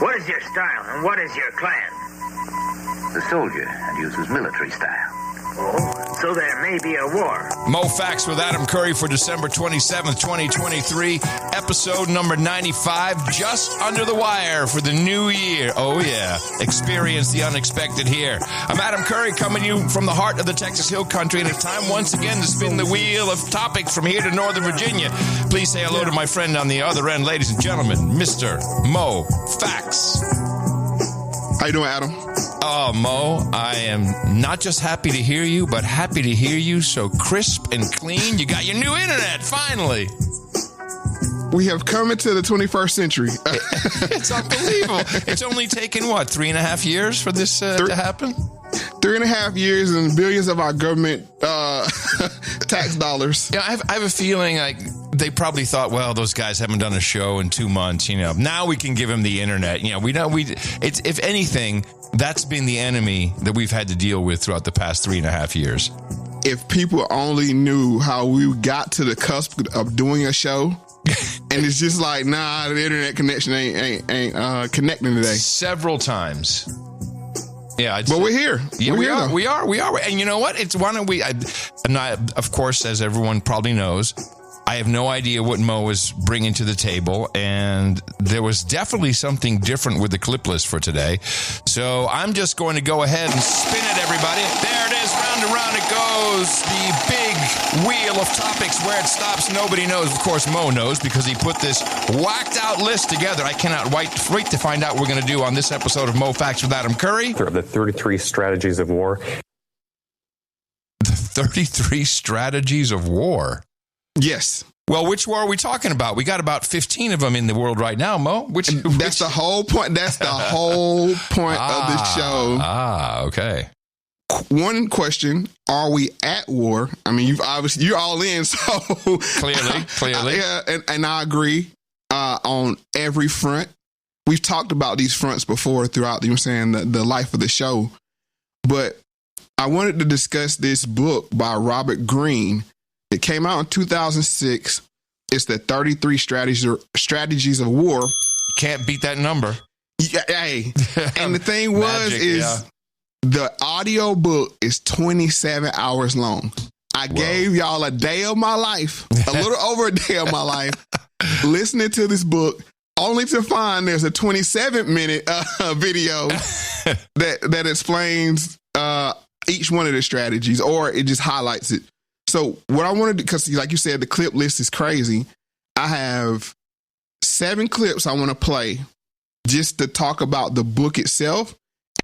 What is your style and what is your clan? The soldier and uses military style. Oh, so there may be a war. Moe Factz with Adam Curry for December 27th, 2023. Episode number 95, just under the wire for the new year. Oh, yeah. Experience the unexpected here. I'm Adam Curry coming to you from the heart of the Texas Hill Country, and it's time once again to spin the wheel of topics from here to Northern Virginia. Please say hello to my friend on the other end, ladies and gentlemen, Mr. Moe Factz. How you doing, Adam? Oh, Mo, I am not just happy to hear you, but happy to hear you so crisp and clean. You got your new internet, finally. We have come into the 21st century. It's unbelievable. It's only taken, 3.5 years for this to happen? 3.5 years and billions of our government tax dollars. Yeah, I have a feeling like they probably thought, well, those guys haven't done a show in 2 months. Now we can give them the internet. It's if anything, that's been the enemy that we've had to deal with throughout the past 3.5 years. If people only knew how we got to the cusp of doing a show, and it's just like, nah, the internet connection ain't connecting today. Several times. Yeah, but we're here. Yeah, we are. And you know what? Why don't we? Of course, as everyone probably knows, I have no idea what Mo is bringing to the table, and there was definitely something different with the clip list for today. So I'm just going to go ahead and spin it, everybody. There it is, round and round it goes. The big wheel of topics. Where it stops, nobody knows. Of course, Mo knows because he put this whacked out list together. I cannot wait to find out what we're going to do on this episode of Moe Factz with Adam Curry. The 33 strategies of war. The 33 strategies of war. Yes. Well, which war are we talking about? We got about 15 of them in the world right now, Mo. That's the whole point. That's the whole point of the show. Okay. One question: are we at war? I mean, you're all in, so clearly. Yeah, and I agree on every front. We've talked about these fronts before throughout the life of the show, but I wanted to discuss this book by Robert Greene. It came out in 2006. It's the 33 strategies of war. Can't beat that number. Yeah, hey. And the thing the audio book is 27 hours long. I gave y'all a day of my life, a little over a day of my life, listening to this book, only to find there's a 27-minute video that explains each one of the strategies, or it just highlights it. So what I want to do, because like you said, the clip list is crazy. I have 7 clips I want to play just to talk about the book itself.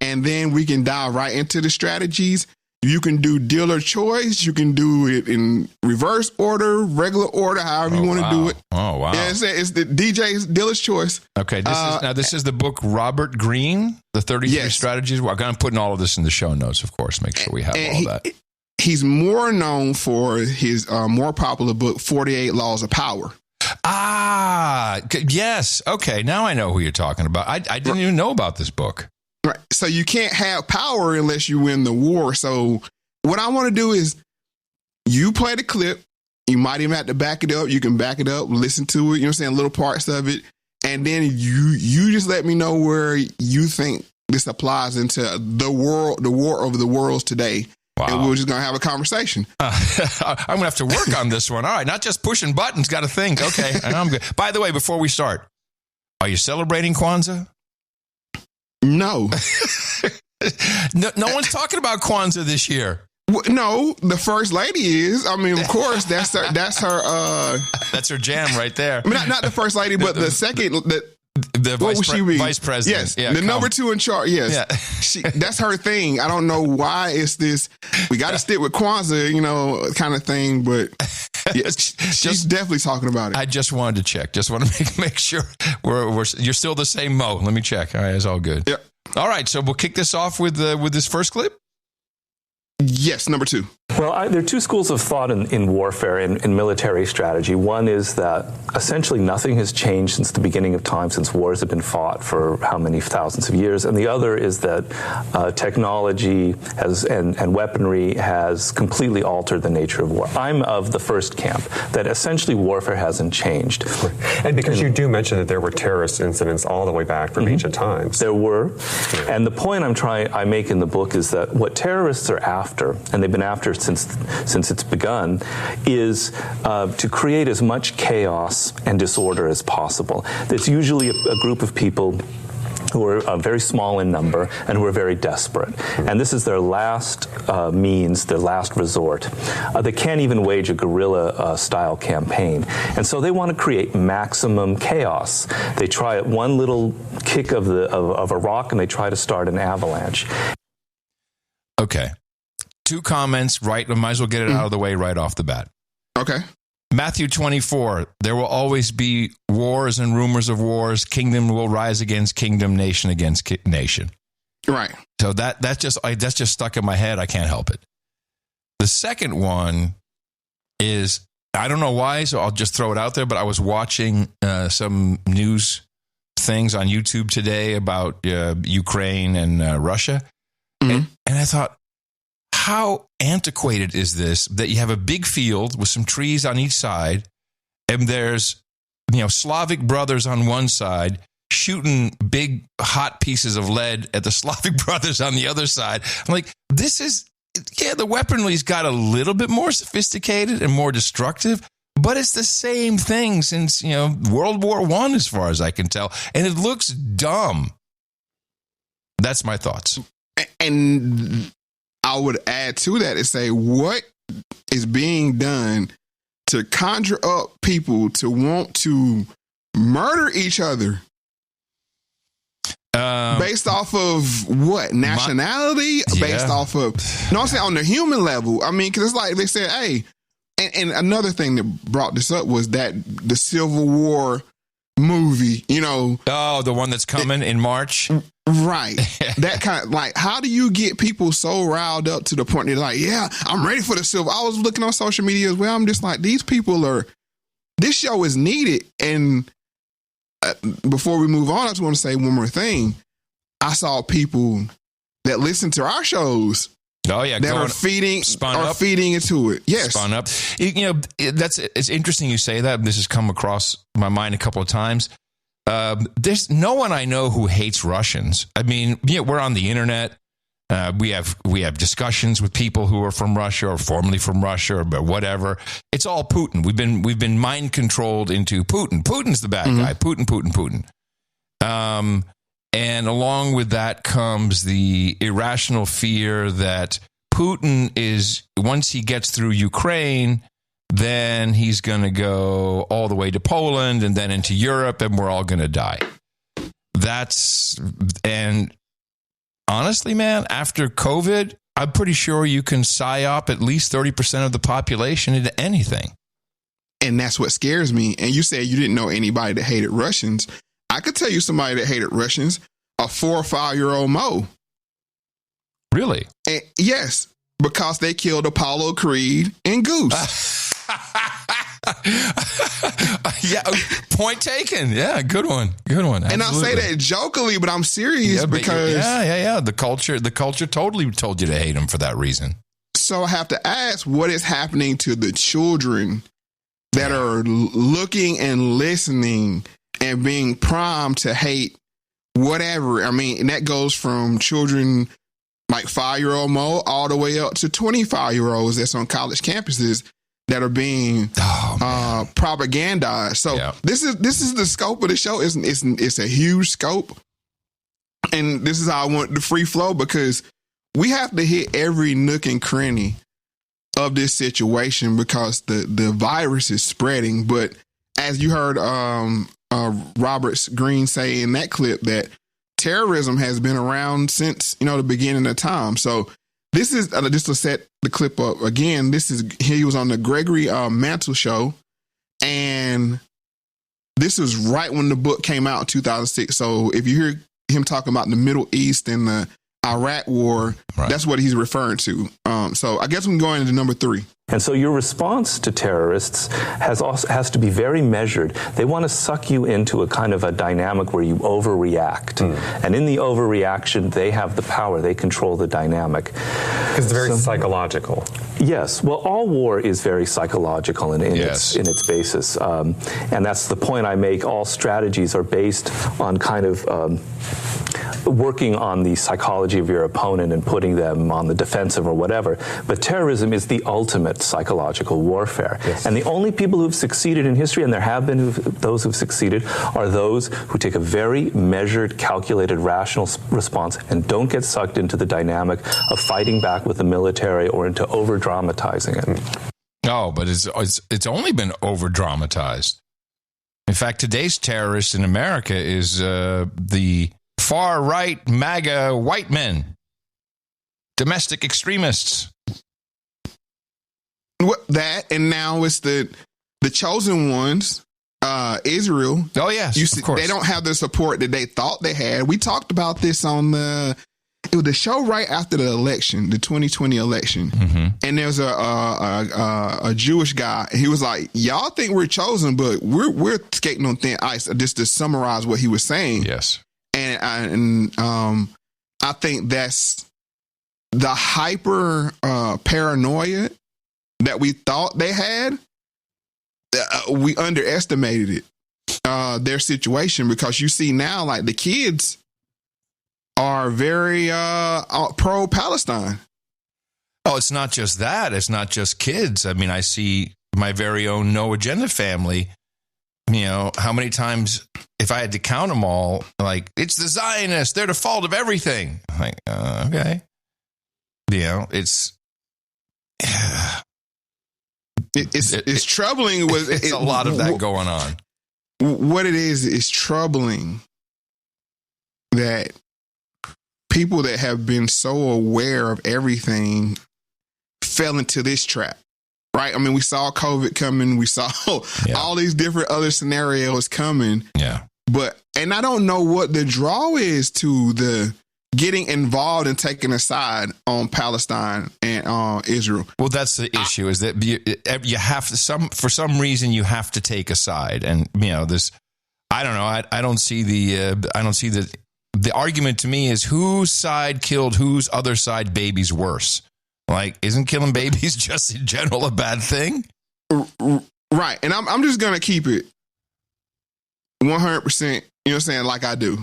And then we can dive right into the strategies. You can do dealer choice. You can do it in reverse order, regular order, however you want to do it. Oh, wow. Yeah, it's the DJ's dealer's choice. Okay. This is the book Robert Greene, the 33 strategies. Well, I'm putting all of this in the show notes, of course, make sure we have all that. He's more known for his more popular book, 48 Laws of Power. Yes. Okay. Now I know who you're talking about. I didn't even know about this book. Right. So you can't have power unless you win the war. So what I want to do is you play the clip. You might even have to back it up. You can back it up, listen to it, little parts of it. And then you just let me know where you think this applies into the war of the worlds today. Wow. And we're just going to have a conversation. I'm going to have to work on this one. All right. Not just pushing buttons. Got to think. Okay. I'm good. By the way, before we start, are you celebrating Kwanzaa? No. No one's talking about Kwanzaa this year. No, the first lady is. I mean, of course, that's her. That's her jam right there. I mean, not the first lady, but the second. Vice president. Yes, the number 2 in charge. Yes, yeah. That's her thing. I don't know why it's this. We got to stick with Kwanzaa, kind of thing. But yeah, she's definitely talking about it. I just wanted to check. Just want to make sure you're still the same Mo. Let me check. All right, it's all good. Yeah. All right, so we'll kick this off with this first clip. Yes, number 2. Well, there are two schools of thought in warfare, in military strategy. One is that essentially nothing has changed since the beginning of time, since wars have been fought for how many thousands of years. And the other is that technology and weaponry has completely altered the nature of war. I'm of the first camp, that essentially warfare hasn't changed. And because you do mention that there were terrorist incidents all the way back from ancient times. There were. Yeah. And the point I make in the book is that what terrorists are after, and they've been after since it's begun, is to create as much chaos and disorder as possible. It's usually a group of people who are very small in number and who are very desperate. And this is their last means, their last resort. They can't even wage a guerrilla-style campaign. And so they want to create maximum chaos. They try one little kick of a rock and they try to start an avalanche. Okay. 2 comments, right? We might as well get it out of the way right off the bat. Okay. Matthew 24, there will always be wars and rumors of wars. Kingdom will rise against kingdom, nation against nation. Right. So that's just stuck in my head. I can't help it. The second one is, I don't know why, so I'll just throw it out there, but I was watching some news things on YouTube today about Ukraine and Russia. And I thought, how antiquated is this that you have a big field with some trees on each side, and there's, Slavic brothers on one side shooting big hot pieces of lead at the Slavic brothers on the other side. I'm like, the weaponry's got a little bit more sophisticated and more destructive, but it's the same thing since, World War I, as far as I can tell, and it looks dumb. That's my thoughts. And I would add to that and say, what is being done to conjure up people to want to murder each other based off of what? Nationality? Based off of, I'm saying on the human level. I mean, because it's like they said, hey, and another thing that brought this up was that the Civil War movie, Oh, the one that's coming in March? Right. That kind of like, how do you get people so riled up to the point they're like, yeah, I'm ready for the Civil. I was looking on social media as well. I'm just like, this show is needed. And before we move on, I just want to say one more thing. I saw people that listen to our shows. Oh yeah, that are feeding into it. Yes, spun up. It's interesting you say that. This has come across my mind a couple of times. There's no one I know who hates Russians. I mean, we're on the internet. We have discussions with people who are from Russia or formerly from Russia or whatever. It's all Putin. We've been mind controlled into Putin. Putin's the bad guy. Putin. And along with that comes the irrational fear that Putin is, once he gets through Ukraine, then he's going to go all the way to Poland and then into Europe, and we're all going to die. And honestly, man, after COVID, I'm pretty sure you can psyop at least 30% of the population into anything. And that's what scares me. And you said you didn't know anybody that hated Russians. I could tell you somebody that hated Russians, a 4 or 5-year-old Moe. Really? And yes, because they killed Apollo Creed and Goose. Yeah, point taken. Yeah, good one. Absolutely. And I say that jokingly, but I'm serious because the culture totally told you to hate him for that reason. So I have to ask, what is happening to the children that are looking and listening and being primed to hate whatever? I mean, and that goes from children like 5-year-old Moe all the way up to 25-year-olds that's on college campuses that are being propagandized. So this is the scope of the show. It's a huge scope, and this is how I want the free flow, because we have to hit every nook and cranny of this situation because the virus is spreading. But as you heard Greene say in that clip, that terrorism has been around since the beginning of time. So this is just to set the clip up again. He was on the Gregory Mantle show, and this is right when the book came out in 2006. So if you hear him talking about the Middle East and the Iraq war. Right. That's what he's referring to. So I guess we can go into number 3. And so your response to terrorists has to be very measured. They want to suck you into a kind of a dynamic where you overreact. And in the overreaction, they have the power. They control the dynamic. Because it's very psychological. Yes. Well, all war is very psychological in its basis. And that's the point I make. All strategies are based on kind of working on the psychology of your opponent and putting them on the defensive or whatever. But terrorism is the ultimate psychological warfare. Yes. And the only people who've succeeded in history, and there have been those who've succeeded, are those who take a very measured, calculated, rational response and don't get sucked into the dynamic of fighting back with the military or into over-dramatizing it. Oh, but it's only been over-dramatized. In fact, today's terrorist in America is the far-right MAGA white men, domestic extremists. That, and now it's the chosen ones, Israel. Oh, yes, of course. They don't have the support that they thought they had. We talked about this on the show right after the election, the 2020 election. Mm-hmm. And there's a Jewish guy. He was like, y'all think we're chosen, but we're skating on thin ice, just to summarize what he was saying. Yes. And I think that's the hyper paranoia that we thought they had. We underestimated it, their situation, because you see now, like, the kids are very pro-Palestine. Oh, it's not just that. It's not just kids. I mean, I see my very own No Agenda family. You know, how many times, if I had to count them all, like, it's the Zionists, they're the fault of everything. I'm like, okay. You know, it's troubling. It's a lot of that going on. What it is troubling that people that have been so aware of everything fell into this trap. Right? I mean, we saw COVID coming. We saw all these different other scenarios coming. Yeah. And I don't know what the draw is to the getting involved and taking a side on Palestine and Israel. Well, that's the issue, is that you have to, for some reason, you have to take a side. And, you know, this, I don't know. I don't see the argument to me is whose side killed whose other side babies worse. Like, isn't killing babies just in general a bad thing? Right. And I'm just going to keep it 100%, you know what I'm saying, like I do.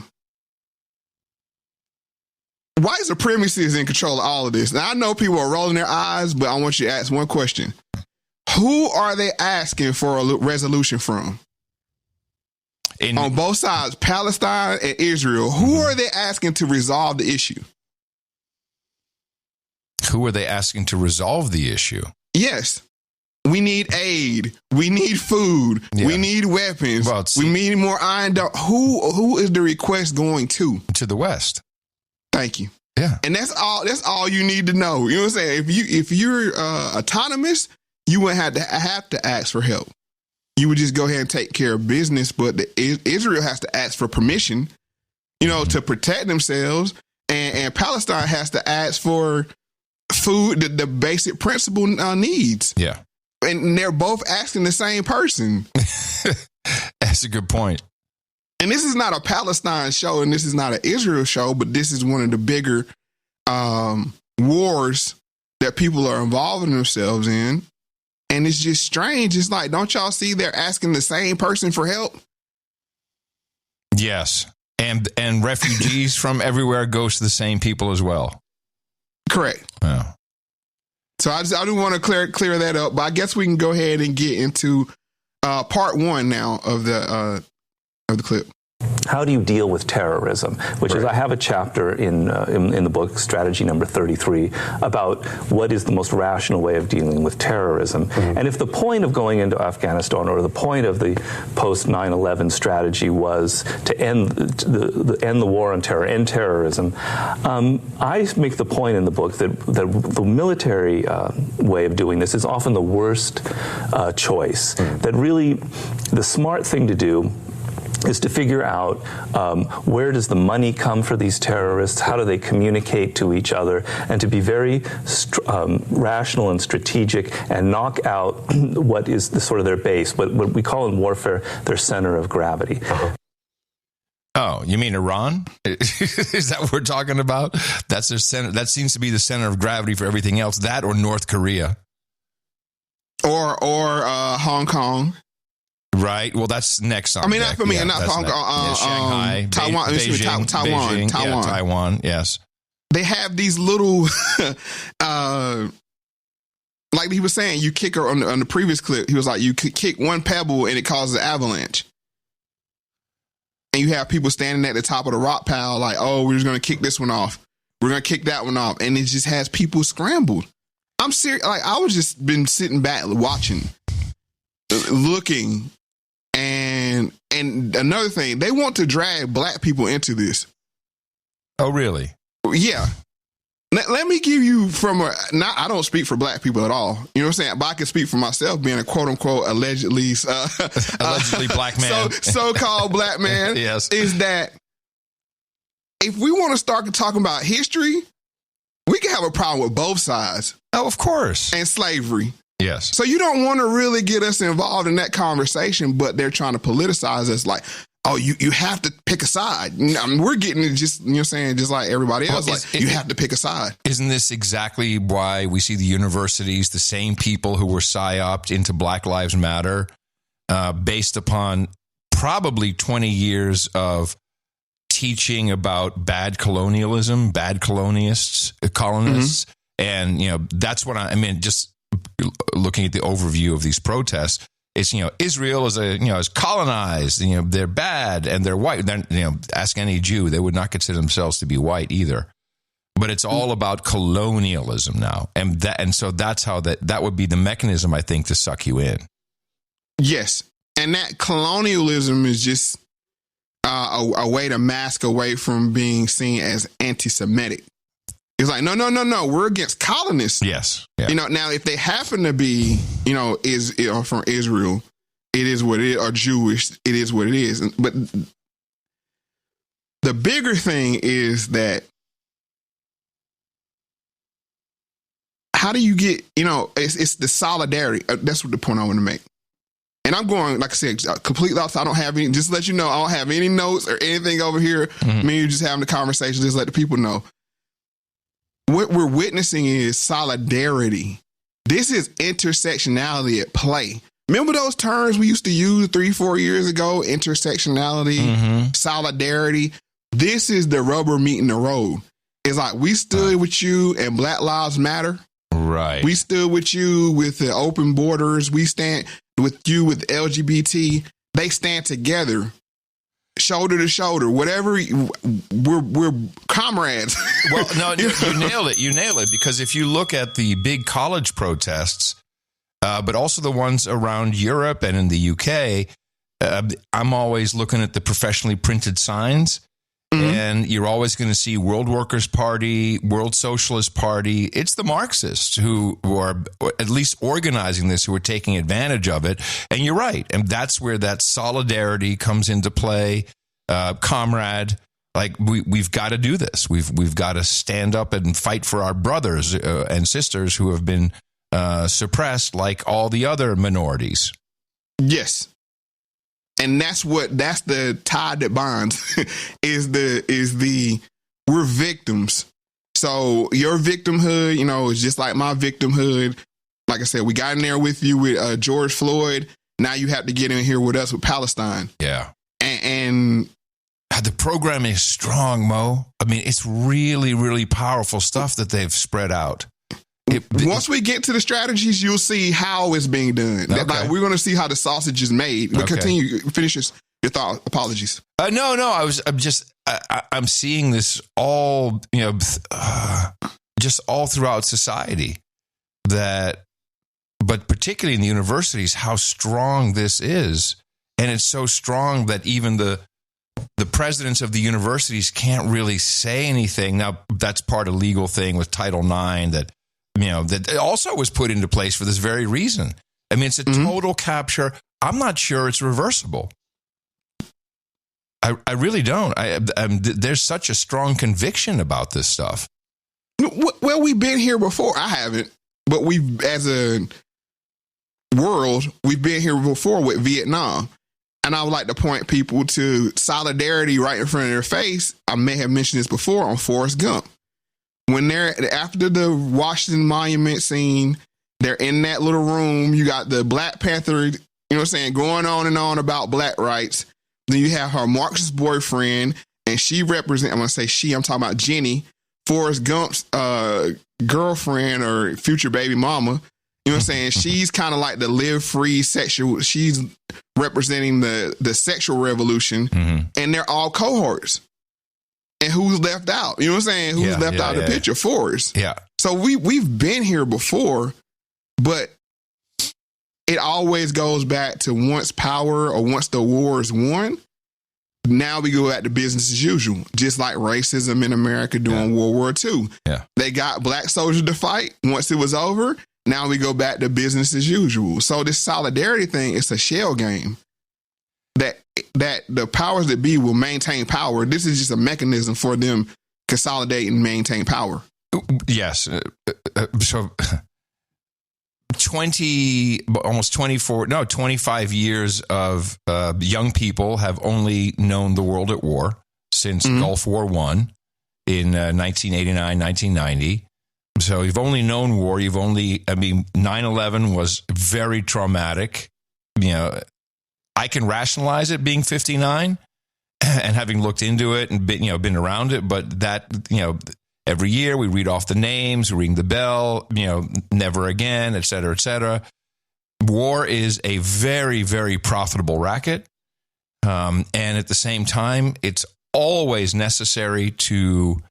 White supremacy is in control of all of this. Now, I know people are rolling their eyes, but I want you to ask one question. Who are they asking for a resolution from? On both sides, Palestine and Israel, who are they asking to resolve the issue? Who are they asking to resolve the issue? Yes. We need aid. We need food. Yeah. We need weapons. Well, we need more iron dome. Who is the request going to? To the West. Thank you. Yeah. And that's all you need to know. You know what I'm saying? If you're autonomous, you wouldn't have to ask for help. You would just go ahead and take care of business, but Israel has to ask for permission, you know, to protect themselves, and Palestine has to ask for food, the basic principal needs. Yeah. And they're both asking the same person. That's a good point. And this is not a Palestine show, and this is not an Israel show, but this is one of the bigger wars that people are involving themselves in. And it's just strange. It's like, don't y'all see they're asking the same person for help? Yes. And refugees from everywhere goes to the same people as well. Correct. Yeah. So I do want to clear that up, but I guess we can go ahead and get into part 1 now of the clip. How do you deal with terrorism? Which is, I have a chapter in the book, strategy number 33, about what is the most rational way of dealing with terrorism. Mm-hmm. And if the point of going into Afghanistan, or the point of the post 9/11 strategy, was to end the war on terror, end terrorism, I make the point in the book that the military way of doing this is often the worst choice. Mm-hmm. That really, the smart thing to do is to figure out where does the money come for these terrorists, how do they communicate to each other, and to be very rational and strategic and knock out what is sort of their base, what we call in warfare their center of gravity. Oh, you mean Iran? Is that what we're talking about? That's their center. That seems to be the center of gravity for everything else. That or North Korea, or Hong Kong. Right. Well, that's next on. I mean, deck. not for me, not Hong Kong. Kong. Shanghai, Taiwan. Beijing, Taiwan. Yes. They have these little, like he was saying, you kick her on the previous clip. He was like, you could kick one pebble and it causes an avalanche. And you have people standing at the top of the rock pile, like, oh, we're just going to kick this one off. We're going to kick that one off, and it just has people scrambled. I'm serious. Like, I was just been sitting back watching, looking. And another thing, they want to drag black people into this. Oh, really? Yeah. Let me give you I don't speak for black people at all. You know what I'm saying? But I can speak for myself being a quote unquote allegedly black man. So-called black man. Yes. Is that if we want to start talking about history, we can have a problem with both sides. Oh, of course. And slavery. Yes. So you don't want to really get us involved in that conversation, but they're trying to politicize us like, oh, you have to pick a side. I mean, we're getting it just, you know what I'm saying, just like everybody else. You have to pick a side. Isn't this exactly why we see the universities, the same people who were psyoped into Black Lives Matter, based upon probably 20 years of teaching about bad colonialism, bad colonists. And, you know, that's what I mean, just looking at the overview of these protests. It's, you know, Israel is colonized, you know, they're bad and they're white. Then, you know, ask any Jew, they would not consider themselves to be white either. But it's all about colonialism now. And so that's how that would be the mechanism, I think, to suck you in. Yes. And that colonialism is just a way to mask away from being seen as anti-Semitic. It's like, no, we're against colonists. Yes. Yeah. You know, now if they happen to be, you know, from Israel, it is what it is, or Jewish, it is what it is. But the bigger thing is that how do you get, you know, it's the solidarity. That's what the point I want to make. And I'm going, like I said, completely off. I don't have any, just to let you know, I don't have any notes or anything over here. Mm-hmm. Me and you just having the conversation, just let the people know. What we're witnessing is solidarity. This is intersectionality at play. Remember those terms we used to use 3-4 years ago? Intersectionality, solidarity. This is the rubber meeting the road. It's like we stood with you and Black Lives Matter. Right. We stood with you with the open borders. We stand with you with LGBT. They stand together. Shoulder to shoulder, whatever, we're comrades. Well, no, you nailed it. You nailed it. Because if you look at the big college protests, but also the ones around Europe and in the UK, I'm always looking at the professionally printed signs. And you're always going to see World Workers' Party, World Socialist Party. It's the Marxists who are at least organizing this, who are taking advantage of it. And you're right. And that's where that solidarity comes into play. Comrade, like we've got to do this. We've got to stand up and fight for our brothers and sisters who have been suppressed like all the other minorities. Yes. And that's the tie that bonds is we're victims. So your victimhood, you know, is just like my victimhood. Like I said, we got in there with you with George Floyd. Now you have to get in here with us with Palestine. Yeah. And the program is strong, Mo. I mean, it's really, really powerful stuff that they've spread out. Once we get to the strategies, you'll see how it's being done. Okay. Like, we're going to see how the sausage is made. But continue, finish your thought. Apologies. No. I'm seeing this all, you know, just all throughout society. But particularly in the universities, how strong this is, and it's so strong that even the presidents of the universities can't really say anything. Now, that's part of a legal thing with Title IX that. You know, that also was put into place for this very reason. I mean, it's a total capture. I'm not sure it's reversible. I really don't. There's such a strong conviction about this stuff. Well, we've been here before. I haven't, but as a world, we've been here before with Vietnam. And I would like to point people to solidarity right in front of their face. I may have mentioned this before on Forrest Gump. When they're after the Washington Monument scene, they're in that little room. You got the Black Panther, going on and on about black rights. Then you have her Marxist boyfriend, and she represents, I'm going to say she, I'm talking about Jenny, Forrest Gump's girlfriend or future baby mama. She's kind of like the live free sexual. She's representing the sexual revolution, and they're all cohorts. And who's left out? Who's left out of the picture? Forrest. Yeah. So we've been here before, but it always goes back to once power or once the war is won. Now we go back to business as usual, just like racism in America during World War II. Yeah. They got black soldiers to fight. Once it was over, now we go back to business as usual. So this solidarity thing is a shell game that the powers that be will maintain power. This is just a mechanism for them consolidate and maintain power. Yes. So 25 years of young people have only known the world at war since Gulf War I in 1989, 1990. So you've only known war. 9/11 was very traumatic. I can rationalize it being 59 and having looked into it and been around it, but that, every year we read off the names, ring the bell, never again, et cetera, et cetera. War is a very, very profitable racket. And at the same time, it's always necessary to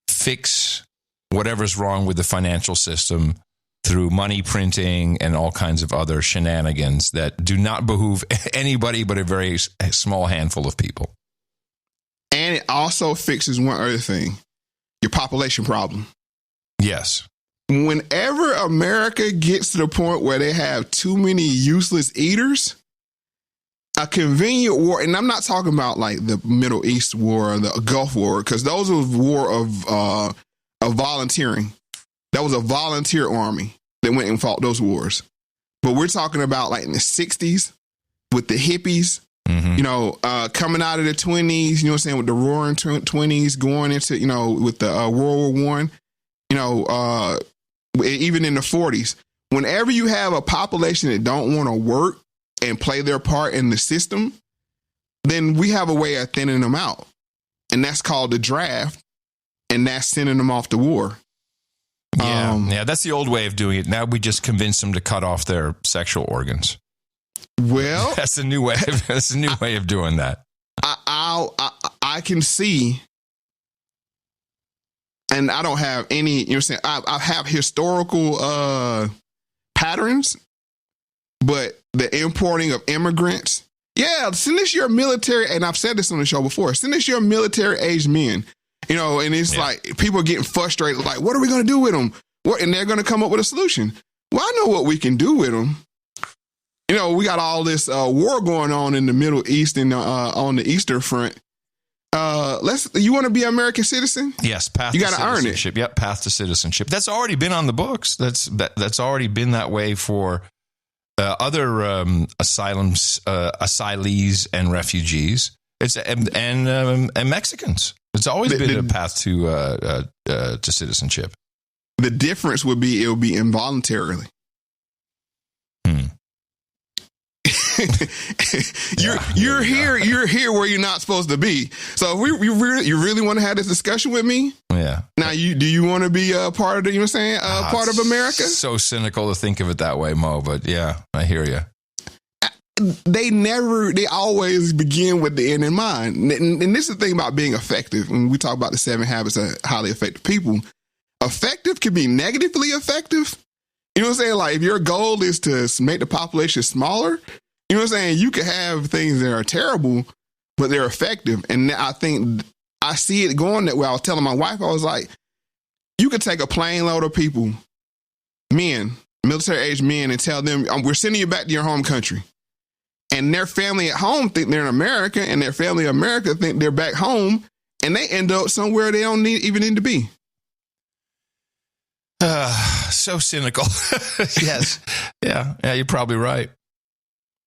fix whatever's wrong with the financial system through money printing and all kinds of other shenanigans that do not behoove anybody but a very small handful of people. And it also fixes one other thing. Your population problem. Yes. Whenever America gets to the point where they have too many useless eaters, a convenient war, and I'm not talking about like the Middle East war or the Gulf War, because those was war of volunteering. That was a volunteer army that went and fought those wars. But we're talking about like in the 60s with the hippies, coming out of the 20s, with the roaring 20s, going into, with the World War I, even in the 40s. Whenever you have a population that don't want to work and play their part in the system, then we have a way of thinning them out. And that's called the draft. And that's sending them off to war. Yeah, that's the old way of doing it. Now we just convince them to cut off their sexual organs. Well, that's the new way. That's the new way of doing that. I can see, and I don't have any. I have historical patterns, but the importing of immigrants. Yeah, send us your military, and I've said this on the show before. Send us your military-aged men. And it's like people are getting frustrated. Like, what are we going to do with them? And they're going to come up with a solution. Well, I know what we can do with them. We got all this war going on in the Middle East and on the Eastern Front. You want to be an American citizen? Yes, you got to earn it. Yep, path to citizenship. That's already been on the books. That's already been that way for other asylees and refugees. And Mexicans. It's always been a path to citizenship. The difference would be it would be involuntarily. You're here where you're not supposed to be. So if you really want to have this discussion with me? Yeah. Now do you want to be a part of part of America? So cynical to think of it that way, Mo, but yeah, I hear you. They always begin with the end in mind. And this is the thing about being effective. When we talk about the 7 habits of highly effective people, effective can be negatively effective. You know what I'm saying? Like if your goal is to make the population smaller, you know what I'm saying? You can have things that are terrible, but they're effective. And I think I see it going that way. I was telling my wife, I was like, you could take a plane load of people, men, military age men, and tell them, we're sending you back to your home country. and their family at home think they're in America, and their family in America think they're back home, and they end up somewhere they don't even need to be. So cynical. Yes. Yeah, you're probably right.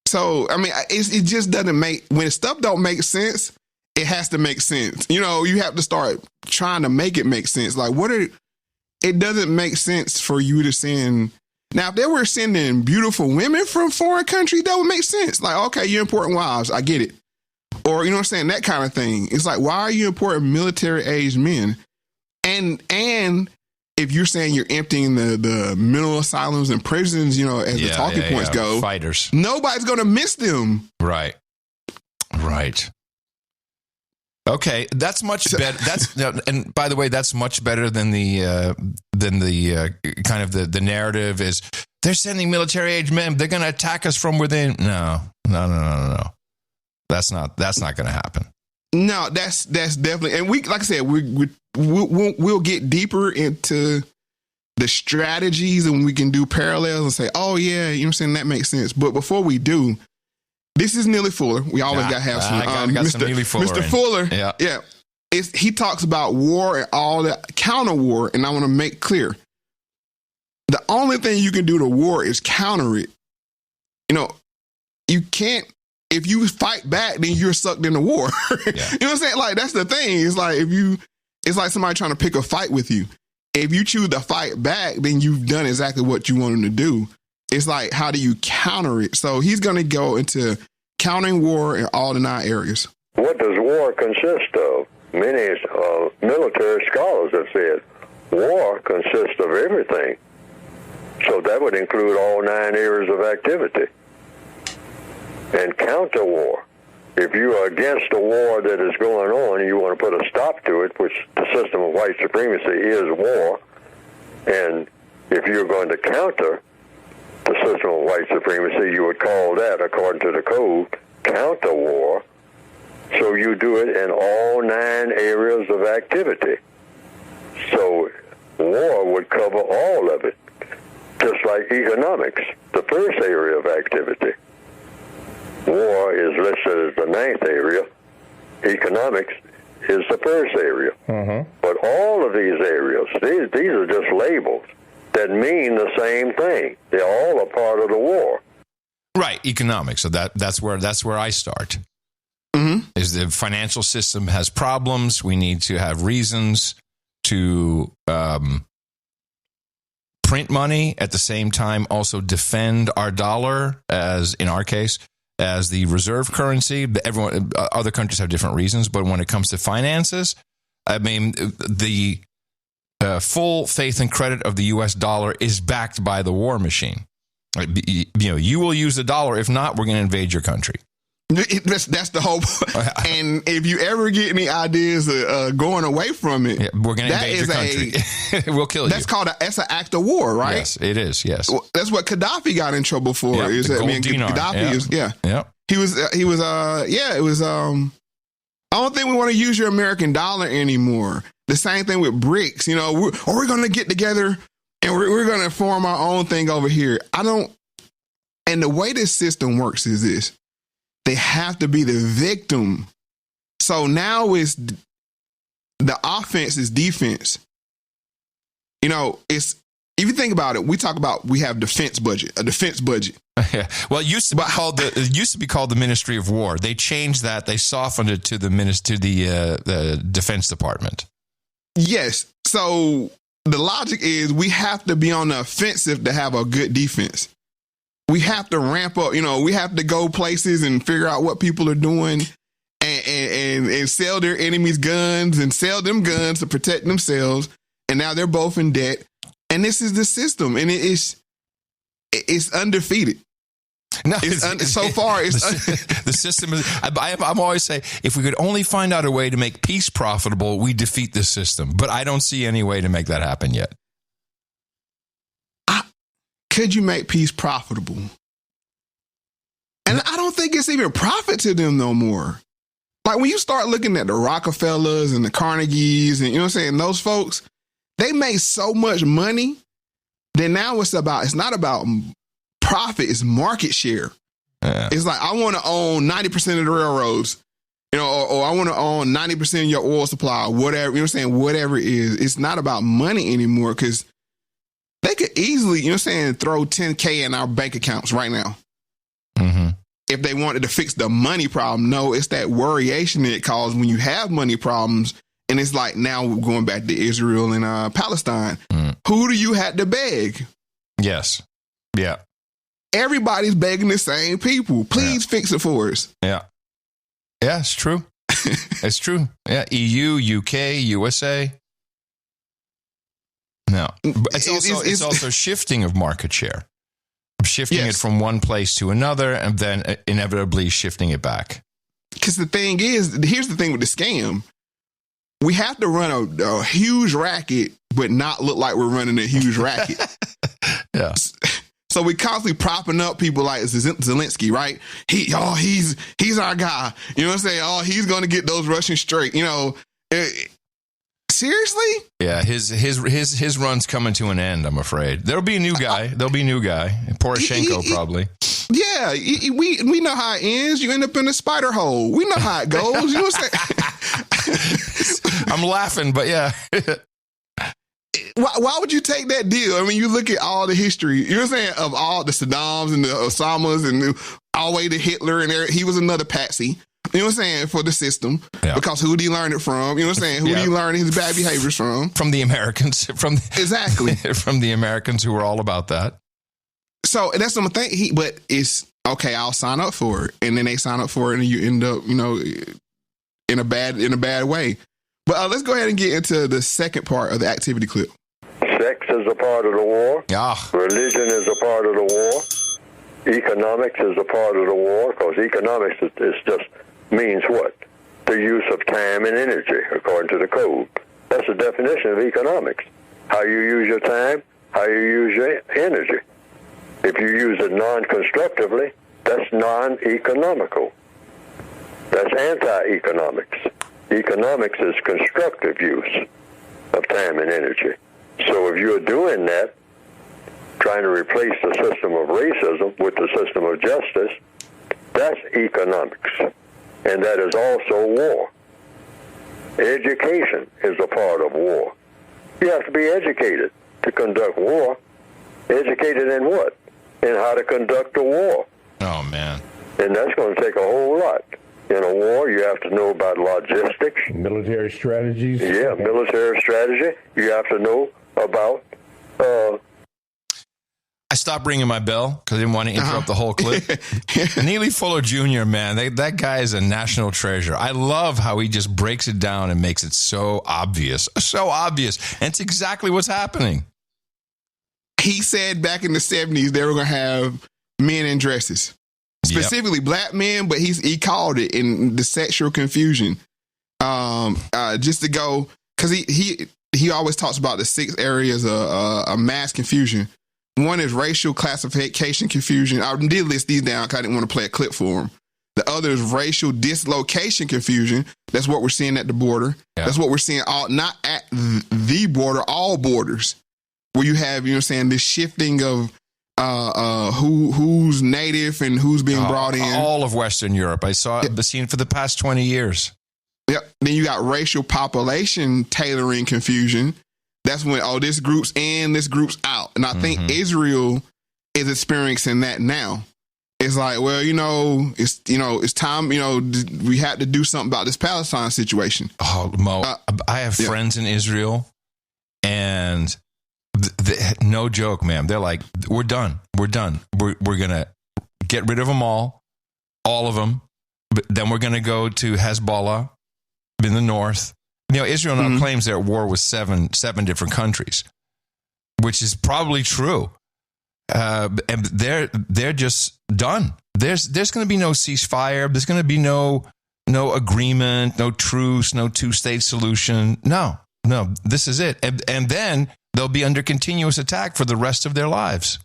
So, I mean, it just doesn't make, when stuff don't make sense, it has to make sense. You know, you have to start trying to make it make sense. Like, it doesn't make sense for you to send. Now, if they were sending beautiful women from foreign countries, that would make sense. Like, okay, you're importing wives. I get it. Or, you know what I'm saying? That kind of thing. It's like, why are you importing military-aged men? And if you're saying you're emptying the mental asylums and prisons, you know, as the talking points go, fighters, nobody's going to miss them. Right. Okay, that's much better. And by the way, that's much better than the kind of the narrative is they're sending military-age men. They're going to attack us from within. No. That's not going to happen. No, that's definitely, and we, like I said, we'll get deeper into the strategies, and we can do parallels and say, oh yeah, you know what I'm saying, that makes sense. But before we do, this is Neely Fuller. We always got to have some. Some Neely Fuller. Mr. Fuller, yeah. He talks about war and all the counter war, and I want to make clear, the only thing you can do to war is counter it. You know, you can't. If you fight back, then you're sucked into war. You know what I'm saying? Like, that's the thing. It's like it's like somebody trying to pick a fight with you. If you choose to fight back, then you've done exactly what you want them to do. It's like, how do you counter it? So he's going to go into countering war in all the 9 areas. What does war consist of? Many military scholars have said war consists of everything. So that would include all 9 areas of activity. And counter war. If you are against a war that is going on and you want to put a stop to it, which the system of white supremacy is war, and if you're going to counter the system of white supremacy, you would call that, according to the code, counter war. So you do it in all 9 areas of activity. So war would cover all of it, just like economics, the first area of activity. War is listed as the 9th area. Economics is the first area. Mm-hmm. But all of these areas, these are just labels that mean the same thing. They're all a part of the war. Right, economics. So that's where I start. Mm-hmm. Is the financial system has problems. We need to have reasons to print money, at the same time also defend our dollar, as in our case, as the reserve currency. Other countries have different reasons, but when it comes to finances, I mean, the full faith and credit of the U.S. dollar is backed by the war machine. You know, you will use the dollar. If not, we're going to invade your country. That's the whole. And if you ever get any ideas of going away from it, we're going to invade your country. We'll kill you. That's an act of war, right? Yes, it is. Yes, that's what Gaddafi got in trouble for. Gaddafi is He was. It was. I don't think we want to use your American dollar anymore. The same thing with BRICS. You know, we're going to get together and we're going to form our own thing over here. And the way this system works is this. They have to be the victim. So now it's the offense is defense. You know, if you think about it, we have a defense budget. Yeah. Well, it used to be called the Ministry of War. They changed that. They softened it to the Defense Department. Yes. So the logic is we have to be on the offensive to have a good defense. We have to ramp up, you know, we have to go places and figure out what people are doing and sell their enemies guns and sell them guns to protect themselves. And now they're both in debt. And this is the system. And it's undefeated. No, so far, the system is. I'm always say, if we could only find out a way to make peace profitable, we defeat the system. But I don't see any way to make that happen yet. Could you make peace profitable? And I don't think it's even profit to them no more. Like when you start looking at the Rockefellers and the Carnegies and, you know what I'm saying, those folks, they make so much money. Then now it's not about profit, it's market share. Yeah. It's like, I want to own 90% of the railroads, or I want to own 90% of your oil supply, whatever, you know what I'm saying? Whatever it is. It's not about money anymore, because they could easily, you know what I'm saying, throw $10K in our bank accounts right now. Mm-hmm. If they wanted to fix the money problem. No, it's that worryation that it causes when you have money problems. And it's like, now we're going back to Israel and Palestine. Who do you have to beg? Yes. Yeah. Everybody's begging the same people. Please fix it for us. Yeah. Yeah, it's true. It's true. Yeah. EU, UK, USA. No. It's also shifting of market share. Shifting it from one place to another, and then inevitably shifting it back. Because the thing is, here's the thing with the scam. We have to run a huge racket, but not look like we're running a huge racket. Yeah. So we constantly propping up people like Zelensky, right? He's our guy. You know what I'm saying? Oh, he's going to get those Russians straight. Seriously? Yeah, his run's coming to an end, I'm afraid. There'll be a new guy. Poroshenko, probably. Yeah, we know how it ends. You end up in a spider hole. We know how it goes. You know what I'm saying? I'm laughing, but yeah. Why would you take that deal? I mean, you look at all the history, you know what I'm saying, of all the Saddams and the Osamas and all the way to Hitler, and he was another patsy. You know what I'm saying? For the system. Yeah. Because who did he learn it from? You know what I'm saying? Who did he learn his bad behaviors from? From the Americans. Exactly. From the Americans who were all about that. So that's the thing. But it's, okay, I'll sign up for it. And then they sign up for it, and you end up, in a bad way. But let's go ahead and get into the second part of the activity clip. Sex is a part of the war. Yeah. Religion is a part of the war. Economics is a part of the war, because economics is just means what? The use of time and energy, according to the code. That's the definition of economics. How you use your time, how you use your energy. If you use it non-constructively, that's non-economical. That's anti-economics. Economics is constructive use of time and energy. So if you're doing that, trying to replace the system of racism with the system of justice, that's economics. And that is also war. Education is a part of war. You have to be educated to conduct war. Educated in what? In how to conduct a war. Oh, man. And that's going to take a whole lot. In a war, you have to know about logistics. Military strategies. Yeah, military strategy. You have to know about... I stopped ringing my bell because I didn't want to interrupt the whole clip. Neely Fuller Jr., man, that guy is a national treasure. I love how he just breaks it down and makes it so obvious. So obvious. And it's exactly what's happening. He said back in the 70s they were going to have men in dresses. Specifically black men, but he called it in the sexual confusion. Just to go, because he always talks about the 6 areas of mass confusion. One is racial classification confusion. I did list these down because I didn't want to play a clip for them. The other is racial dislocation confusion. That's what we're seeing at the border. Yeah. That's what we're seeing not at the border, all borders, where you have, you know what I'm saying, this shifting of who's native and who's being brought in. All of Western Europe. I saw it seen for the past 20 years. Yep. Then you got racial population tailoring confusion. That's when, this group's in, this group's out. And I think Israel is experiencing that now. It's like, well, it's time, we had to do something about this Palestine situation. Oh, Mo, I have friends in Israel, and no joke, man. They're like, we're done. We're done. We're going to get rid of them all of them. But then we're going to go to Hezbollah in the north. Israel now claims they're at war with seven different countries, which is probably true. And they're just done. There's going to be no ceasefire. There's going to be no agreement, no truce, no two-state solution. No, this is it. And then they'll be under continuous attack for the rest of their lives.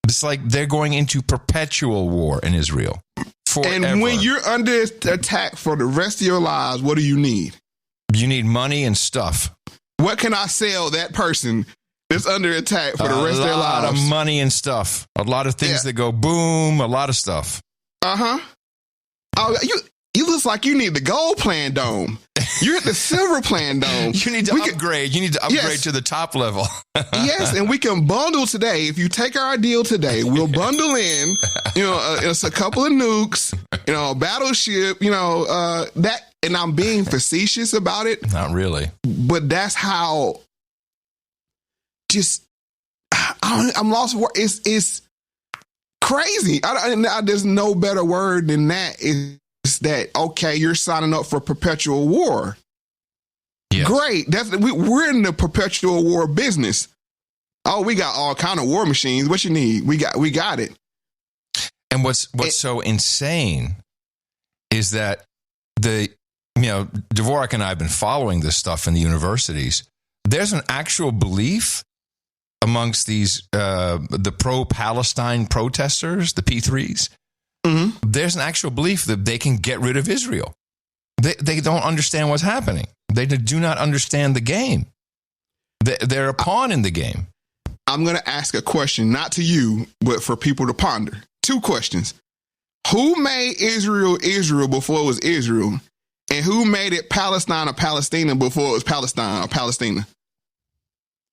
It's like they're going into perpetual war in Israel. Forever. And when you're under attack for the rest of your lives, what do you need? You need money and stuff. What can I sell that person that's under attack for the rest of their lives. A lot of money and stuff. A lot of things that go boom. A lot of stuff. Uh-huh. Oh, you look like you need the gold plan dome. You're at the silver plan dome. You need to upgrade. You need to upgrade to the top level. Yes, and we can bundle today. If you take our deal today, we'll bundle in, it's a couple of nukes, a battleship, that. And I'm being facetious about it. Not really. But that's how I'm lost for words. It's crazy. There's no better word than that. It's that, okay, you're signing up for perpetual war. Yes. Great. We're in the perpetual war business. Oh, we got all kind of war machines. What you need? We got it. And what's so insane is that Dvorak and I have been following this stuff in the universities. There's an actual belief amongst these the pro-Palestine protesters, the P3s. Mm-hmm. There's an actual belief that they can get rid of Israel. They don't understand what's happening. They do not understand the game. They're a pawn in the game. I'm going to ask a question, not to you, but for people to ponder. 2 questions. Who made Israel Israel before it was Israel? And who made it Palestine or Palestina before it was Palestine or Palestina?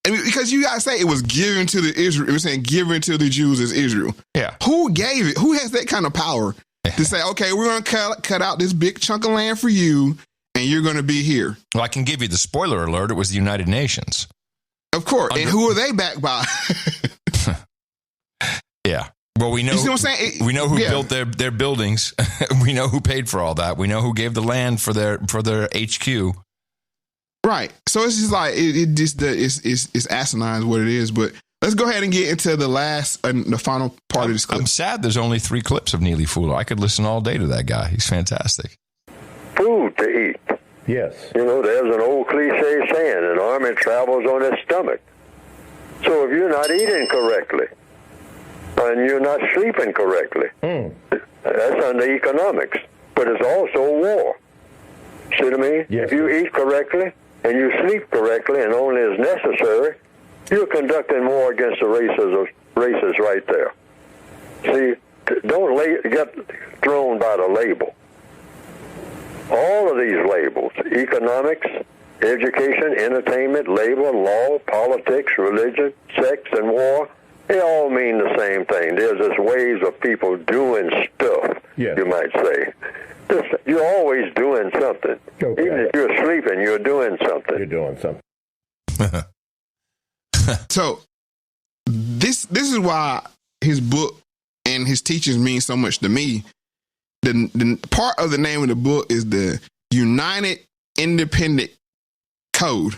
I mean, because you gotta say it was given to the Israel. It was saying given to the Jews as Israel. Yeah. Who gave it? Who has that kind of power to say, okay, we're gonna cut out this big chunk of land for you, and you're gonna be here? Well, I can give you the spoiler alert. It was the United Nations. Of course. And who are they backed by? Yeah. Well, we know. You see what I'm saying? We know who built their buildings. We know who paid for all that. We know who gave the land for their HQ. Right. So it's just like it's asinine is what it is. But let's go ahead and get into the final part of this clip. I'm sad there's only 3 clips of Neely Fuller. I could listen all day to that guy. He's fantastic. Food to eat. Yes. There's an old cliche saying, an army travels on its stomach. So if you're not eating correctly, and you're not sleeping correctly, that's under economics. But it's also war. See what I mean? Yes. If you eat correctly, and you sleep correctly and only as necessary, you're conducting war against the races right there. See, don't get thrown by the label. All of these labels, economics, education, entertainment, labor, law, politics, religion, sex, and war, they all mean the same thing. There's just ways of people doing stuff, you might say. You're always doing something. Okay. Even if you're sleeping, you're doing something. You're doing something. So this is why his book and his teachings mean so much to me. The part of the name of the book is the United Independent Code.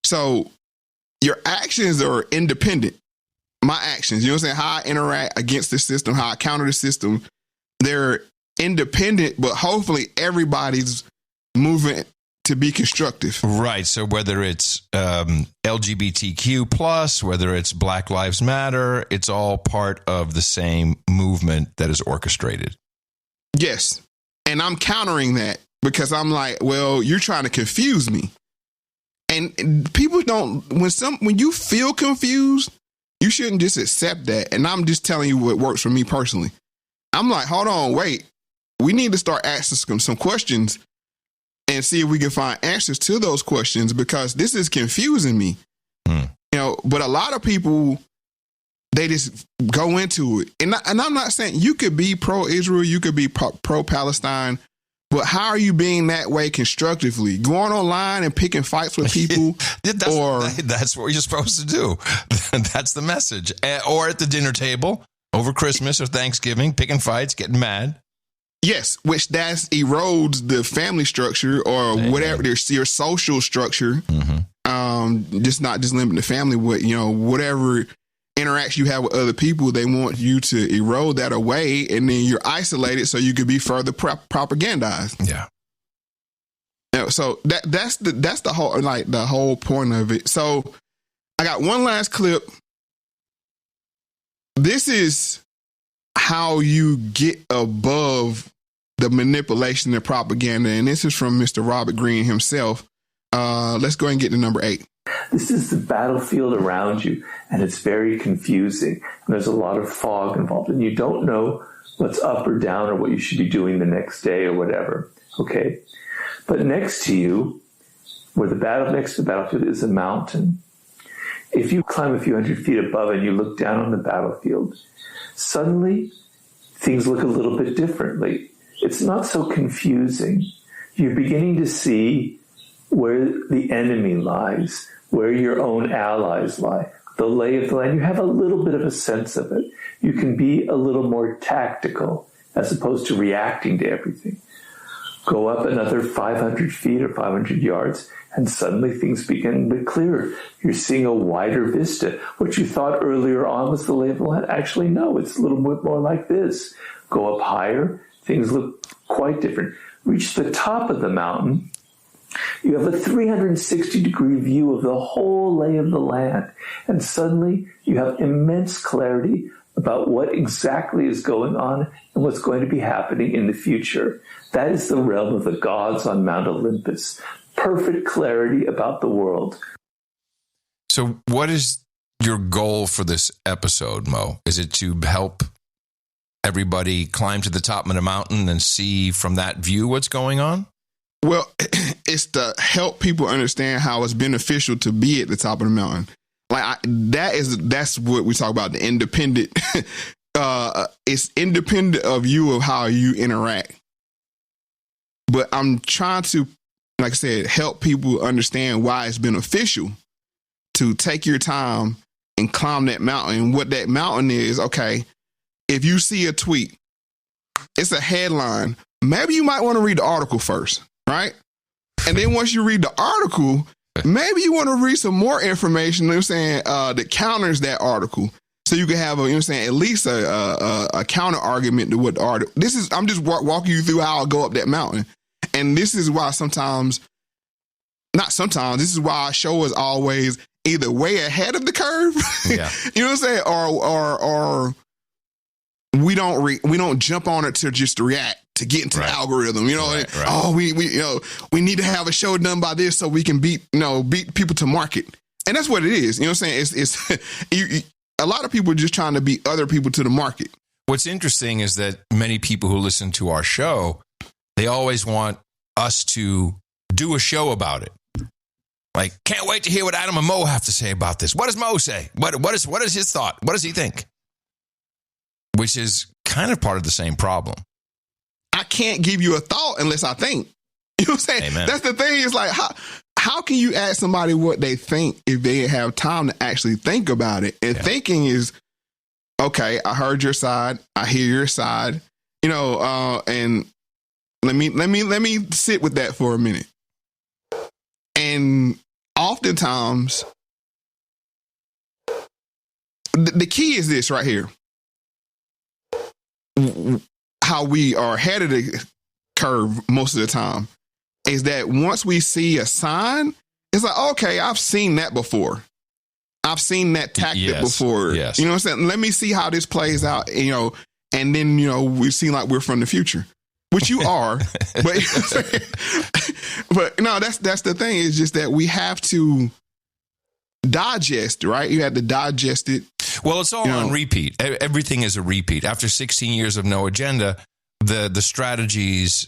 So your actions are independent. My actions, you know what I'm saying? How I interact against the system, how I counter the system, they're independent, but hopefully everybody's moving to be constructive. Right. So whether it's LGBTQ plus, whether it's Black Lives Matter, it's all part of the same movement that is orchestrated. Yes. And I'm countering that because I'm like, well, you're trying to confuse me. And people don't, when you feel confused, you shouldn't just accept that. And I'm just telling you what works for me personally. I'm like, hold on, wait. We need to start asking some questions and see if we can find answers to those questions because this is confusing me. But a lot of people, they just go into it. And I'm not saying you could be pro-Israel, you could be pro-Palestine, but how are you being that way constructively? Going online and picking fights with people? That's what you're supposed to do. That's the message. Or at the dinner table over Christmas or Thanksgiving, picking fights, getting mad. Yes, which that erodes the family structure or whatever, your social structure. Mm-hmm. Just not just limited to family, but whatever interaction you have with other people, they want you to erode that away, and then you're isolated so you could be further propagandized. Yeah. So that's the whole the whole point of it. So I got one last clip. This is how you get above the manipulation and propaganda, and this is from Mr. Robert Greene himself. Let's go ahead and get to number 8. This is the battlefield around you, and it's very confusing. And there's a lot of fog involved, and you don't know what's up or down or what you should be doing the next day or whatever. Okay? But next to you, next to the battlefield is a mountain. If you climb a few hundred feet above and you look down on the battlefield, suddenly things look a little bit differently. It's not so confusing. You're beginning to see where the enemy lies, where your own allies lie, the lay of the land. You have a little bit of a sense of it. You can be a little more tactical as opposed to reacting to everything. Go up another 500 feet or 500 yards, and suddenly things begin to be clearer. You're seeing a wider vista. What you thought earlier on was the lay of the land, actually, no, it's a little bit more like this. Go up higher, things look quite different. Reach the top of the mountain, you have a 360-degree view of the whole lay of the land, and suddenly you have immense clarity about what exactly is going on and what's going to be happening in the future. That is the realm of the gods on Mount Olympus. Perfect clarity about the world. So what is your goal for this episode, Mo? Is it to help everybody climb to the top of the mountain and see from that view what's going on? Well, it's to help people understand how it's beneficial to be at the top of the mountain. That's what we talk about, the independent. It's independent of you, of how you interact. But I'm trying to, like I said, help people understand why it's beneficial to take your time and climb that mountain. And what that mountain is, okay, if you see a tweet, it's a headline. Maybe you might want to read the article first, right? And then once you read the article, maybe you want to read some more information, you know what I'm saying, that counters that article. So you can have, at least a counter argument to what the article. I'm just walking you through how I go up that mountain. And this is why this is why our show is always either way ahead of the curve, yeah. You know what I'm saying? Or we don't jump on it to just react, to get into the algorithm, you know. Right. Oh, we we need to have a show done by this so we can beat people to market. And that's what it is. You know what I'm saying? It's a lot of people are just trying to beat other people to the market. What's interesting is that many people who listen to our show, they always want us to do a show about it. Like, can't wait to hear what Adam and Mo have to say about this. What does Mo say? What is his thought? What does he think? Which is kind of part of the same problem. I can't give you a thought unless I think. You know what I'm saying? Amen. That's the thing. It's like, how can you ask somebody what they think if they have time to actually think about it? And thinking is, okay, I heard your side. I hear your side. And let me sit with that for a minute. And oftentimes, the key is this right here. How we are ahead of the curve most of the time is that once we see a sign, it's like, okay, I've seen that before. I've seen that tactic before. Yes. You know what I'm saying? Let me see how this plays out, and then, we seem like we're from the future, which you are. But no, that's the thing, is just that we have to digest, right? You have to digest it. Well, it's all on repeat. Everything is a repeat. After 16 years of no agenda, the strategies,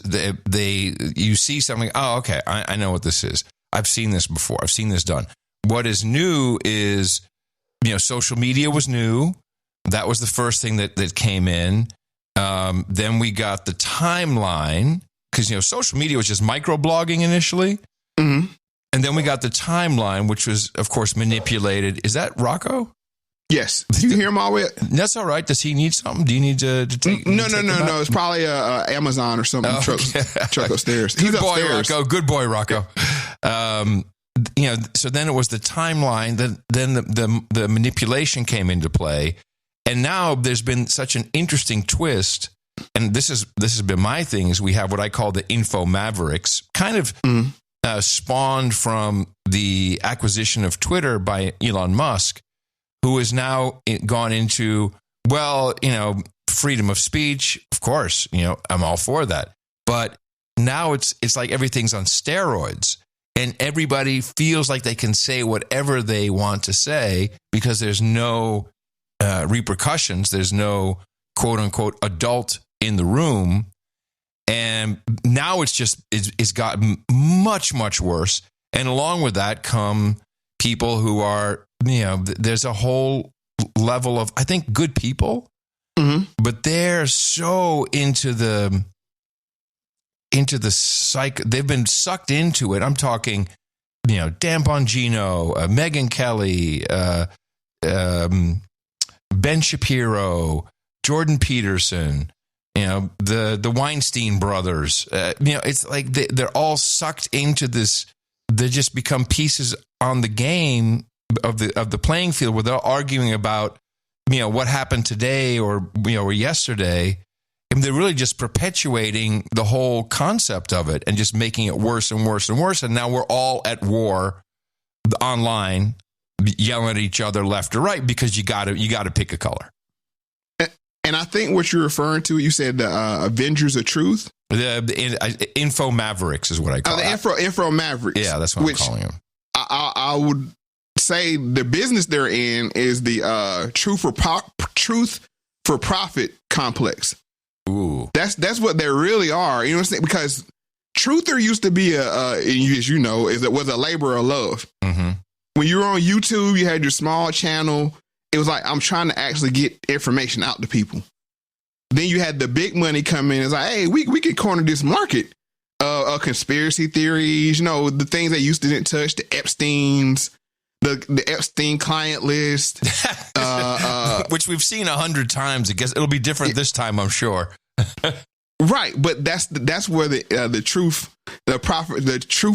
you see something, oh, okay, I know what this is. I've seen this before. I've seen this done. What is new is, social media was new. That was the first thing that came in. Then we got the timeline, because, social media was just microblogging initially. Mm-hmm. And then we got the timeline, which was, of course, manipulated. Is that Rocco? Yes. Did you hear him all the way? That's all right. Does he need something? Do you need to take? No. It's probably Amazon or something. Oh, truck upstairs. He's Good boy, upstairs. Rocco. Good boy, Rocco. So then it was the timeline. Then the manipulation came into play, and now there's been such an interesting twist. And this has been my thing. Is we have what I call the info mavericks, kind of spawned from the acquisition of Twitter by Elon Musk, who has now gone into, freedom of speech. Of course, I'm all for that. But now it's like everything's on steroids. and everybody feels like they can say whatever they want to say because there's no repercussions. There's no quote unquote adult in the room. And now it's gotten much, much worse. And along with that come people who are, there's a whole level of, I think, good people, but they're so into the psych. They've been sucked into it. I'm talking, Dan Bongino, Megyn Kelly, Ben Shapiro, Jordan Peterson, the Weinstein brothers. It's like they're all sucked into this. They just become pieces on the game of the playing field where they're arguing about, what happened today or yesterday. And they're really just perpetuating the whole concept of it and just making it worse and worse and worse. And now we're all at war online, yelling at each other left or right because you got to pick a color. And I think what you're referring to, you said the Avengers of Truth. The Info Mavericks is what I call it. The Info Mavericks. Yeah, that's what I'm calling them. I would say the business they're in is the truth for profit complex. Ooh. That's what they really are. You know what I'm saying? Because truther used to be as you know, was a labor of love. Mm-hmm. When you were on YouTube, you had your small channel. It was like, I'm trying to actually get information out to people. Then you had the big money come in. It's like, hey, we can corner this market of conspiracy theories, the things they used to didn't touch, the Epstein's, the Epstein client list. Which we've seen 100 times. I guess it'll be different this time, I'm sure. Right. But that's where the truth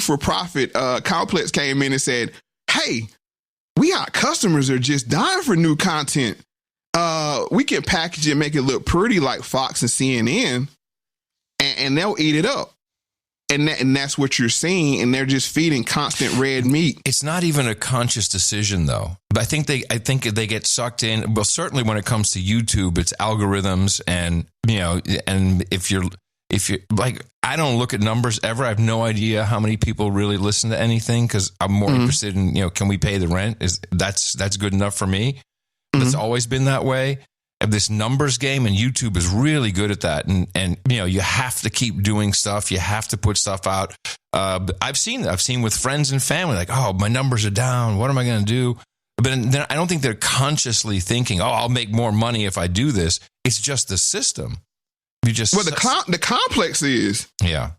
for profit complex came in and said, hey, our customers are just dying for new content. We can package it and make it look pretty like Fox and CNN, and they'll eat it up. And that's what you're seeing, and they're just feeding constant red meat. It's not even a conscious decision, though. But I think they get sucked in. Well, certainly when it comes to YouTube, it's algorithms, and and if you're like, I don't look at numbers ever. I have no idea how many people really listen to anything because I'm more interested in can we pay the rent? That's good enough for me. It's always been that way. And this numbers game, and YouTube is really good at that. And you have to keep doing stuff. You have to put stuff out. I've seen with friends and family, like, oh, my numbers are down. What am I going to do? But then I don't think they're consciously thinking, oh, I'll make more money if I do this. It's just the system. The complex is your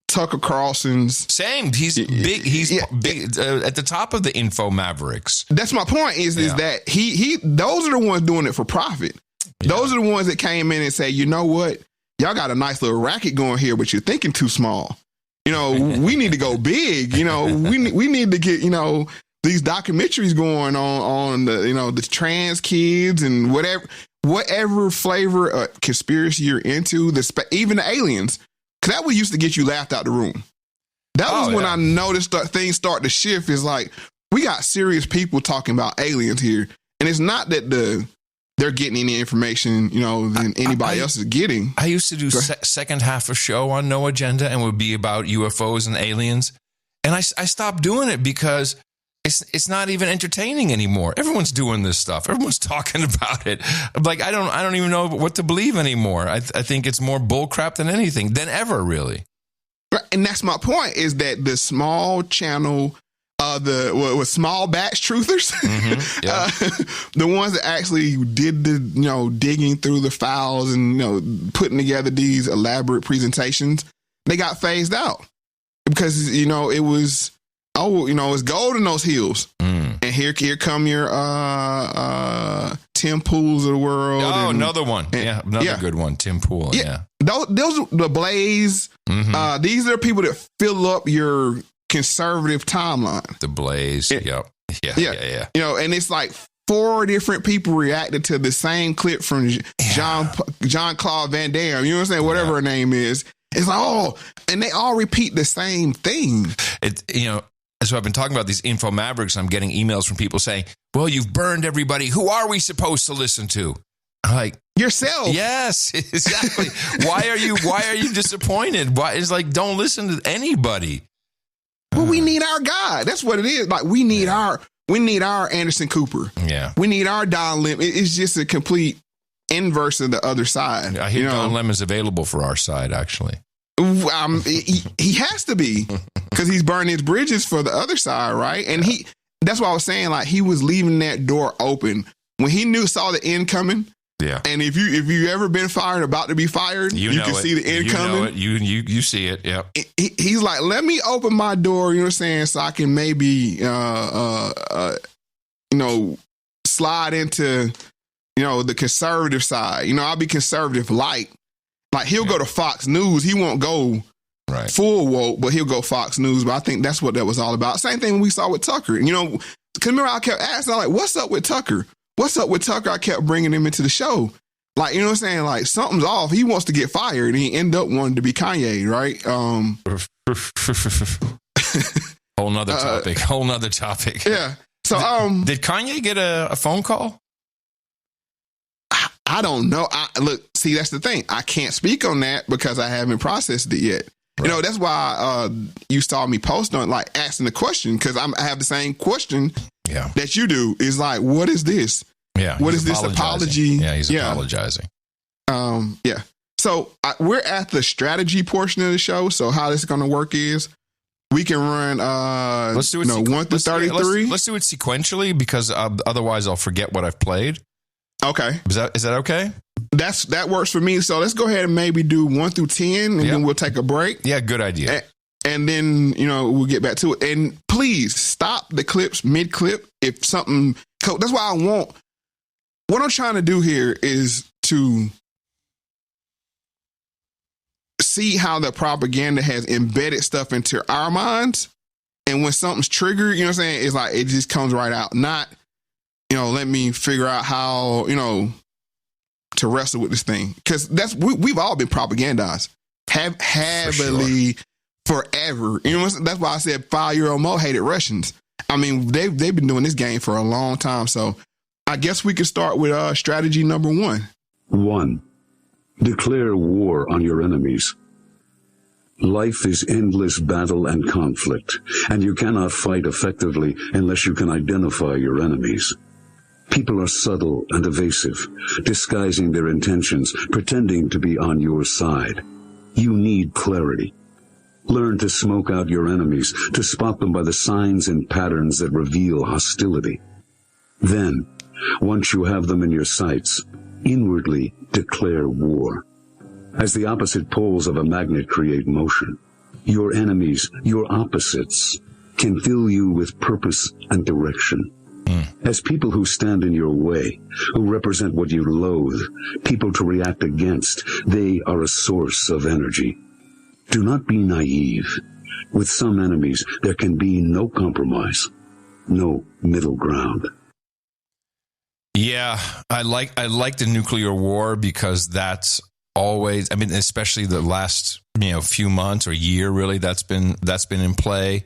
Tucker Carlson's same. He's big. He's big at the top of the Info Mavericks. That's my point. Is that he? Those are the ones doing it for profit. Yeah. Those are the ones that came in and say, you know what, y'all got a nice little racket going here, but you're thinking too small. We need to go big. We need to get these documentaries going on the trans kids and whatever flavor conspiracy you're into. Even the aliens. Because that used to get you laughed out the room. That was when I noticed things start to shift. Is like, we got serious people talking about aliens here. And it's not that they're getting any information, than anybody else is getting. I used to do second half a show on No Agenda and would be about UFOs and aliens. And I stopped doing it because it's not even entertaining anymore. Everyone's doing this stuff. Everyone's talking about it. Like, I don't even know what to believe anymore. I think it's more bullcrap than anything, than ever, really. Right. And that's my point, is that the small channel, with small batch truthers, the ones that actually did the, digging through the files and, putting together these elaborate presentations, they got phased out because, it was, it's gold in those hills. And here come your Tim Pools of the world. Oh, another one. Another good one. Tim Pool. Yeah. Those are the Blaze. These are people that fill up your conservative timeline. The Blaze. Yeah. And it's like 4 different people reacted to the same clip from Jean-Claude Van Damme. You know what I'm saying? Whatever her name is. It's like, and they all repeat the same thing. So I've been talking about these Info Mavericks. I'm getting emails from people saying, well, you've burned everybody. Who are we supposed to listen to? Like yourself. Yes, exactly. Why are you disappointed? Why it's like don't listen to anybody. Well, we need our God. That's what it is. Like we need our Anderson Cooper. Yeah. We need our Don Lemon. It's just a complete inverse of the other side. I hear Don Lemon's available for our side, actually. He has to be because he's burning his bridges for the other side, right? And that's what I was saying. Like he was leaving that door open when he saw the end coming. Yeah. And if you ever been fired, about to be fired, you can see the end coming. You see it. Yeah. He's like, let me open my door. You know what I'm saying? So I can maybe, slide into, the conservative side. I'll be conservative light. Like he'll go to Fox News. He won't go full woke, but he'll go Fox News. But I think that's what that was all about. Same thing we saw with Tucker. Because remember I kept asking, like, what's up with Tucker? What's up with Tucker? I kept bringing him into the show. Like, you know what I'm saying? Like something's off. He wants to get fired and he ended up wanting to be Kanye, right? Whole nother topic. Yeah. So, did Kanye get a phone call? I don't know. See, that's the thing. I can't speak on that because I haven't processed it yet. Right. That's why you saw me post on like asking the question because I have the same question that you do. Is like, what is this? Yeah. What is this apology? Yeah, he's apologizing. Yeah. So we're at the strategy portion of the show. So how this is going to work is we can run. Let's do it. 1 through 33. Let's do it sequentially because otherwise I'll forget what I've played. Okay. Is that okay? That works for me. So let's go ahead and maybe do 1 through 10 and then we'll take a break. Yeah, good idea. And then, we'll get back to it. And please stop the clips mid-clip if something... That's why what I'm trying to do here is to see how the propaganda has embedded stuff into our minds. And when something's triggered, you know what I'm saying? It's like, it just comes right out. Not, let me figure out how, to wrestle with this thing. Because we've all been propagandized heavily forever. That's why I said 5-year-old Moe hated Russians. I mean, they've been doing this game for a long time. So I guess we could start with strategy number 1. 1. Declare war on your enemies. Life is endless battle and conflict, and you cannot fight effectively unless you can identify your enemies. People are subtle and evasive, disguising their intentions, pretending to be on your side. You need clarity. Learn to smoke out your enemies, to spot them by the signs and patterns that reveal hostility. Then, once you have them in your sights, inwardly declare war. As the opposite poles of a magnet create motion, your enemies, your opposites, can fill you with purpose and direction. As people who stand in your way, who represent what you loathe, people to react against, they are a source of energy. Do not be naive. With some enemies, there can be no compromise, no middle ground. Yeah, I like the nuclear war because that's always, especially the last, few months or year, really, that's been in play.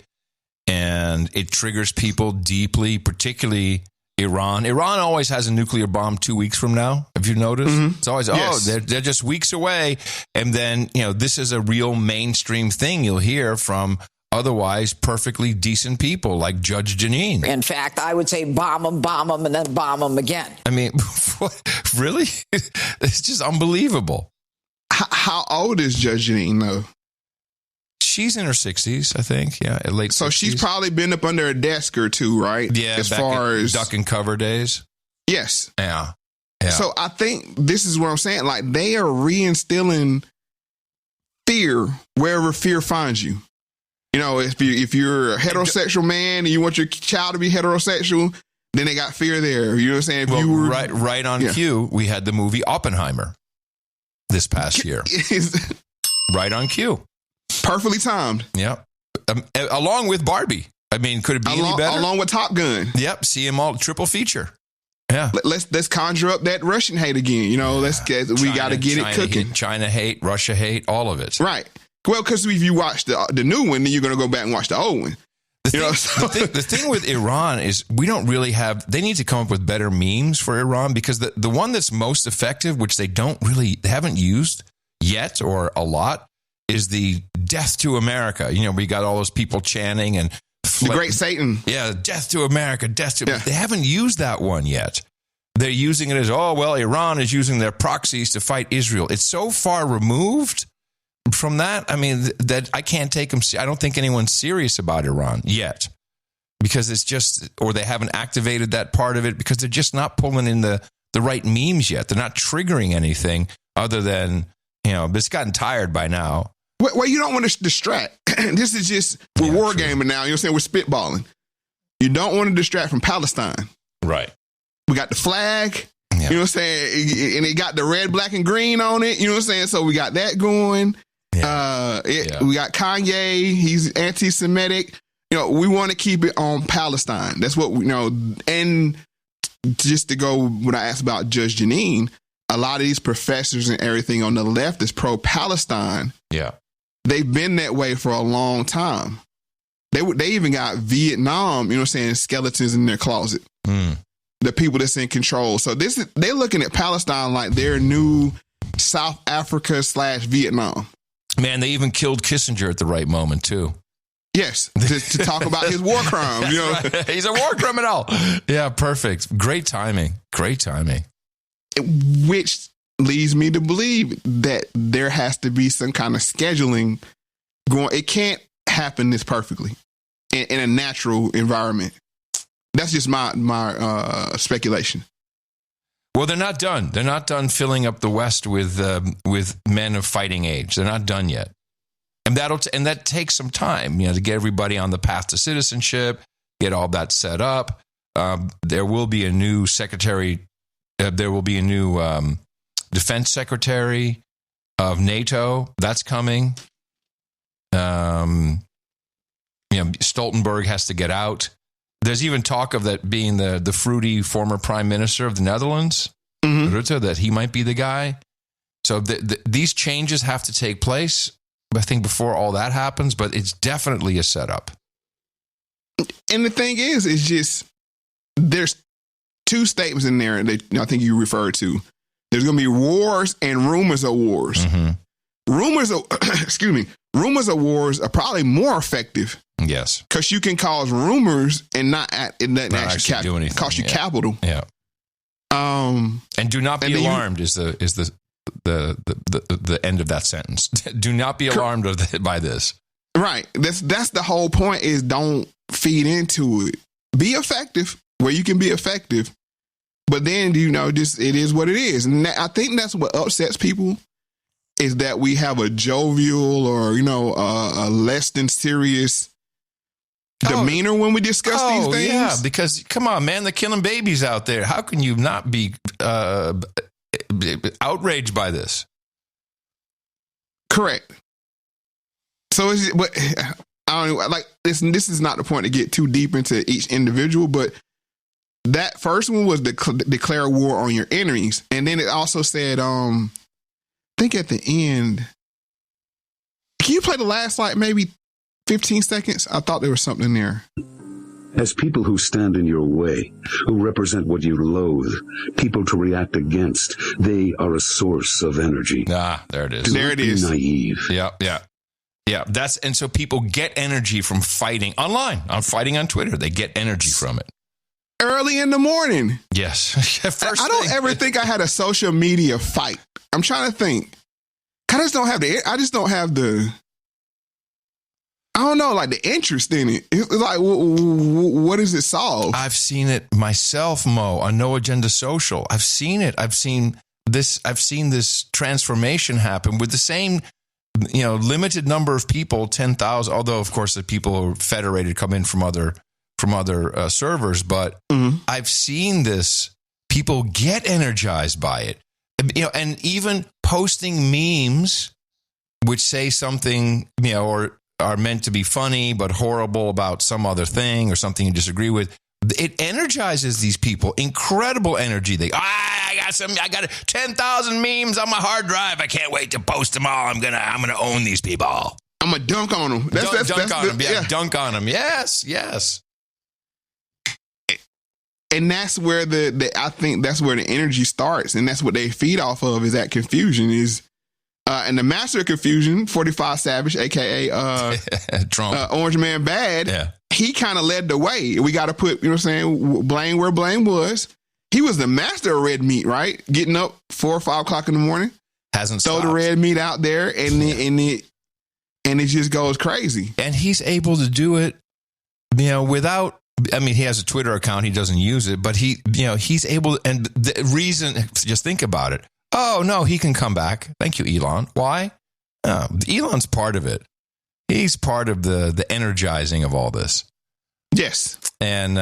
And it triggers people deeply, particularly Iran. Iran always has a nuclear bomb 2 weeks from now. Have you noticed? Mm-hmm. It's always, they're just weeks away. And then, this is a real mainstream thing you'll hear from otherwise perfectly decent people like Judge Jeanine. In fact, I would say bomb them, and then bomb them again. What? Really? It's just unbelievable. How old is Judge Jeanine, though? She's in her 60s, I think. Yeah, late 60s. So she's probably been up under a desk or two, right? Yeah, as far as duck and cover days. Yes. Yeah. So I think this is what I'm saying. Like, they are reinstilling fear wherever fear finds you. If you're a heterosexual man and you want your child to be heterosexual, then they got fear there. You know what I'm saying? If you were, right on cue, we had the movie Oppenheimer this past year. Right on cue. Perfectly timed. Yeah. Along with Barbie. Could it be any better? Along with Top Gun. Yep. See them all, triple feature. Yeah. Let's conjure up that Russian hate again. We got to get it cooking. China hate, Russia hate, all of it. Right. Well, because if you watch the new one, then you're going to go back and watch the old one. The thing with Iran is we don't really have. They need to come up with better memes for Iran, because the one that's most effective, which they haven't used yet or a lot, is the "Death to America." We got all those people chanting and the Great Satan. Yeah, "Death to America, death to." Yeah. They haven't used that one yet. They're using it as, Iran is using their proxies to fight Israel. It's so far removed from that. I mean, that I can't take them. I don't think anyone's serious about Iran yet, because it's just, or they haven't activated that part of it, because they're just not pulling in the right memes yet. They're not triggering anything other than, it's gotten tired by now. Well, you don't want to distract. This is just, we're wargaming now. We're spitballing. You don't want to distract from Palestine. Right. We got the flag, and it got the red, black, and green on it. So we got that going. Yeah. We got Kanye. He's anti-Semitic. We want to keep it on Palestine. That's what we know. And just to go when I asked about Judge Jeanine, a lot of these professors and everything on the left is pro-Palestine. Yeah. They've been that way for a long time. They even got Vietnam, skeletons in their closet. The people that's in control. So they're looking at Palestine like their new South Africa / Vietnam. Man, they even killed Kissinger at the right moment too. Yes, to talk about his war crimes. Right. He's a war criminal. Yeah, perfect. Great timing. Which leads me to believe that there has to be some kind of scheduling going. It can't happen this perfectly in a natural environment. That's just my speculation. Well, they're not done. They're not done filling up the West with men of fighting age. They're not done yet, and that takes some time, to get everybody on the path to citizenship, get all that set up. There will be a new secretary. There will be a new defense secretary of NATO. That's coming. Stoltenberg has to get out. There's even talk of that being the fruity former prime minister of the Netherlands, Rutte, that he might be the guy. So these changes have to take place, I think, before all that happens, but it's definitely a setup. And the thing is just, there's two statements in there that I think you referred to. There's going to be wars and rumors of wars. Rumors of wars are probably more effective. Yes, because you can cause rumors and not actually do anything. Cost you capital. Yeah. And do not be alarmed is the end of that sentence. Do not be alarmed by this. Right. That's the whole point. Is don't feed into it. Be effective where you can be effective, but then just it is what it is, and I think that's what upsets people. Is that we have a jovial or a less than serious demeanor when we discuss these things? Yeah, because come on, man, they're killing babies out there. How can you not be outraged by this? Correct. So I don't know, like this is not the point to get too deep into each individual, but that first one was declare war on your enemies, and then it also said, I think at the end, can you play the last maybe 15 seconds? I thought there was something in there. As people who stand in your way, who represent what you loathe, people to react against, they are a source of energy. There it is. There it is. Naive. Yeah. And so people get energy from fighting online, fighting on Twitter. They get energy from it. Early in the morning. Yes. I don't ever think I had a social media fight. I'm trying to think. I just don't have the I don't know, like the interest in it. It's like, what does it solve? I've seen it myself, Mo, on No Agenda Social. I've seen it. I've seen this transformation happen with the same, limited number of people, 10,000. Although, of course, the people who are federated come in from other servers. But I've seen this. People get energized by it. And even posting memes which say something, or are meant to be funny but horrible about some other thing or something you disagree with. It energizes these people. Incredible energy. I got 10,000 memes on my hard drive. I can't wait to post them all. I'm gonna own these people. I'm going to dunk on him. Dunk on him. Yeah, dunk on him. Yes. And that's where I think that's where the energy starts, and that's what they feed off of, is that confusion is, and the master of confusion, 45 Savage, aka Trump, Orange Man Bad. Yeah. He kind of led the way. We got to put, you know what I'm saying, blame where blame was. He was the master of red meat, right? Getting up 4 or 5 o'clock in the morning, hasn't throw stopped. the red meat out there, and it just goes crazy. And he's able to do it, without. I mean, he has a Twitter account. He doesn't use it, but he's able. And the reason, just think about it. Oh no, he can come back. Thank you, Elon. Why? Elon's part of it. He's part of the energizing of all this. Yes, and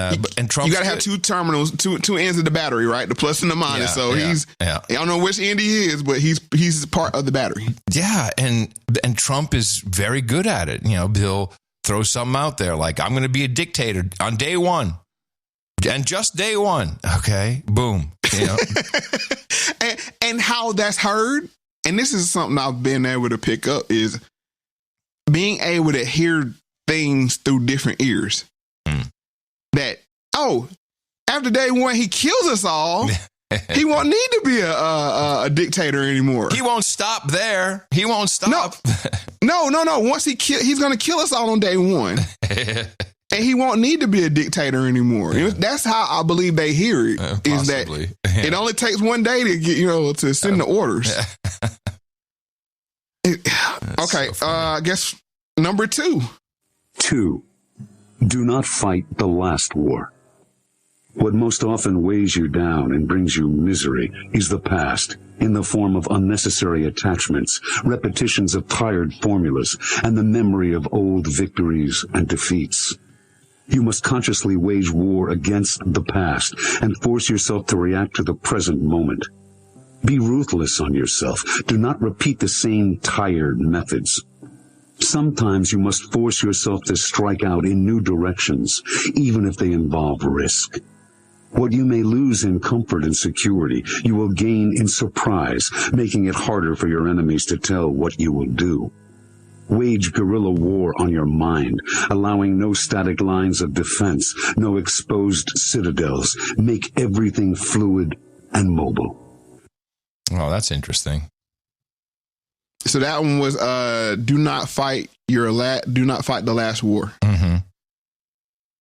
Trump. You got to have 2 terminals, two ends of the battery, right? The plus and the minus. I don't know which end he is, but he's part of the battery. Yeah, and Trump is very good at it. He'll throw something out there like, I'm going to be a dictator on day 1, and just day 1. Okay, boom. and how that's heard, and this is something I've been able to pick up, is being able to hear things through different ears. That, after day 1, he kills us all. He won't need to be a dictator anymore. He won't stop there. He won't stop. No. Once he's going to kill us all on day 1. And he won't need to be a dictator anymore. That's how I believe they hear it. Is that it only takes 1 day to get, to send the orders. Okay. So I guess number 2. 2. Do not fight the last war. What most often weighs you down and brings you misery is the past, in the form of unnecessary attachments, repetitions of tired formulas, and the memory of old victories and defeats. You must consciously wage war against the past and force yourself to react to the present moment. Be ruthless on yourself. Do not repeat the same tired methods. Sometimes you must force yourself to strike out in new directions, even if they involve risk. What you may lose in comfort and security, you will gain in surprise, making it harder for your enemies to tell what you will do. Wage guerrilla war on your mind, allowing no static lines of defense, no exposed citadels. Make everything fluid and mobile. Oh, that's interesting. So that one was do not fight the last war. Mm-hmm.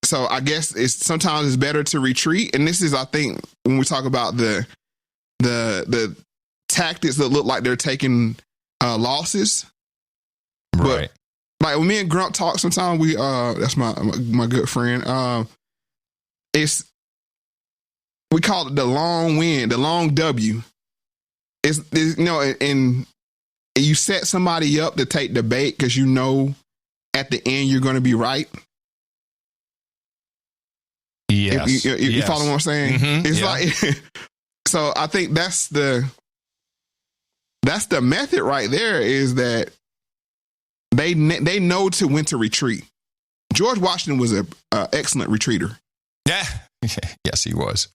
So I guess sometimes it's better to retreat. And this is, I think, when we talk about the tactics that look like they're taking losses. Right. But like when me and Grump talk, sometimes we that's my good friend. We call it the long win, the long W. It's and you set somebody up to take the bait because at the end you're going to be right. Yes. You follow what I'm saying? Mm-hmm. It's like, so I think that's the method right there, is that they know when to retreat. George Washington was an excellent retreater. Yeah. Yes, he was.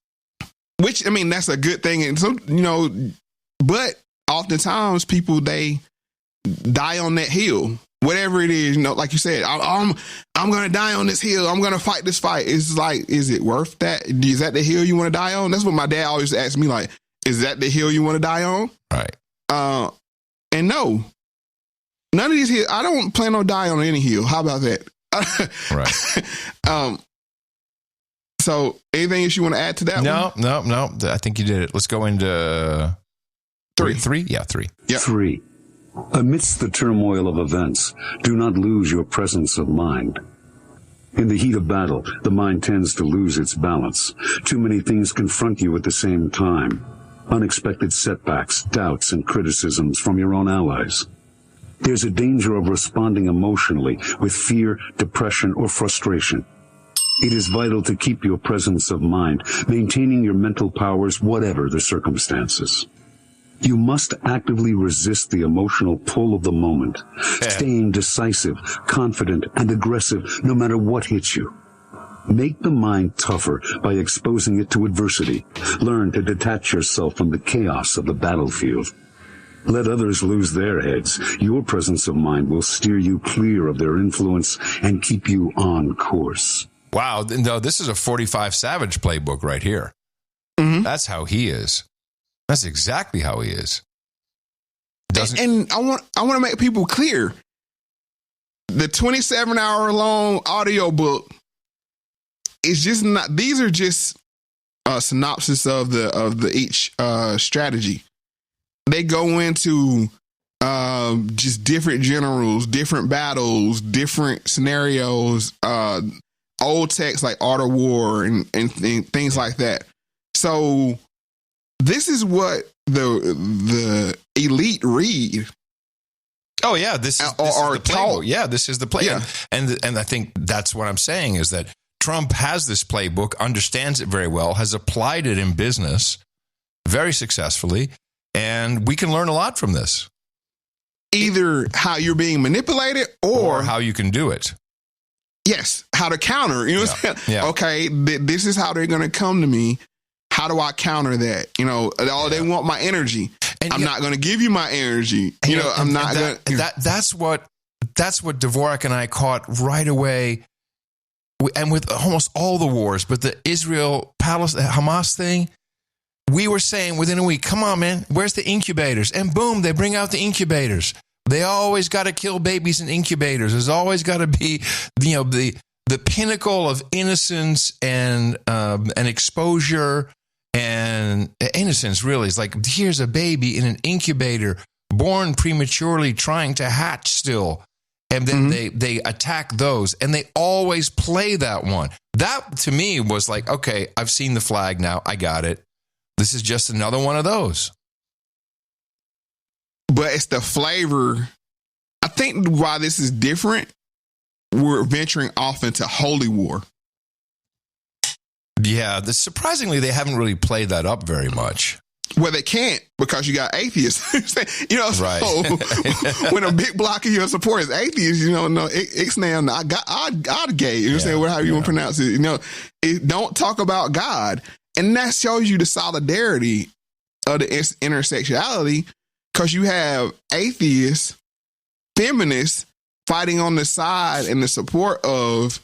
Which, I mean, that's a good thing. And so, but oftentimes people, they die on that hill. Whatever it is, like you said, I'm going to die on this hill. I'm going to fight this fight. It's like, is it worth that? Is that the hill you want to die on? That's what my dad always asked me, like, is that the hill you want to die on? Right. And no, none of these hills, I don't plan on dying on any hill. How about that? Right. So anything else you want to add to that? No. I think you did it. Let's go into 3. 3? Yeah, 3. Yep. 3. Amidst the turmoil of events, do not lose your presence of mind. In the heat of battle, the mind tends to lose its balance. Too many things confront you at the same time. Unexpected setbacks, doubts, and criticisms from your own allies. There's a danger of responding emotionally with fear, depression, or frustration. It is vital to keep your presence of mind, maintaining your mental powers, whatever the circumstances. You must actively resist the emotional pull of the moment, staying decisive, confident, and aggressive no matter what hits you. Make the mind tougher by exposing it to adversity. Learn to detach yourself from the chaos of the battlefield. Let others lose their heads. Your presence of mind will steer you clear of their influence and keep you on course. Wow. No, this is a 45 Savage playbook right here. Mm-hmm. That's how he is. That's exactly how he is. And I want to make people clear. The 27-hour-long audio book is just not. These are just a synopsis of each strategy. They go into just different generals, different battles, different scenarios, old texts like Art of War and things like that. So this is what the elite read. Oh yeah, this is the playbook. Yeah, this is the play. Yeah. And I think that's what I'm saying is that Trump has this playbook, understands it very well, has applied it in business very successfully, and we can learn a lot from this. Either how you're being manipulated or how you can do it. Yes, how to counter. You know what I'm saying? Yeah. Okay, this is how they're going to come to me. How do I counter that? You know, they want my energy. And I'm not going to give you my energy. You know, I'm not going to. That's what Dvorak and I caught right away. And with almost all the wars, but the Israel-Hamas thing, we were saying within a week, come on, man, where's the incubators? And boom, they bring out the incubators. They always got to kill babies in incubators. There's always got to be, the pinnacle of innocence and exposure and innocence. Really, is like, here's a baby in an incubator, born prematurely, trying to hatch still. And then they attack those, and they always play that one. That, to me, was like, okay, I've seen the flag now. I got it. This is just another one of those. But it's the flavor. I think why this is different, we're venturing off into holy war. Yeah, surprisingly, they haven't really played that up very much. Well, they can't because you got atheists. You know, right. So when a big block of your support is atheists, you know, no, it's now God gay. You know what I'm saying? Whatever you want to pronounce it. You know, don't talk about God. And that shows you the solidarity of the intersectionality, because you have atheists, feminists fighting on the side and the support of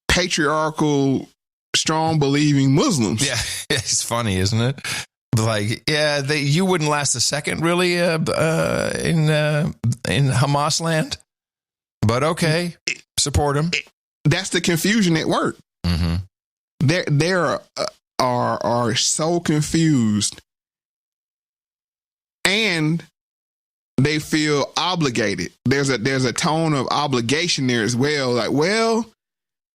patriarchal, strong believing Muslims. Yeah, it's funny, isn't it? Like, yeah, you wouldn't last a second, really, in Hamas land. But okay, support them. That's the confusion at work. Mm-hmm. They are so confused, and they feel obligated. There's a tone of obligation there as well. Like, well,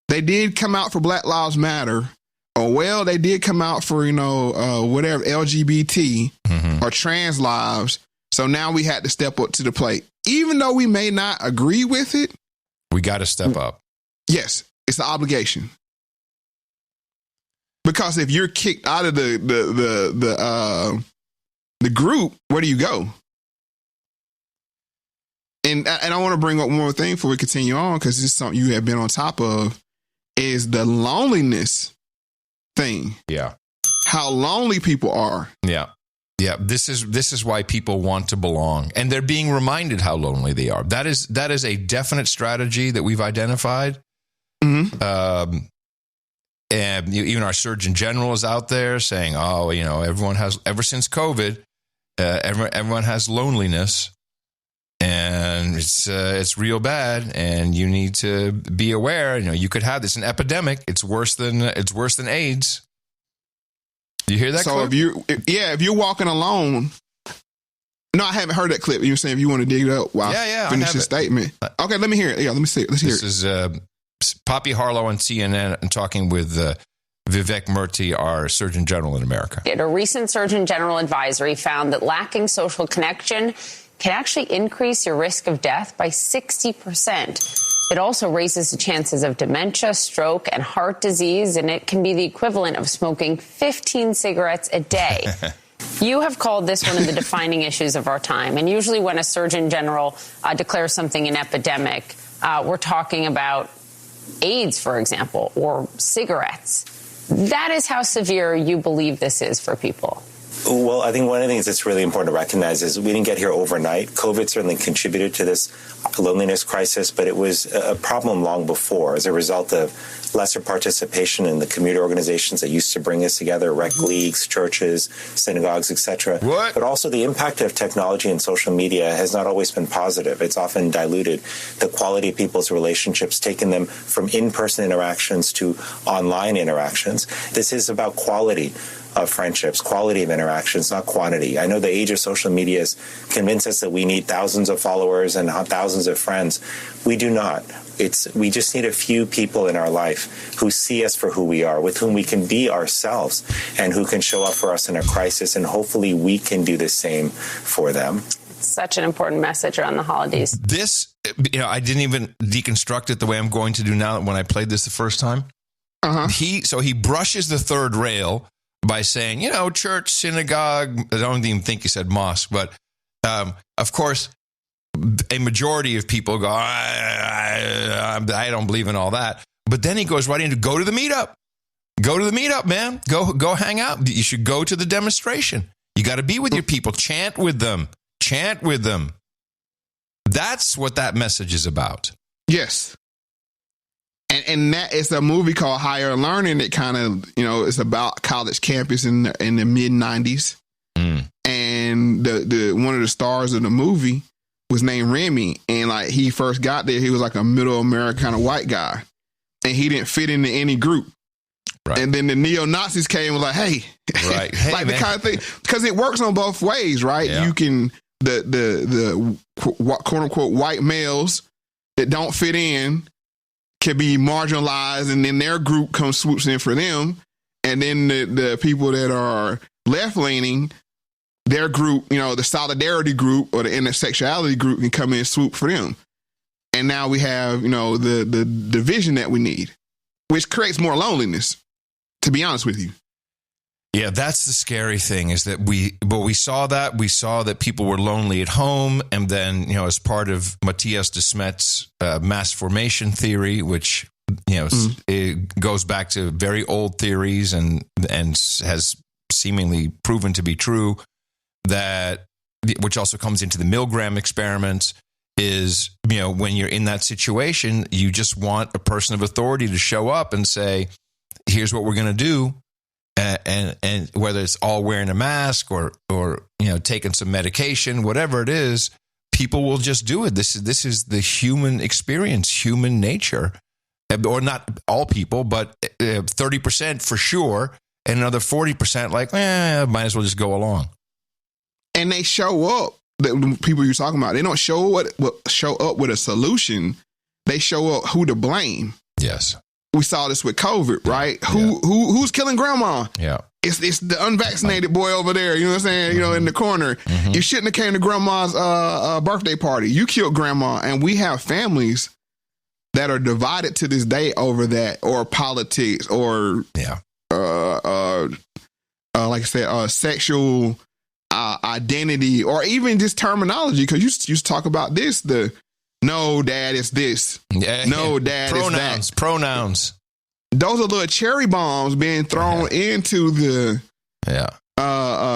they did come out for Black Lives Matter. Or, well, they did come out for, whatever, LGBT or trans lives. So now we had to step up to the plate. Even though we may not agree with it. We got to step up. Yes, it's an obligation. Because if you're kicked out of the group, where do you go? And I want to bring up one more thing before we continue on, because this is something you have been on top of, is the loneliness thing. Yeah. How lonely people are. Yeah. Yeah. This is why people want to belong. And they're being reminded how lonely they are. That is a definite strategy that we've identified. Mm-hmm. And even our Surgeon General is out there saying, oh, everyone has, ever since COVID, everyone has loneliness, and it's real bad, and you need to be aware. You could have this an epidemic. It's worse than AIDS. You hear that? So clip? if you're walking alone. No, I haven't heard that clip. You were saying if you want to dig it up while I finish the statement. Okay, let me hear it. Yeah, let me see it. Let's hear it. This is Poppy Harlow on CNN and talking with Vivek Murthy, our Surgeon General in America. A recent Surgeon General advisory found that lacking social connection can actually increase your risk of death by 60%. It also raises the chances of dementia, stroke, and heart disease, and it can be the equivalent of smoking 15 cigarettes a day. You have called this one of the defining issues of our time. And usually when a Surgeon General declares something an epidemic, we're talking about AIDS, for example, or cigarettes. That is how severe you believe this is for people. Well, I think one of the things that's really important to recognize is we didn't get here overnight. COVID certainly contributed to this loneliness crisis, but it was a problem long before as a result of lesser participation in the community organizations that used to bring us together, rec leagues, churches, synagogues, etc. But also the impact of technology and social media has not always been positive. It's often diluted the quality of people's relationships, taken them from in-person interactions to online interactions. This is about quality of friendships, quality of interactions, not quantity. I know the age of social media has convinced us that we need thousands of followers and thousands of friends. We do not. We just need a few people in our life who see us for who we are, with whom we can be ourselves, and who can show up for us in a crisis, and hopefully we can do the same for them. Such an important message around the holidays. This, I didn't even deconstruct it the way I'm going to do now when I played this the first time. He brushes the third rail by saying, church, synagogue. I don't even think he said mosque, but of course, a majority of people go, I don't believe in all that. But then he goes right into go to the meetup. Go to the meetup, man. Go hang out. You should go to the demonstration. You got to be with your people. Chant with them. Chant with them. That's what that message is about. Yes. And that is a movie called Higher Learning. It kind of, it's about college campus in the mid 90s. And the one of the stars of the movie was named Remy. And like he first got there, he was like a middle American kind of white guy. And he didn't fit into any group. Right. And then the neo-Nazis came and was like, hey, right. Hey, like man. The kind of thing, because it works on both ways, right? Yeah. You can, the quote unquote white males that don't fit in can be marginalized, and then their group comes swoops in for them. And then the people that are left-leaning, their group, the solidarity group or the intersectionality group can come in and swoop for them. And now we have, the division that we need, which creates more loneliness, to be honest with you. Yeah, that's the scary thing is that we saw that people were lonely at home. And then, as part of Matthias de Smet's mass formation theory, which, it goes back to very old theories and has seemingly proven to be true, that which also comes into the Milgram experiments is, when you're in that situation, you just want a person of authority to show up and say, here's what we're going to do. And whether it's all wearing a mask or taking some medication, whatever it is, people will just do it. This is the human experience, human nature, or not all people, but 30% for sure, and another 40% like, might as well just go along. And they show up. The people you're talking about, they don't show up with a solution. They show up who to blame. Yes. We saw this with COVID, right? Who's killing grandma? Yeah. It's the unvaccinated boy over there, you know what I'm saying? In the corner. You shouldn't have came to grandma's birthday party. You killed grandma. And we have families that are divided to this day over that, or politics, or like I said, sexual identity, or even just terminology. Because you talk about this, no, dad, it's this. No, dad, it's that. Pronouns. Those are little cherry bombs being thrown into the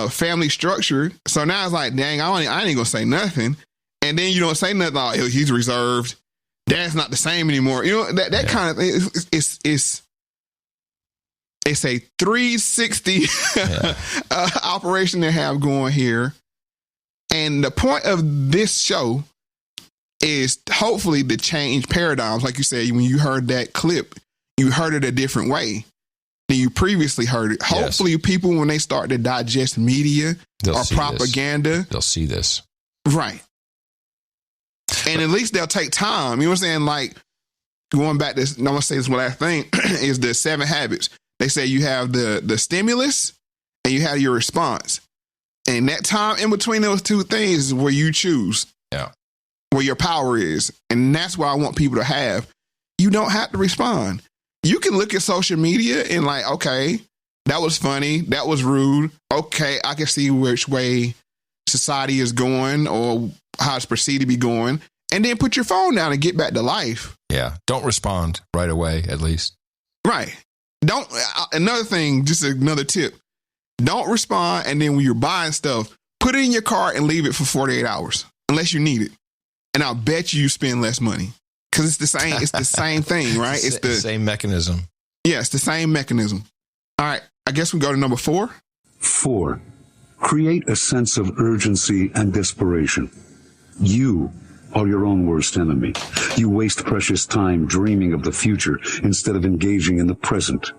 family structure. So now it's like, dang, I ain't gonna say nothing. And then you don't say nothing. Like, he's reserved. Dad's not the same anymore. That kind of thing. It's a 360 operation they have going here. And the point of this show is hopefully to change paradigms. Like you said, when you heard that clip, you heard it a different way than you previously heard it. Hopefully people, when they start to digest media or propaganda, they'll see this. Right. And at least they'll take time. You know what I'm saying? Like, going back to this, I'm going to say this last thing, is the 7 habits. They say you have the stimulus and you have your response. And that time in between those two things is where you choose. Yeah. Where your power is. And that's what I want people to have. You don't have to respond. You can look at social media and like, okay, that was funny. That was rude. Okay, I can see which way society is going or how it's perceived to be going. And then put your phone down and get back to life. Yeah. Don't respond right away, at least. Right. Another thing, just another tip. don't respond. And then when you're buying stuff, put it in your cart and leave it for 48 hours unless you need it. And I'll bet you spend less money because it's the same. It's the same thing, right? It's the same mechanism. Yeah, it's the same mechanism. All right. I guess we go to number 4. 4. Create a sense of urgency and desperation. You are your own worst enemy. You waste precious time dreaming of the future instead of engaging in the present.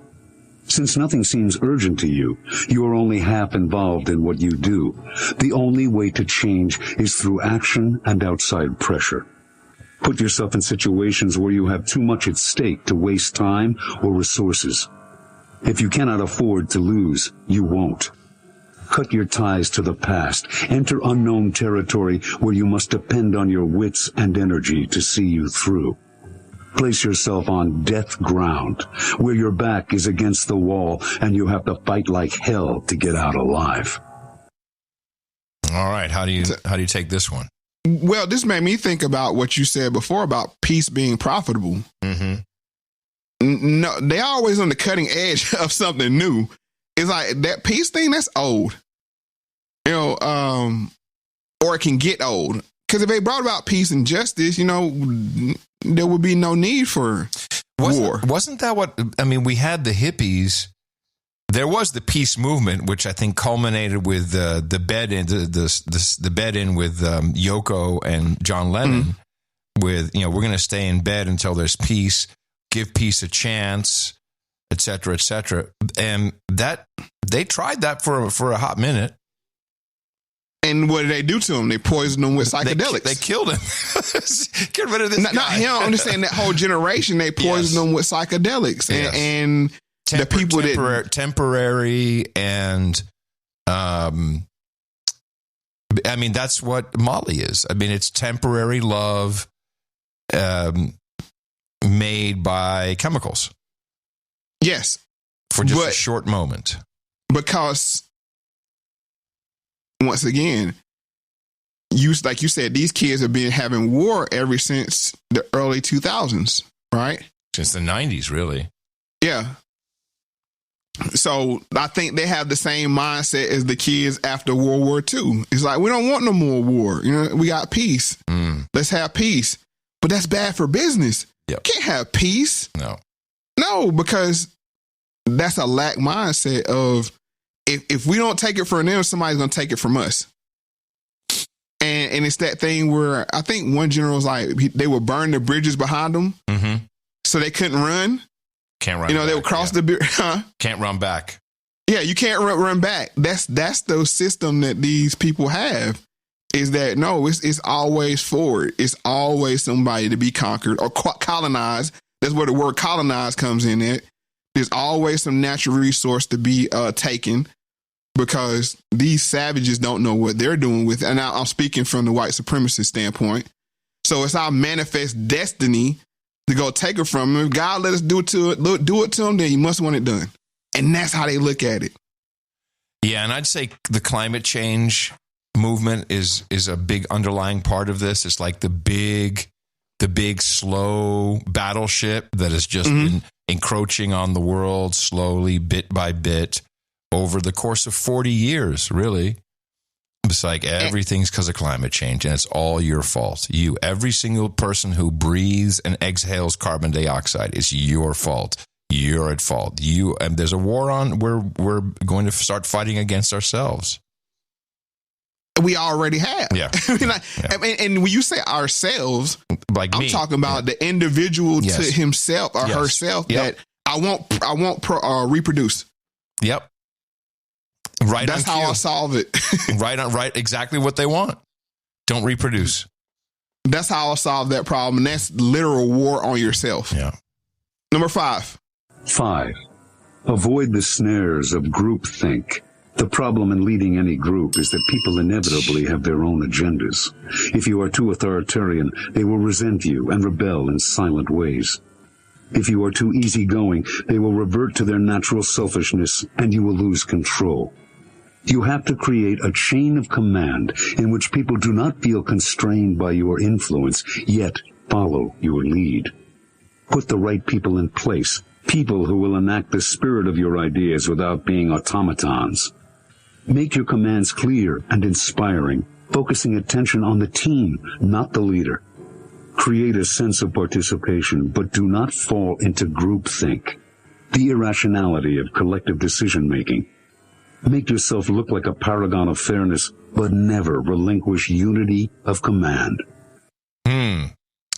Since nothing seems urgent to you, you are only half involved in what you do. The only way to change is through action and outside pressure. Put yourself in situations where you have too much at stake to waste time or resources. If you cannot afford to lose, you won't. Cut your ties to the past. Enter unknown territory where you must depend on your wits and energy to see you through. Place yourself on death ground, where your back is against the wall and you have to fight like hell to get out alive. All right, how do you take this one? Well, this made me think about what you said before about peace being profitable. Mm-hmm. No, they're always on the cutting edge of something new. It's like that peace thing, that's old. You know, or it can get old. Because if they brought about peace and justice, you know, there would be no need for war. Wasn't that what, I mean, we had the hippies. There was the peace movement, which I think culminated with the bed-in, the bed-in with Yoko and John Lennon. With, you know, we're going to stay in bed until there's peace, give peace a chance, et cetera, et cetera. And that, they tried that for a hot minute. And what did they do to him? They poisoned him with psychedelics. They killed him. Get rid of this guy. Not him. I'm just saying that whole generation, they poisoned him with psychedelics. Yes. And the people temporary and, I mean, that's what Molly is. I mean, it's temporary love made by chemicals. Yes. For just a short moment. Because, once again, like you said, these kids have been having war ever since the early 2000s, right? Since the 90s, really. Yeah. So I think they have the same mindset as the kids after World War II. It's like, we don't want no more war. You know, we got peace. Let's have peace. But that's bad for business. Yep. Can't have peace. No, because that's a lack mindset of, if we don't take it from them, somebody's going to take it from us. And it's that thing where I think one general was like, they would burn the bridges behind them so they couldn't run. Can't run. You know, back, they would cross the Can't run back. Yeah, you can't run back. That's the system that these people have. Is that no? It's always forward. It's always somebody to be conquered or colonized. That's where the word colonize comes in. There's always some natural resource to be taken, because these savages don't know what they're doing with it. And I'm speaking from the white supremacist standpoint. So it's our manifest destiny to go take it from them. If God let us do it to them, then He must want it done. And that's how they look at it. Yeah, and I'd say the climate change movement is a big underlying part of this. It's like the big slow battleship that has just been encroaching on the world slowly, bit by bit, over the course of 40 years, really. It's like everything's because of climate change, and it's all your fault. Every single person who breathes and exhales carbon dioxide is your fault. You're at fault. And there's a war on. We're going to start fighting against ourselves. We already have. Yeah. I mean, and when you say ourselves, like I'm talking about the individual to himself or herself that I won't reproduce. Yep. Right. That's how I'll solve it. Right. Exactly what they want. Don't reproduce. That's how I'll solve that problem. And that's literal war on yourself. Yeah. Number 5. 5. Avoid the snares of groupthink. The problem in leading any group is that people inevitably have their own agendas. If you are too authoritarian, they will resent you and rebel in silent ways. If you are too easygoing, they will revert to their natural selfishness and you will lose control. You have to create a chain of command in which people do not feel constrained by your influence, yet follow your lead. Put the right people in place, people who will enact the spirit of your ideas without being automatons. Make your commands clear and inspiring, focusing attention on the team, not the leader. Create a sense of participation, but do not fall into groupthink, the irrationality of collective decision-making. Make yourself look like a paragon of fairness, but never relinquish unity of command.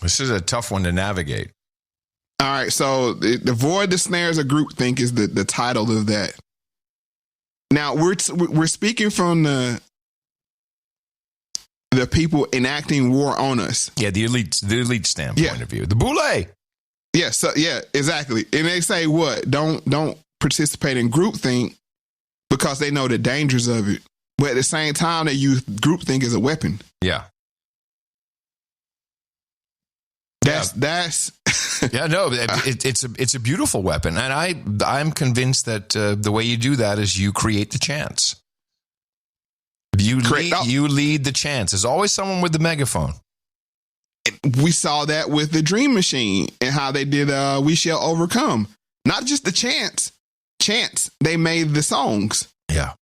This is a tough one to navigate. All right, so avoid the snares of groupthink is the title of that. Now we're speaking from the people enacting war on us. Yeah, the elite standpoint of view. The boule. Yeah, so yeah, exactly. And they say what? Don't participate in groupthink because they know the dangers of it. But at the same time, they use groupthink as a weapon. Yeah. That's yeah, no, it's a beautiful weapon, and I'm convinced that the way you do that is you create the chance. You lead the chance. There's always someone with the megaphone. We saw that with the Dream Machine and how they did We Shall Overcome. Not just the chance. They made the songs. Yeah.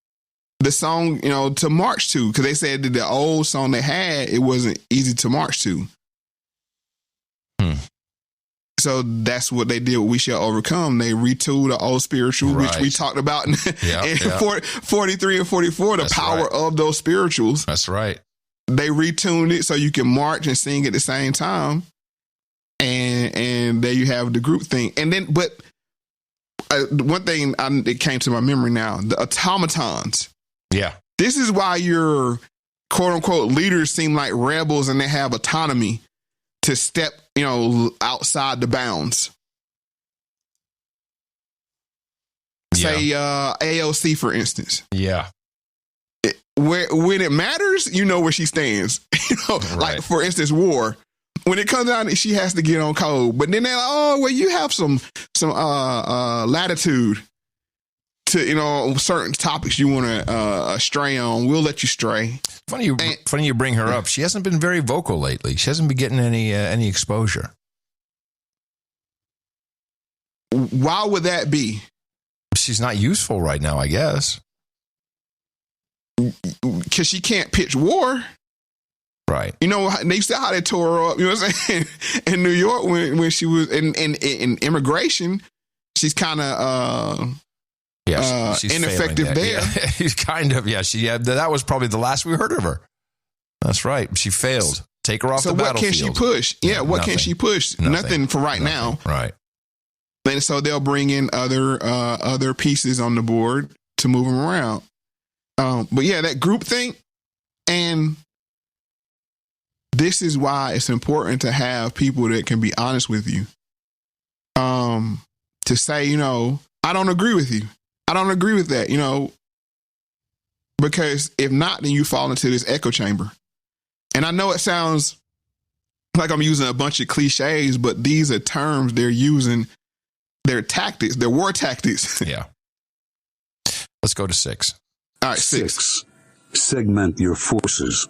The song, to march to, because they said that the old song they had, it wasn't easy to march to. So that's what they did with We Shall Overcome. They retooled the old spiritual, which we talked about in 43 and 44, the power of those spirituals. That's right. They retuned it so you can march and sing at the same time. And there you have the group thing. And then, but one thing it came to my memory now, the automatons. Yeah. This is why your quote unquote leaders seem like rebels and they have autonomy to step, outside the bounds. Yeah. Say AOC, for instance. Yeah. When it matters, where she stands. Like, for instance, war. When it comes down, she has to get on code. But then they're like, you have some latitude to, certain topics you want to stray on. We'll let you stray. Funny you bring her up. She hasn't been very vocal lately. She hasn't been getting any exposure. Why would that be? She's not useful right now, I guess. Because she can't pitch war. Right. They said how they tore her up, what I'm saying? In New York when she was in immigration, she's kind of she's ineffective there. Yeah. He's kind of, that was probably the last we heard of her. That's right. She failed. Take her off the battlefield. So what can she push? Yeah, what can she push? Nothing for right now. Right. And so they'll bring in other pieces on the board to move them around. But yeah, that group thing, and this is why it's important to have people that can be honest with you. To say, I don't agree with you. I don't agree with that, because if not, then you fall into this echo chamber. And I know it sounds like I'm using a bunch of cliches, but these are terms they're using, their tactics, their war tactics. Yeah. Let's go to 6. All right, 6. Segment your forces.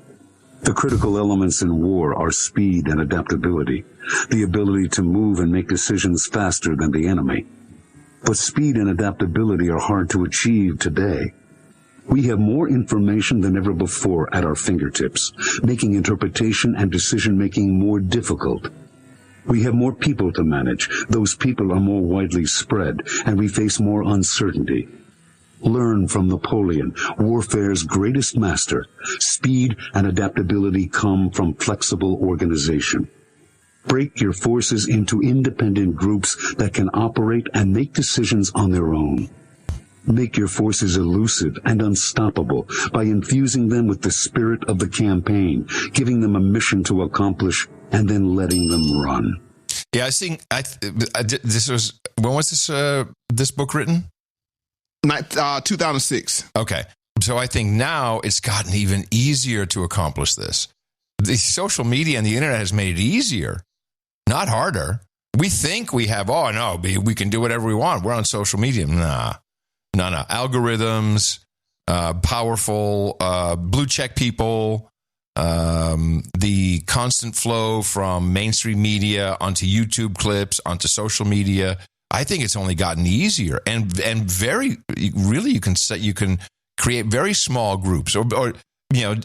The critical elements in war are speed and adaptability, the ability to move and make decisions faster than the enemy. But speed and adaptability are hard to achieve today. We have more information than ever before at our fingertips, making interpretation and decision-making more difficult. We have more people to manage. Those people are more widely spread, and we face more uncertainty. Learn from Napoleon, warfare's greatest master. Speed and adaptability come from flexible organization. Break your forces into independent groups that can operate and make decisions on their own. Make your forces elusive and unstoppable by infusing them with the spirit of the campaign, giving them a mission to accomplish, and then letting them run. Yeah, I think this was, when was this book written? 2006. Okay. So I think now it's gotten even easier to accomplish this. The social media and the internet has made it easier, not harder. We think we have, we can do whatever we want. We're on social media. No. Algorithms, powerful blue check people, the constant flow from mainstream media onto YouTube clips, onto social media. I think it's only gotten easier and very, really, you can create very small groups or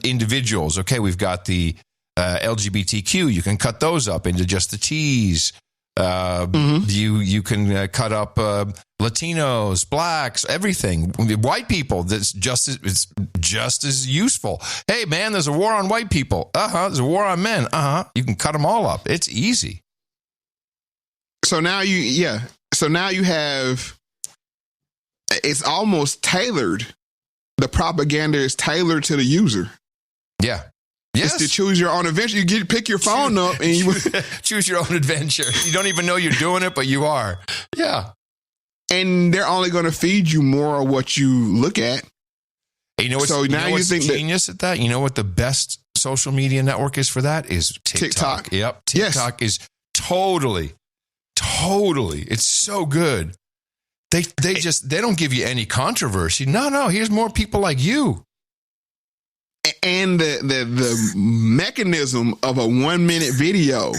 individuals. Okay, we've got the LGBTQ. You can cut those up into just the T's. You can cut up Latinos, blacks, everything. White people. It's just as useful. Hey, man, there's a war on white people. There's a war on men. You can cut them all up. It's easy. So now you have. It's almost tailored. The propaganda is tailored to the user. Yeah. Yes. It's to choose your own adventure. You pick your phone up and you choose your own adventure. You don't even know you're doing it, but you are. Yeah. And they're only going to feed you more of what you look at. And you know what's, think genius at that? You know what the best social media network is for that? Is TikTok. Yep. TikTok is totally. It's so good. They don't give you any controversy. No, here's more people like you. And the mechanism of a 1 minute video,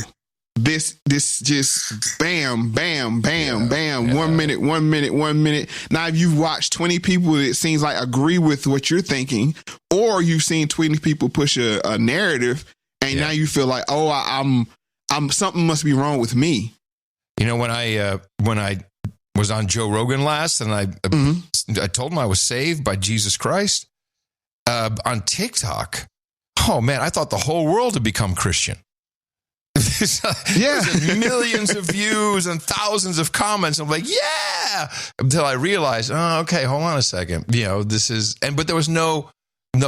this just bam, bam, bam, bam, Yeah. 1 minute, 1 minute, 1 minute. Now, if you've watched 20 people, it seems like agree with what you're thinking, or you've seen 20 people push a narrative, and now you feel like, oh, I'm something must be wrong with me. You know, when I was on Joe Rogan last, and I told him I was saved by Jesus Christ. On TikTok, oh man, I thought the whole world had become Christian. Millions of views and thousands of comments. I'm like, yeah, until I realized, okay, hold on a second. This is, but there was no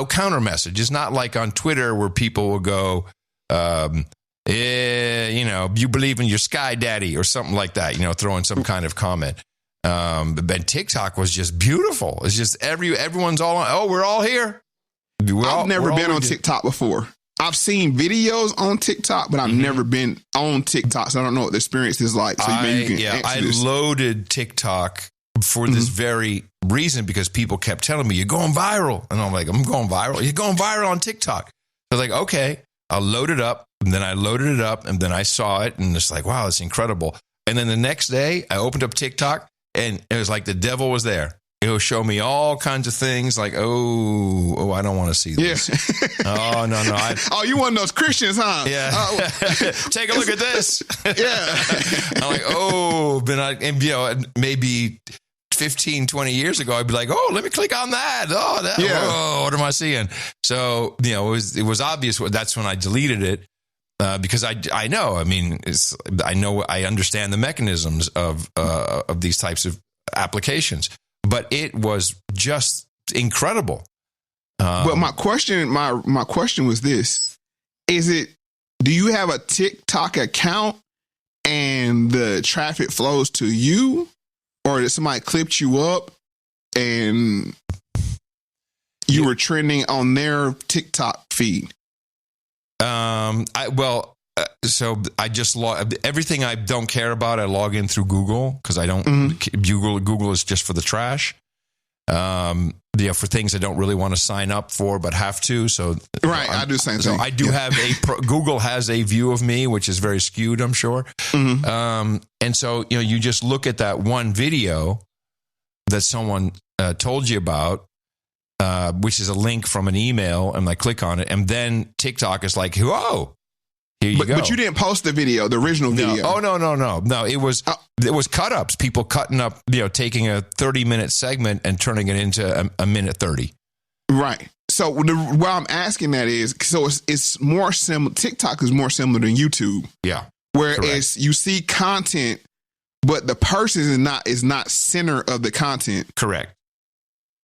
counter message. It's not like on Twitter where people will go, you believe in your sky daddy or something like that, throwing some kind of comment. But TikTok was just beautiful. It's just everyone's all on, oh, we're all here. I've never been on TikTok before. I've seen videos on TikTok, but I've never been on TikTok, so I don't know what the experience is like. So I loaded TikTok for this very reason, because people kept telling me, you're going viral. And I'm like, I'm going viral? You're going viral on TikTok. I was like, okay, I'll load it up. And then I loaded it up, and then I saw it, and it's like, wow, it's incredible. And then the next day, I opened up TikTok, and it was like the devil was there. It will show me all kinds of things like, oh, I don't want to see this. Yeah. No. You one of those Christians, huh? Yeah. Take a look at this. Yeah. I'm like, maybe 15, 20 years ago, I'd be like, oh, let me click on that. What am I seeing? So, it was obvious. That's when I deleted it. Because I know, I understand the mechanisms of these types of applications. But it was just incredible. But my question was this: do you have a TikTok account and the traffic flows to you, or did somebody clipped you up and you were trending on their TikTok feed? So I just everything I don't care about, I log in through Google, because I don't Google is just for the trash. For things I don't really want to sign up for, but have to. So I do the same thing. I do have Google has a view of me, which is very skewed, I'm sure. And so, you just look at that one video that someone told you about, which is a link from an email, and I click on it, and then TikTok is like, whoa. Here you go. But you didn't post the video, the original video. Oh, no. It was cut ups. People cutting up, taking a 30-minute segment and turning it into a minute 30. Right. So why I'm asking that is, so it's more similar. TikTok is more similar than YouTube. Yeah. Whereas you see content, but the person is not center of the content. Correct.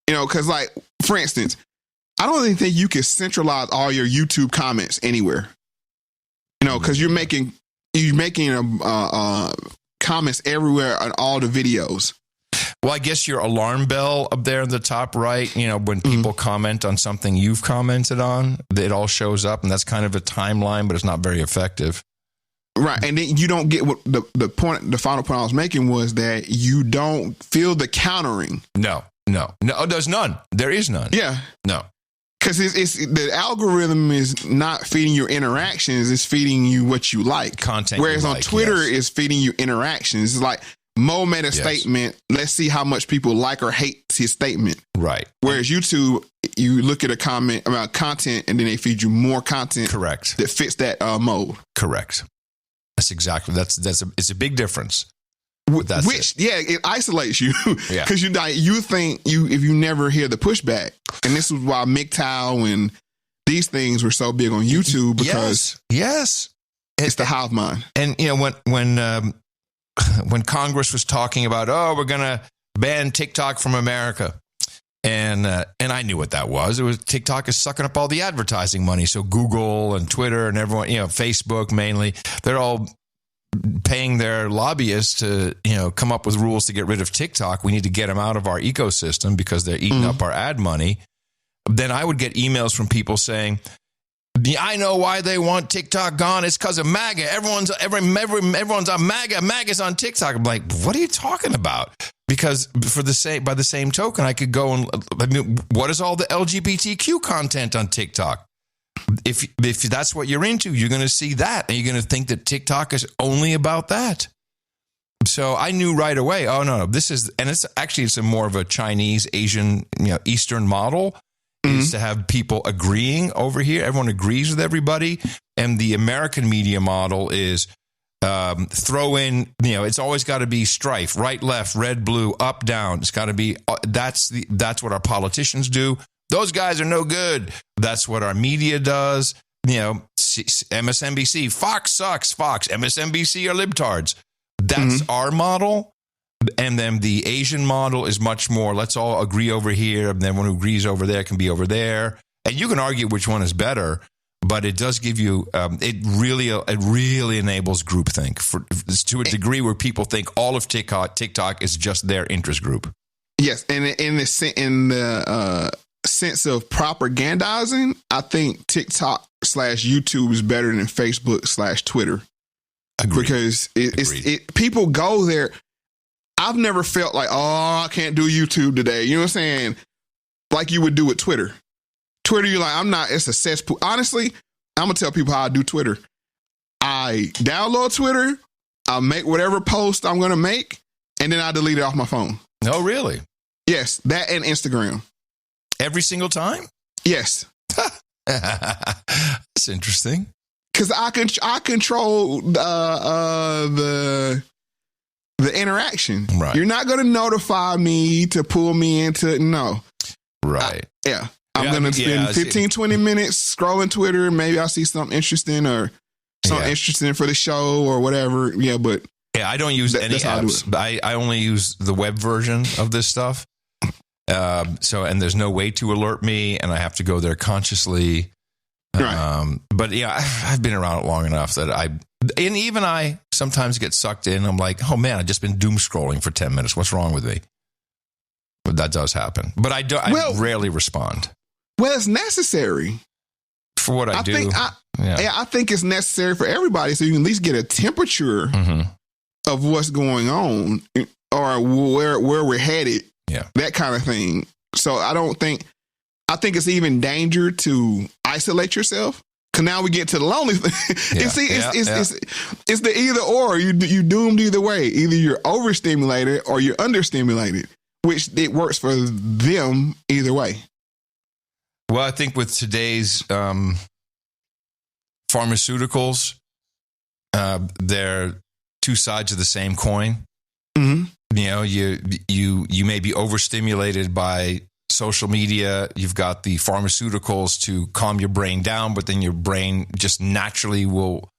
Because like, for instance, I don't even think you can centralize all your YouTube comments anywhere. Because you're making comments everywhere on all the videos. Well, I guess your alarm bell up there in the top right, when people comment on something you've commented on, it all shows up, and that's kind of a timeline, but it's not very effective. Right. And then you don't get what the final point I was making was that you don't feel the countering. No, there's none. There is none. Yeah. No. Because it's the algorithm is not feeding you interactions; it's feeding you what you like. Content. Whereas on Twitter, it's feeding you interactions. It's like Moe made a statement. Let's see how much people like or hate his statement. Right. Whereas YouTube, you look at a comment about content and then they feed you more content. Correct. That fits that mode. Correct. That's exactly. It's a big difference. It isolates you because you think if you never hear the pushback, and this is why MGTOW and these things were so big on YouTube because it's the hive mind. And when Congress was talking about, we're going to ban TikTok from America. And I knew what that was. It was TikTok is sucking up all the advertising money. So Google and Twitter and everyone, Facebook mainly, they're all paying their lobbyists to, come up with rules to get rid of TikTok. We need to get them out of our ecosystem because they're eating up our ad money. Then I would get emails from people saying, I know why they want TikTok gone. It's because of MAGA. Everyone's on MAGA. MAGA's on TikTok. I'm like, what are you talking about? Because by the same token, I could go and what is all the LGBTQ content on TikTok? If that's what you're into, you're going to see that, and you're going to think that TikTok is only about that. So I knew right away. Oh no, this is, and it's a more of a Chinese, Asian, Eastern model. Is to have people agreeing over here. Everyone agrees with everybody. And the American media model is throw in, it's always got to be strife, right, left, red, blue, up, down. It's got to be, that's what our politicians do. Those guys are no good. That's what our media does. MSNBC, Fox sucks, Fox, MSNBC are libtards. That's our model. And then the Asian model is much more, let's all agree over here. And then one who agrees over there can be over there. And you can argue which one is better, but it does give you, it really enables groupthink to a degree where people think all of TikTok is just their interest group. Yes. And in the sense of propagandizing, I think TikTok /YouTube is better than Facebook /Twitter. Agreed. Because people go there. I've never felt like, I can't do YouTube today. You know what I'm saying? Like you would do with Twitter. Twitter, you're like, it's a cesspool. Honestly, I'm going to tell people how I do Twitter. I download Twitter, I make whatever post I'm going to make, and then I delete it off my phone. Oh, really? Yes, that and Instagram. Every single time? Yes. That's interesting. Because I control the interaction. Right. You're not going to notify me to pull me into, no. Right. I'm going to spend 15, 20 minutes scrolling Twitter. Maybe I'll see something interesting or something interesting for the show or whatever. Yeah, but. Yeah, I don't use any apps. I only use the web version of this stuff. And there's no way to alert me, and I have to go there consciously. Right. But I've been around it long enough that I sometimes get sucked in. I'm like, oh man, I've just been doom scrolling for 10 minutes. What's wrong with me? But that does happen. But I rarely respond. Well, it's necessary for what I do. I think it's necessary for everybody, so you can at least get a temperature of what's going on or where we're headed. Yeah, that kind of thing. So I think it's even danger to isolate yourself. Cause now we get to the lonely thing. It's the either or. You doomed either way. Either you're overstimulated or you're understimulated, which it works for them either way. Well, I think with today's pharmaceuticals, they're two sides of the same coin. Mm-hmm. You may be overstimulated by social media. You've got the pharmaceuticals to calm your brain down, but then your brain just naturally will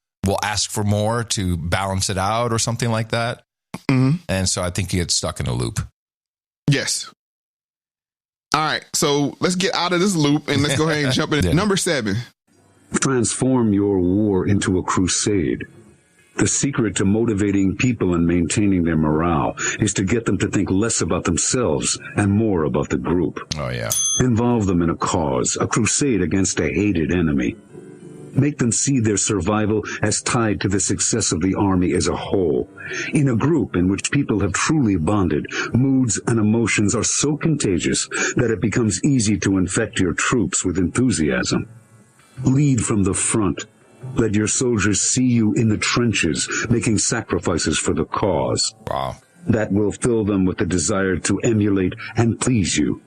ask for more to balance it out or something like that. Mm-hmm. And so I think you get stuck in a loop. Yes. All right. So let's get out of this loop and let's go ahead and jump in. Number 7. Transform your war into a crusade. The secret to motivating people and maintaining their morale is to get them to think less about themselves and more about the group. Oh, yeah. Involve them in a cause, a crusade against a hated enemy. Make them see their survival as tied to the success of the army as a whole. In a group in which people have truly bonded, moods and emotions are so contagious that it becomes easy to infect your troops with enthusiasm. Lead from the front. Let your soldiers see you in the trenches, making sacrifices for the cause. Wow. that will fill them with the desire to emulate and please you.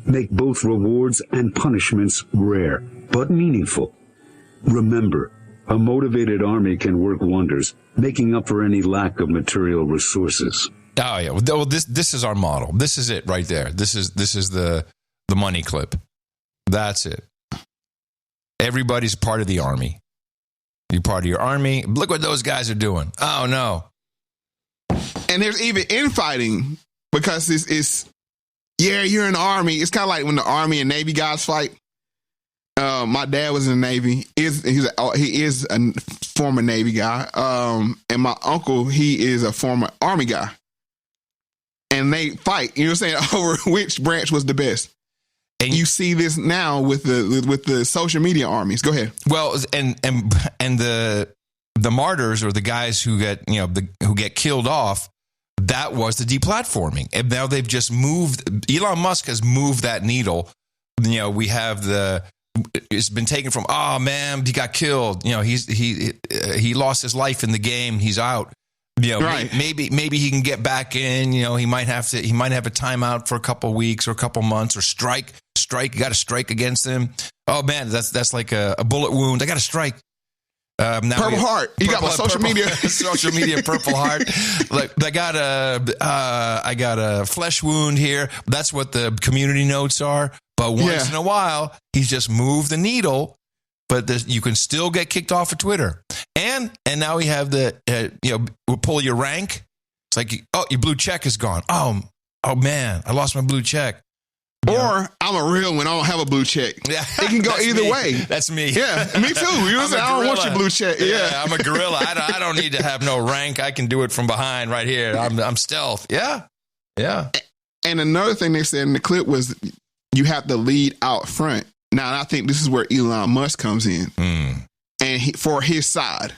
Make both rewards and punishments rare, but meaningful. Remember, a motivated army can work wonders, making up for any lack of material resources. Oh yeah, well, this is our model. This is it right there. This is the money clip. That's it. Everybody's part of the army. You're part of your army. Look what those guys are doing. Oh no. And there's even infighting because it's you're in the army. It's kind of like when the army and Navy guys fight. My dad was in the Navy. He is a former Navy guy. And my uncle, he is a former Army guy. And they fight, you know what I'm saying, over which branch was the best. And you see this now with the social media armies. Go ahead. Well, and the martyrs, or the guys who get killed off, that was the deplatforming. And now they've just moved. Elon Musk has moved that needle. We have it's been taken from, oh man, he got killed. He lost his life in the game. He's out. Right. Maybe he can get back in. He might have a timeout for a couple of weeks or a couple of months, or strike. You got to strike against him. Oh man, that's like a bullet wound. I got to strike. Now Purple Heart. You got my social media. Social media Purple Heart. Like I got a flesh wound here. That's what the community notes are. But once in a while, he's just moved the needle. But you can still get kicked off of Twitter. And now we have we'll pull your rank. It's like, oh, your blue check is gone. Oh man, I lost my blue check. Or I'm a real one. I don't have a blue check. Yeah, it can go either way. That's me. Yeah, me too. You know, I don't want your blue check. Yeah, I'm a gorilla. I don't need to have no rank. I can do it from behind right here. I'm stealth. Yeah. And another thing they said in the clip was you have to lead out front. Now, I think this is where Elon Musk comes in. And for his side,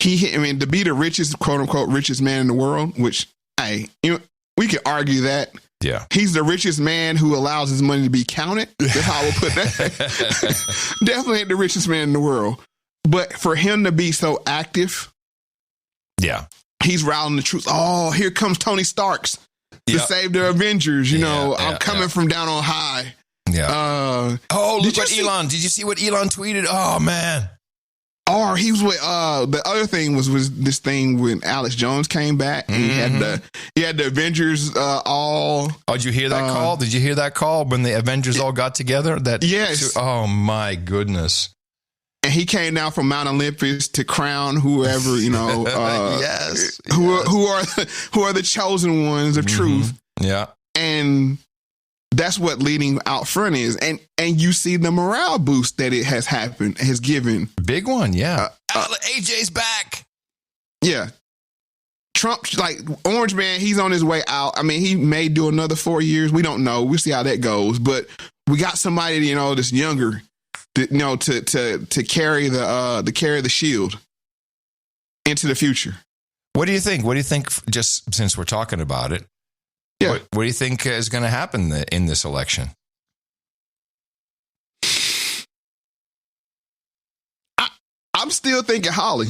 to be the richest, quote unquote, richest man in the world, which, we can argue that. Yeah. He's the richest man who allows his money to be counted. That's how I would put that. Definitely ain't the richest man in the world. But for him to be so active, he's rallying the troops. Oh, here comes Tony Starks to save the Avengers. I'm coming from down on high. Yeah. Look what Elon. Did you see what Elon tweeted? Oh man. Or he was with the other thing was this thing when Alex Jones came back and he had the Avengers all. Oh, did you hear that call? Did you hear that call when the Avengers all got together? Yes. Oh my goodness. And he came down from Mount Olympus to crown whoever, yes. Who are the chosen ones of truth. Yeah. And that's what leading out front is. And you see the morale boost that it has given. Big one, yeah. AJ's back. Yeah. Trump, like Orange Man, he's on his way out. I mean, he may do another 4 years. We don't know. We'll see how that goes. But we got somebody, that's younger, to carry the shield into the future. What do you think? What do you think, just since we're talking about it? Yeah. What do you think is going to happen in this election? I'm still thinking Holly.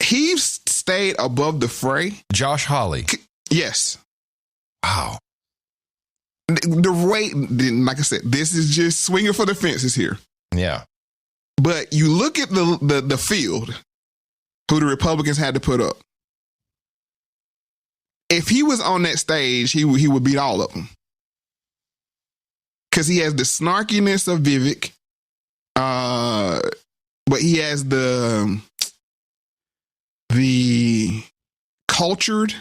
He's stayed above the fray. Josh Hawley. Yes. Wow. The rate, like I said, this is just swinging for the fences here. Yeah. But you look at the field, who the Republicans had to put up. If he was on that stage, he would beat all of them. Because he has the snarkiness of Vivek, but he has the cultured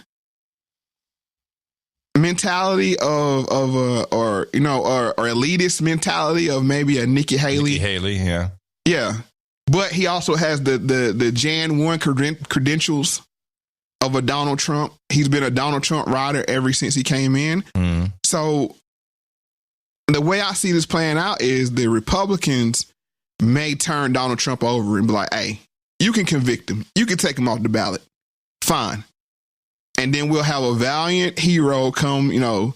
mentality of elitist mentality of maybe a Nikki Haley. Nikki Haley, yeah. Yeah. But he also has the Jan 1 credentials of a Donald Trump. He's been a Donald Trump rider ever since he came in. So the way I see this playing out is the Republicans may turn Donald Trump over and be like, hey, you can convict him. You can take him off the ballot. Fine. And then we'll have a valiant hero come, to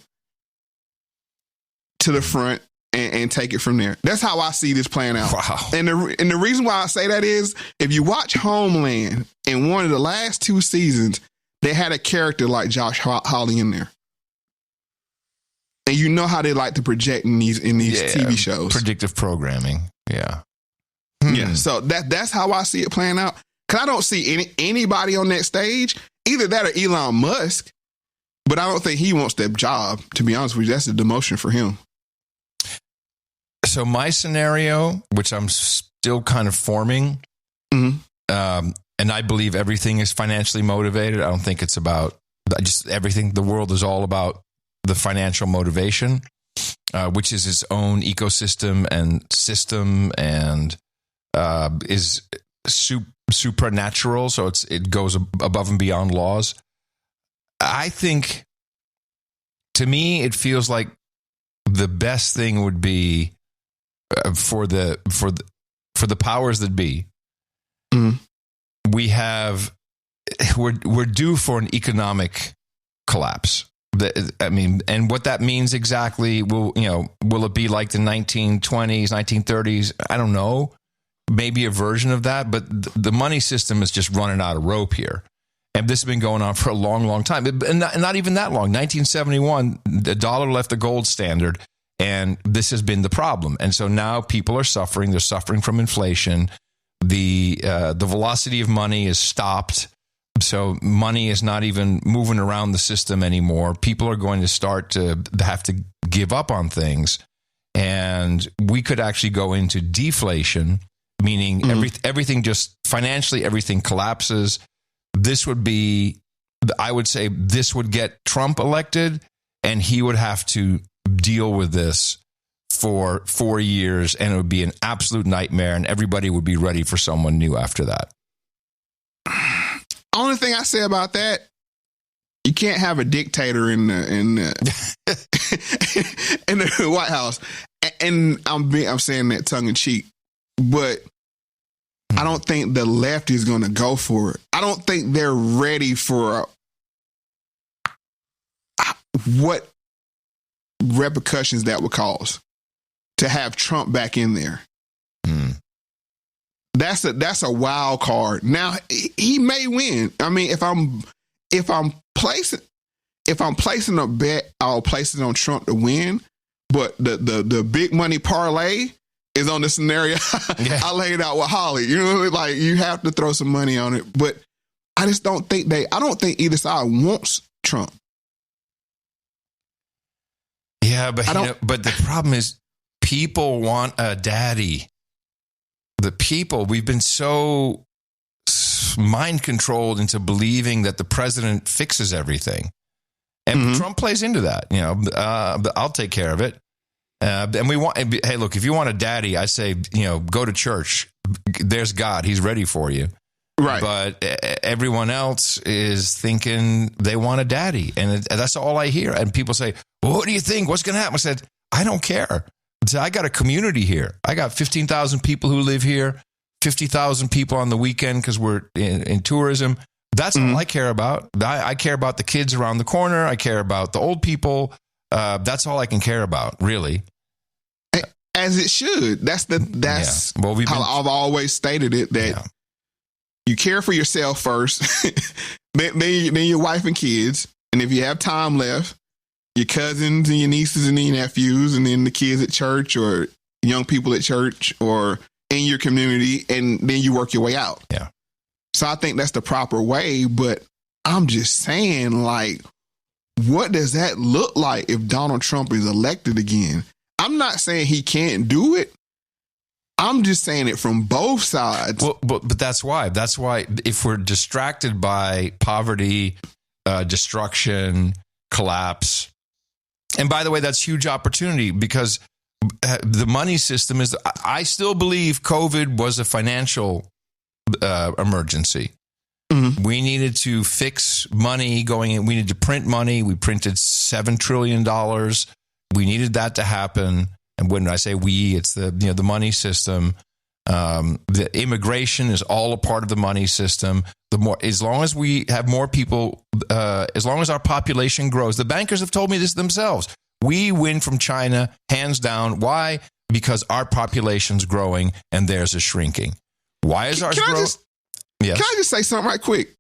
the front and take it from there. That's how I see this playing out. Wow. And the reason why I say that is if you watch Homeland in one of the last 2 seasons, they had a character like Josh Hawley in there. And you know how they like to project in these TV shows. Predictive programming. Yeah. Yeah. So that's how I see it playing out. Because I don't see anybody on that stage, either that or Elon Musk, but I don't think he wants that job, to be honest with you. That's a demotion for him. So my scenario, which I'm still kind of forming, and I believe everything is financially motivated. I don't think it's about just everything. The world is all about the financial motivation, which is its own ecosystem and system, and is supernatural. So it goes above and beyond laws. I think, to me, it feels like the best thing would be for the powers that be. We're due for an economic collapse. I mean, and what that means exactly, will it be like the 1920s, 1930s? I don't know. Maybe a version of that, but the money system is just running out of rope here. And this has been going on for a long, long time. And not even that long. 1971, the dollar left the gold standard, and this has been the problem. And so now people are suffering. They're suffering from inflation. The velocity of money is stopped. So money is not even moving around the system anymore. People are going to start to have to give up on things. And we could actually go into deflation, meaning everything just financially, everything collapses. This would be, I would say, this would get Trump elected, and he would have to deal with this for 4 years, and it would be an absolute nightmare, and everybody would be ready for someone new after that. Only thing I say about that, you can't have a dictator in the White House. And I'm saying that tongue in cheek, but I don't think the left is going to go for it. I don't think they're ready for what repercussions that would cause to have Trump back in there. That's a wild card. Now he may win. I mean, if I'm placing a bet, I'll place it on Trump to win. But the big money parlay is on the scenario I laid out with Holly. You know, like you have to throw some money on it. But I just don't think I don't think either side wants Trump. Yeah, but the problem is people want a daddy. The people, we've been so mind controlled into believing that the president fixes everything. And Trump plays into that, I'll take care of it. And hey, look, if you want a daddy, I say, go to church. There's God. He's ready for you. Right. But everyone else is thinking they want a daddy. And that's all I hear. And people say, well, what do you think? What's going to happen? I said, I don't care. I got a community here. I got 15,000 people who live here, 50,000 people on the weekend because we're in tourism. That's all I care about. I care about the kids around the corner. I care about the old people. That's all I can care about, really. As it should. That's how I've always stated it, that you care for yourself first, then your wife and kids. And if you have time left, your cousins and your nieces and your nephews, and then the kids at church or young people at church or in your community, and then you work your way out. Yeah. So I think that's the proper way, but I'm just saying, like, what does that look like if Donald Trump is elected again? I'm not saying he can't do it. I'm just saying it from both sides. Well, but that's why. That's why if we're distracted by poverty, destruction, collapse, and by the way, that's huge opportunity because the money system is, I still believe COVID was a financial emergency. We needed to fix money going in. We needed to print money. We printed $7 trillion. We needed that to happen. And when I say we, it's the money system. The immigration is all a part of the money system. As long as we have more people, as long as our population grows, the bankers have told me this themselves. We win from China, hands down. Why? Because our population's growing and theirs is shrinking. Why is ours growing? Can I just say something right quick?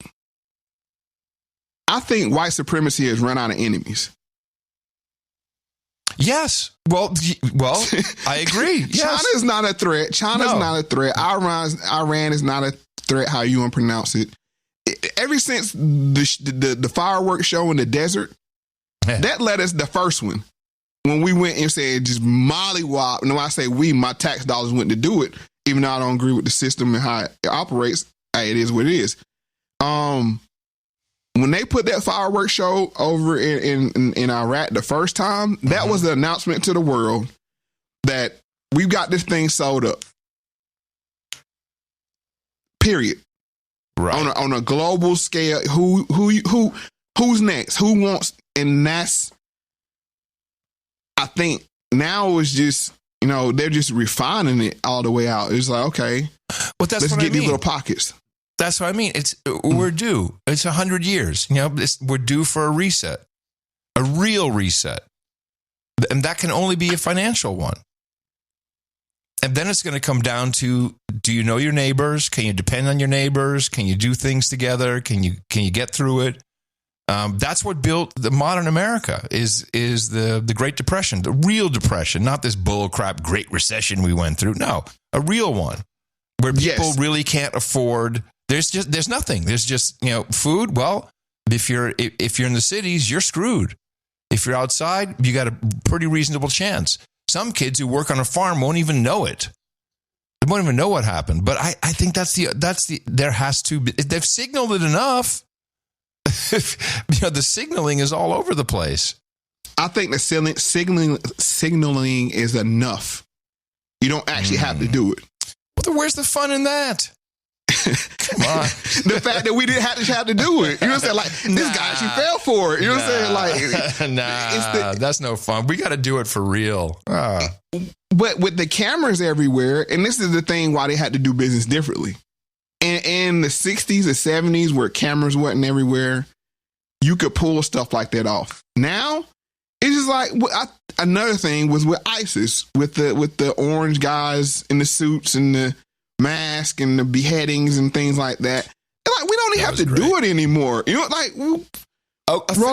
I think white supremacy has run out of enemies. Yes. Well, I agree. Yes. China is not a threat. China's not a threat. Iran is not a threat, how you want to pronounce it. Ever since the fireworks show in the desert, that led us the first one. When we went and said just mollywop, and when I say we, my tax dollars went to do it, even though I don't agree with the system and how it operates, it is what it is. When they put that fireworks show over in Iraq the first time, that was the announcement to the world that we've got this thing sold up. Period. Right. On a global scale, who's next? Who wants? And that's, I think now it's just, they're just refining it all the way out. It's like, okay, let's get these little pockets. That's what I mean. We're due. It's 100 years. We're due for a reset, a real reset. And that can only be a financial one. And then it's going to come down to, do you know your neighbors? Can you depend on your neighbors? Can you do things together? Can you get through it? That's what built the modern America is the Great Depression, the real depression, not this bullcrap Great Recession we went through. No, a real one where people really can't afford. There's nothing. There's just, food. Well, if you're in the cities, you're screwed. If you're outside, you got a pretty reasonable chance. Some kids who work on a farm won't even know it. They won't even know what happened. But I think there has to be, they've signaled it enough. The signaling is all over the place. I think the signaling is enough. You don't actually have to do it. Well, then where's the fun in that? Come on. The fact that we didn't have to do it. You know what I'm saying? Like, this guy actually fell for it. You know what I'm saying? Like, that's no fun. We got to do it for real. But with the cameras everywhere, and this is the thing why they had to do business differently. In the 60s and 70s, where cameras wasn't everywhere, you could pull stuff like that off. Now, it's just like another thing was with ISIS, with the orange guys in the suits and the mask and the beheadings and things like that. And like, we don't even have to do it anymore. Roll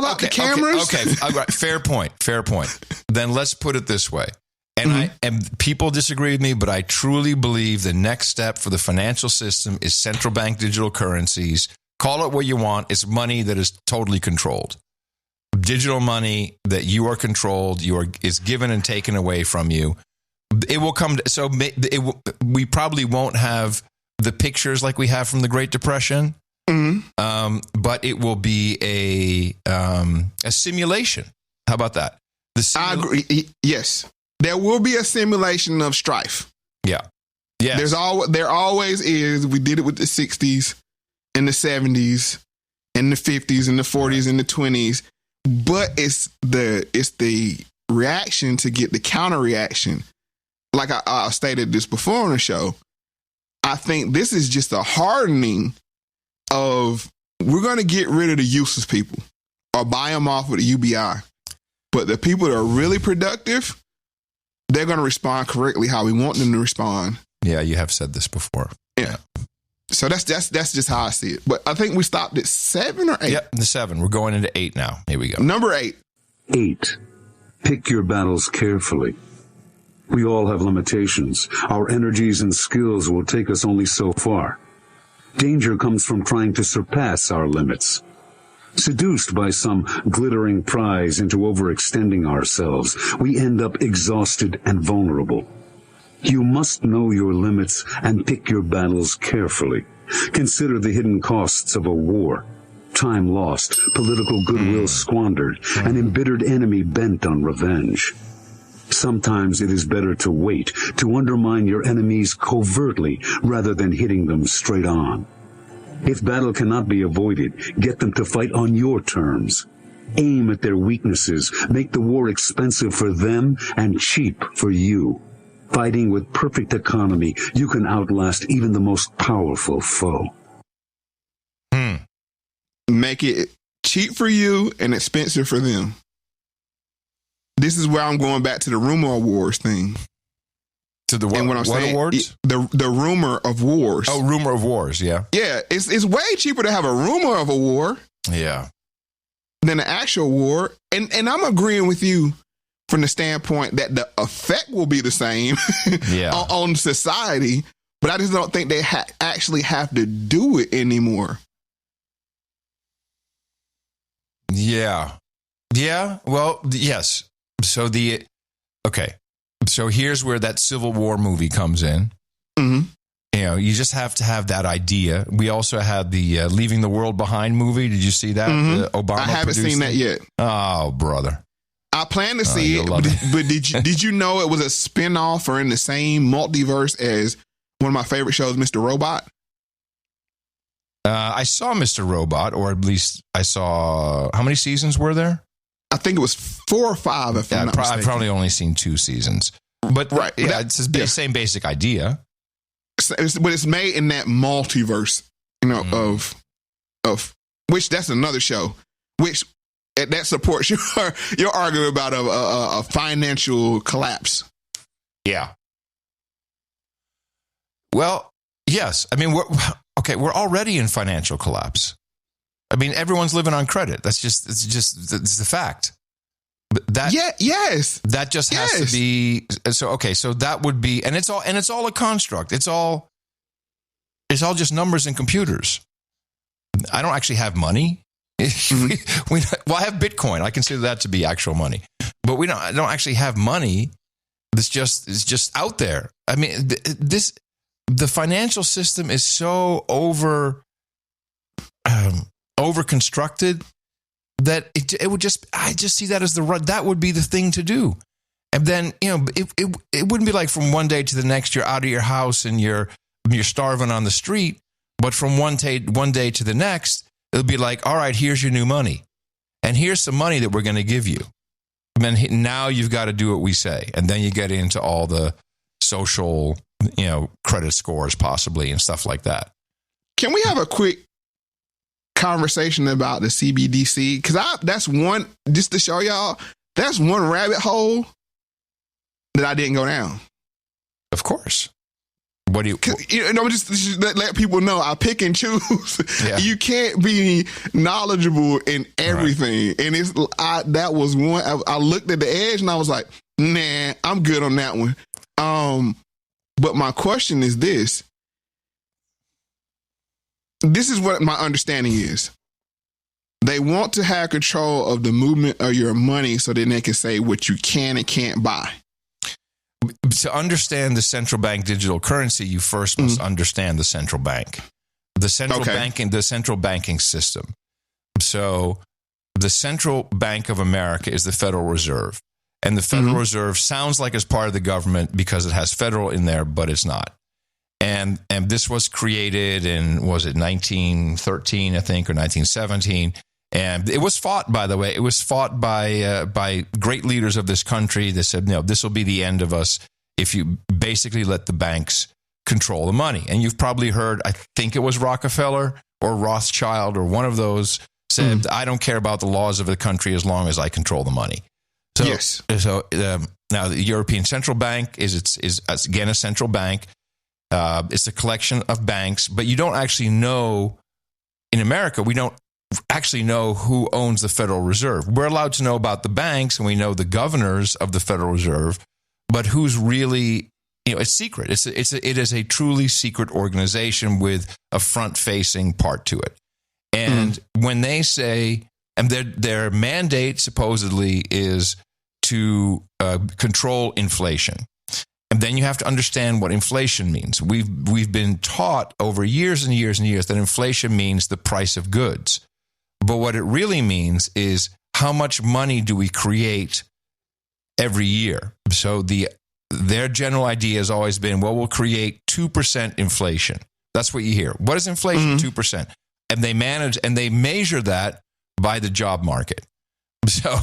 out the cameras. Okay. All right. Fair point. Then let's put it this way. And people disagree with me, but I truly believe the next step for the financial system is central bank digital currencies. Call it what you want. It's money that is totally controlled. Digital money that you are controlled, is given and taken away from you. It will come. We probably won't have the pictures like we have from the Great Depression, but it will be a simulation. How about that? I agree. Yes. There will be a simulation of strife. Yeah. Yeah. There always is. We did it with the 60s and the 70s and the 50s and the 40s and the 20s. But it's the reaction to get the counter reaction. Like I stated this before on the show, I think this is just a hardening of, we're going to get rid of the useless people or buy them off with a UBI. But the people that are really productive, they're going to respond correctly how we want them to respond. Yeah, you have said this before. Yeah. So that's just how I see it. But I think we stopped at 7 or 8. Yep, the 7. We're going into 8 now. Here we go. Number 8. 8. Pick your battles carefully. We all have limitations. Our energies and skills will take us only so far. Danger comes from trying to surpass our limits. Seduced by some glittering prize into overextending ourselves, we end up exhausted and vulnerable. You must know your limits and pick your battles carefully. Consider the hidden costs of a war. Time lost, political goodwill squandered, an embittered enemy bent on revenge. Sometimes it is better to wait, to undermine your enemies covertly rather than hitting them straight on. If battle cannot be avoided, get them to fight on your terms. Aim at their weaknesses, make the war expensive for them and cheap for you. Fighting with perfect economy, you can outlast even the most powerful foe. Make it cheap for you and expensive for them. This is where I'm going back to the rumor of wars thing. To the what? And what I'm saying, awards? The rumor of wars. Oh, rumor of wars, yeah. Yeah, it's way cheaper to have a rumor of a war. Yeah. than the actual war. And I'm agreeing with you from the standpoint that the effect will be the same on society, but I just don't think they actually have to do it anymore. Yeah. Yeah. Well, yes. So So here's where that Civil War movie comes in. Mm-hmm. You know, you just have to have that idea. We also had the Leaving the World Behind movie. Did you see that? Obama I haven't seen that yet. Oh, brother. I plan to see it, but did you know it was a spinoff or in the same multiverse as one of my favorite shows, Mr. Robot? I saw Mr. Robot, or at least I saw, how many seasons were there? I think it was 4 or 5. If I'm not mistaken. I've probably only seen 2 seasons, but right, it's the same basic idea. But it's made in that multiverse, you know, of which that's another show, which that supports your argument about a financial collapse. Yeah. Well, yes. I mean, we're already in financial collapse. I mean, everyone's living on credit. It's the fact. Yes. That just has to be so. Okay, so that would be, and it's all a construct. It's all just numbers and computers. I don't actually have money. Well, I have Bitcoin. I consider that to be actual money, but I don't actually have money. It's just out there. I mean, the financial system is so over constructed that it would just, I just see that as that would be the thing to do. And then, you know, it wouldn't be like from one day to the next, you're out of your house and you're starving on the street. But from one day to the next, it'll be like, all right, here's your new money. And here's some money that we're going to give you. And then now you've got to do what we say. And then you get into all the social, you know, credit scores possibly and stuff like that. Can we have a quick conversation about the CBDC? Because that's one, just to show y'all, that's one rabbit hole that I didn't go down. Of course. What do you know? Just let people know. I pick and choose. Yeah. You can't be knowledgeable in everything. Right. And that was one. I looked at the edge and I was like, nah, I'm good on that one. But my question is this. This is what my understanding is. They want to have control of the movement of your money so then they can say what you can and can't buy. To understand the central bank digital currency, you first must understand the central bank, the central banking system. So the Central Bank of America is the Federal Reserve, and the Federal Reserve sounds like it's part of the government because it has federal in there, but it's not. And this was created in, was it 1913, I think, or 1917? And it was fought, by the way, by great leaders of this country that said, no, this will be the end of us if you basically let the banks control the money. And you've probably heard, I think it was Rockefeller or Rothschild or one of those said, I don't care about the laws of the country as long as I control the money. So, yes. So now the European Central Bank is again a central bank. It's a collection of banks, but you don't actually know, in America, we don't actually know who owns the Federal Reserve. We're allowed to know about the banks and we know the governors of the Federal Reserve, but who's really, you know, it's secret. It is a truly secret organization with a front-facing part to it. And when they say, and their mandate supposedly is to control inflation. And then you have to understand what inflation means. We've been taught over years and years and years that inflation means the price of goods. But what it really means is how much money do we create every year? So their general idea has always been, well, we'll create 2% inflation. That's what you hear. What is inflation? 2%. And they measure that by the job market. So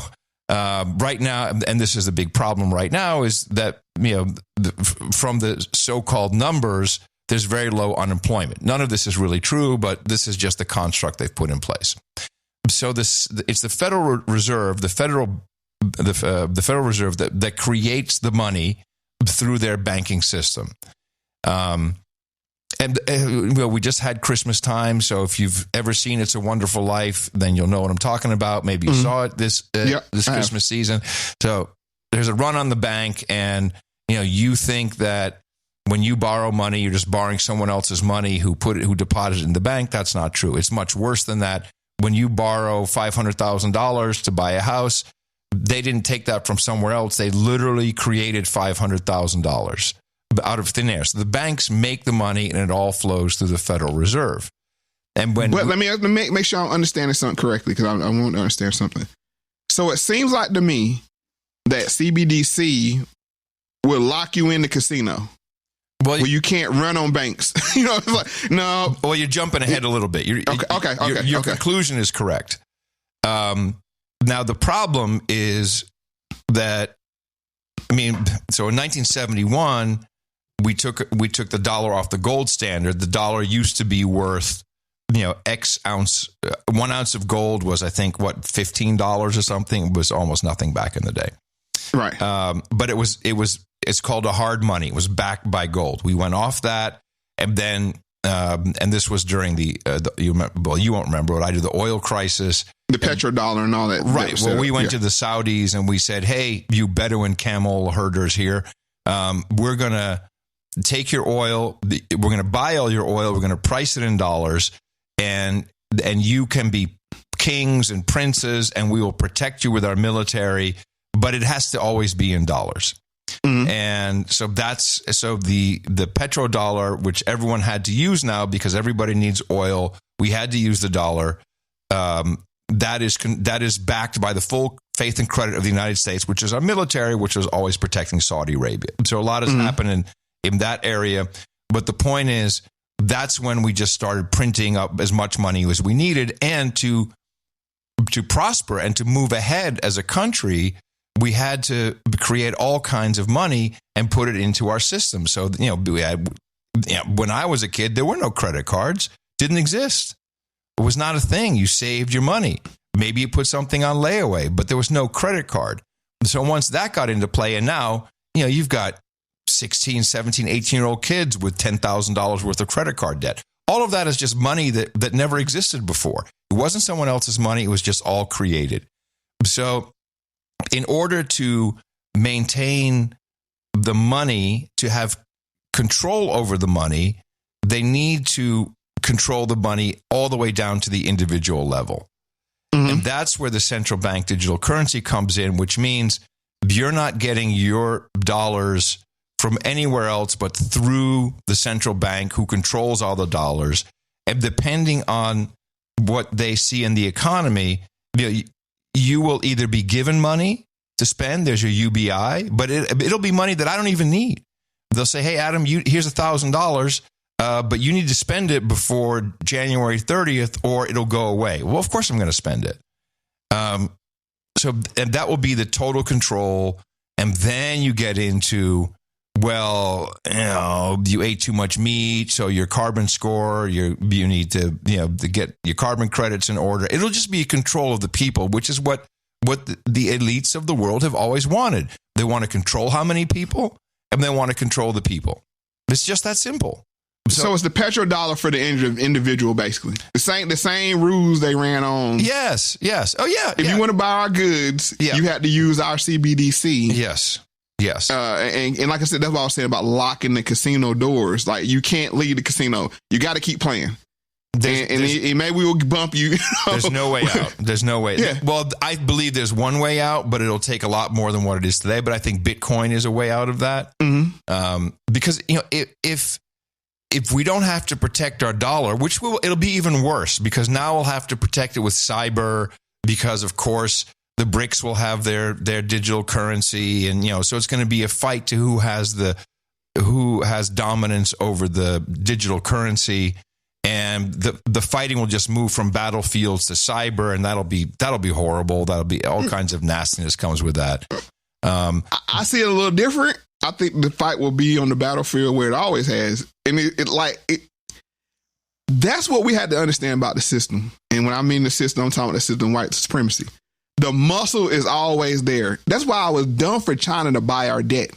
right now, and this is the big problem right now, is that, you know, from the so-called numbers, there's very low unemployment. None of this is really true, but this is just the construct they've put in place. So it's the Federal Reserve, the Federal Reserve that creates the money through their banking system. And well, we just had Christmas time, so if you've ever seen It's a Wonderful Life, then you'll know what I'm talking about. Maybe you saw it this Christmas season. So there's a run on the bank, and you think that when you borrow money, you're just borrowing someone else's money who deposited it in the bank. That's not true. It's much worse than that. When you borrow $500,000 to buy a house, they didn't take that from somewhere else. They literally created $500,000 out of thin air. So the banks make the money, and it all flows through the Federal Reserve. But let me make sure I'm understanding something correctly, because I want to understand something. So it seems like to me that CBDC will lock you in the casino. Well, you can't run on banks. It's like, no. Well, you're jumping ahead a little bit. Your conclusion is correct. Now, the problem is that, so in 1971, we took the dollar off the gold standard. The dollar used to be worth, X ounce. 1 ounce of gold was, I think, $15 or something. It was almost nothing back in the day. Right. But it's called a hard money. It was backed by gold. We went off that, and then and this was during you won't remember what I do, the oil crisis, the petrodollar and all that. Right. Well, we went to the Saudis and we said, hey, you Bedouin camel herders here, we're going to take your oil. We're going to buy all your oil. We're going to price it in dollars, and you can be kings and princes, and we will protect you with our military, but it has to always be in dollars. Mm-hmm. And so the petrodollar, which everyone had to use now because everybody needs oil, we had to use the dollar. That is backed by the full faith and credit of the United States, which is our military, which was always protecting Saudi Arabia. So a lot has happened in that area. But the point is, that's when we just started printing up as much money as we needed, and to prosper and to move ahead as a country, we had to create all kinds of money and put it into our system. So, when I was a kid, there were no credit cards, didn't exist. It was not a thing. You saved your money. Maybe you put something on layaway, but there was no credit card. So once that got into play, and now, you've got 16, 17, 18-year-old kids with $10,000 worth of credit card debt. All of that is just money that never existed before. It wasn't someone else's money. It was just all created. So in order to maintain the money, to have control over the money, they need to control the money all the way down to the individual level. Mm-hmm. And that's where the central bank digital currency comes in, which means you're not getting your dollars from anywhere else but through the central bank, who controls all the dollars. And depending on what they see in the economy, you will either be given money to spend. There's your UBI, but it'll be money that I don't even need. They'll say, hey, Adam, here's $1,000, but you need to spend it before January 30th or it'll go away. Well, of course I'm going to spend it. And that will be the total control. And then you get into, you ate too much meat, so your carbon score, you need to get your carbon credits in order. It'll just be control of the people, which is what the elites of the world have always wanted. They want to control how many people, and they want to control the people. It's just that simple. So it's the petrodollar for the individual, basically. The same rules they ran on. Yes. Oh, yeah. If you want to buy our goods, you had to use our CBDC. Yes. And like I said, that's what I was saying about locking the casino doors. Like, you can't leave the casino. You got to keep playing. And maybe we will bump you. There's no way out. There's no way. Yeah. Well, I believe there's one way out, but it'll take a lot more than what it is today. But I think Bitcoin is a way out of that. Mm-hmm. Because, if we don't have to protect our dollar, it'll be even worse, because now we'll have to protect it with cyber, because, of course, the BRICS will have their digital currency, and so it's going to be a fight to who has dominance over the digital currency, and the fighting will just move from battlefields to cyber, and that'll be horrible. That'll be all kinds of nastiness comes with that. I see it a little different. I think the fight will be on the battlefield where it always has, and that's what we had to understand about the system. And when I mean the system, I'm talking about the system, white supremacy. The muscle is always there. That's why I was done for China to buy our debt.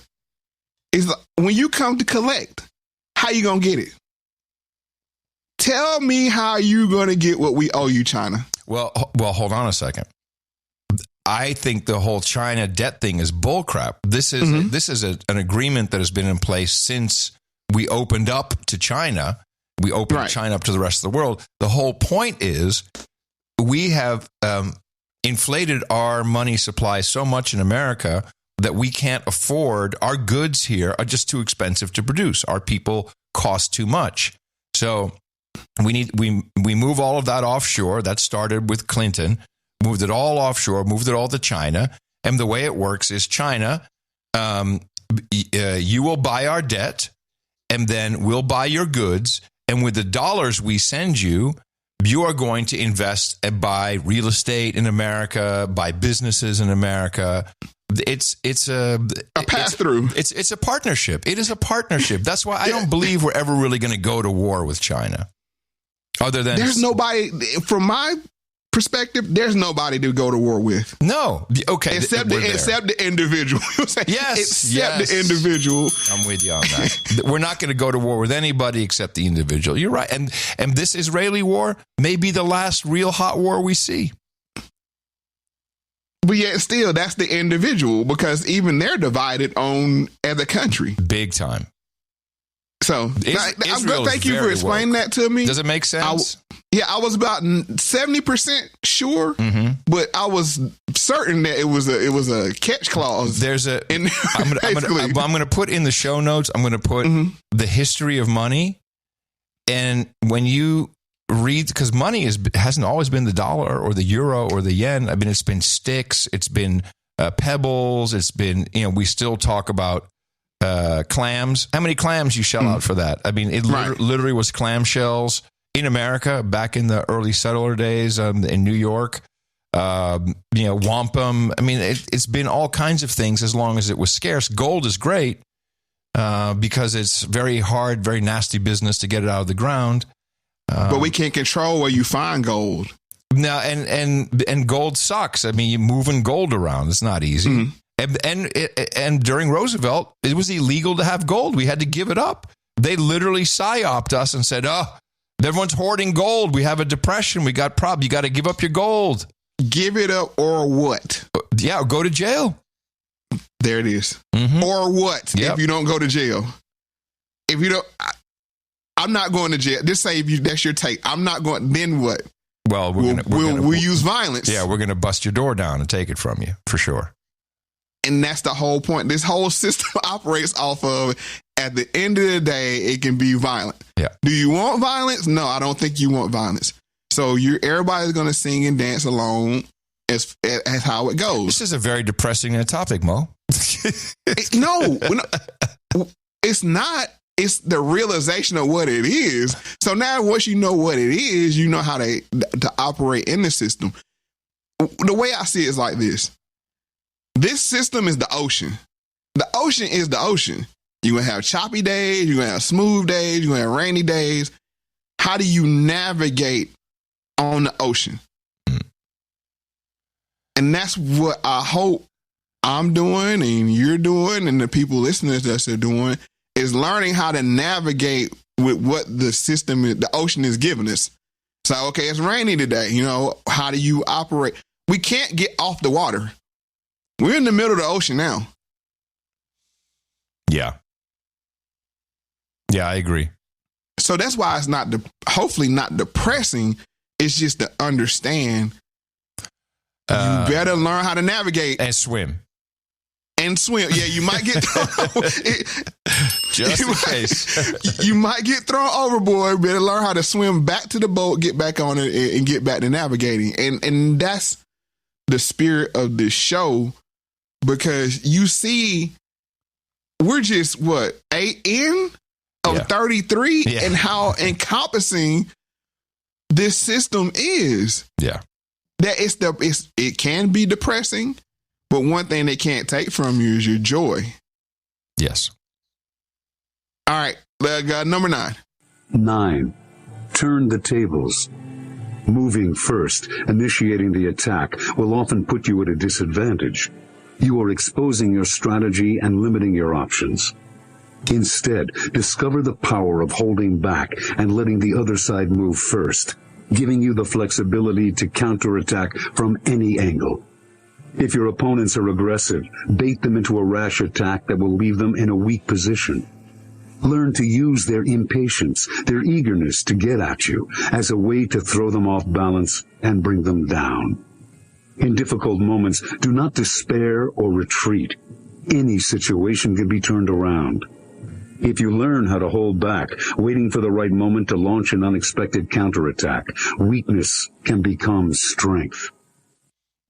It's like, when you come to collect, how you gonna get it? Tell me how you going to get what we owe you, China. Well, hold on a second. I think the whole China debt thing is bullcrap. This is an agreement that has been in place since we opened up to China. We opened China up to the rest of the world. The whole point is we have inflated our money supply so much in America that we can't afford. Our goods here are just too expensive to produce. Our people cost too much. So we move all of that offshore. That started with Clinton. Moved it all offshore, moved it all to China. And the way it works is China, you will buy our debt, and then we'll buy your goods. And with the dollars we send you, you are going to invest and buy real estate in America, buy businesses in America. It's a pass-through. It's a partnership. It is a partnership. That's why I don't believe we're ever really going to go to war with China. Other than there's nobody, from my perspective, there's nobody to go to war with. No. Okay. Except the individual. Yes. The individual. I'm with you on that. We're not going to go to war with anybody except the individual. You're right. And this Israeli war may be the last real hot war we see. But yet still, that's the individual, because even they're divided on as a country. Big time. So thank you for explaining that to me. Does it make sense? I was about 70% sure, but I was certain that it was a catch clause. I'm going to put in the show notes. I'm going to put the history of money, and when you read, because money hasn't always been the dollar or the euro or the yen. I mean, it's been sticks, it's been pebbles, it's been, we still talk about clams. How many clams you shell out for that? I mean, it literally was clam shells in America back in the early settler days in New York. Wampum. I mean, it's been all kinds of things as long as it was scarce. Gold is great because it's very hard, very nasty business to get it out of the ground. But we can't control where you find gold. No, and gold sucks. I mean, you're moving gold around. It's not easy. And during Roosevelt, it was illegal to have gold. We had to give it up. They literally psyoped us and said, everyone's hoarding gold. We have a depression. We got problems. You got to give up your gold. Give it up or what? Yeah, go to jail. There it is. Or what if you don't go to jail? If you don't... I'm not going to jail. Just say that's your take. I'm not going. Then what? Well, we'll use violence. Yeah, we're going to bust your door down and take it from you for sure. And that's the whole point. This whole system operates off of, at the end of the day, it can be violent. Yeah. Do you want violence? No, I don't think you want violence. So everybody's going to sing and dance along as how it goes. This is a very depressing topic, Mo. No, it's not. It's the realization of what it is. So now once you know what it is, you know how to operate in the system. The way I see it is like this. This system is the ocean. The ocean is the ocean. You're going to have choppy days. You're going to have smooth days. You're going to have rainy days. How do you navigate on the ocean? And that's what I hope I'm doing and you're doing and the people listening to us are doing, is learning how to navigate with what the system, the ocean is giving us. So, okay, it's rainy today. How do you operate? We can't get off the water. We're in the middle of the ocean now. Yeah. Yeah, I agree. So that's why it's hopefully not depressing. It's just to understand you better learn how to navigate. And swim. Yeah, you might get thrown. Just in case. You might get thrown overboard. Better learn how to swim back to the boat, get back on it, and get back to navigating. And that's the spirit of this show, because you see, we're just 8 in of 33, and how encompassing this system is. Yeah, that it can be depressing. But one thing they can't take from you is your joy. Yes. All right. Number 9. 9. Turn the tables. Moving first, initiating the attack, will often put you at a disadvantage. You are exposing your strategy and limiting your options. Instead, discover the power of holding back and letting the other side move first, giving you the flexibility to counterattack from any angle. If your opponents are aggressive, bait them into a rash attack that will leave them in a weak position. Learn to use their impatience, their eagerness to get at you, as a way to throw them off balance and bring them down. In difficult moments, do not despair or retreat. Any situation can be turned around. If you learn how to hold back, waiting for the right moment to launch an unexpected counterattack, weakness can become strength.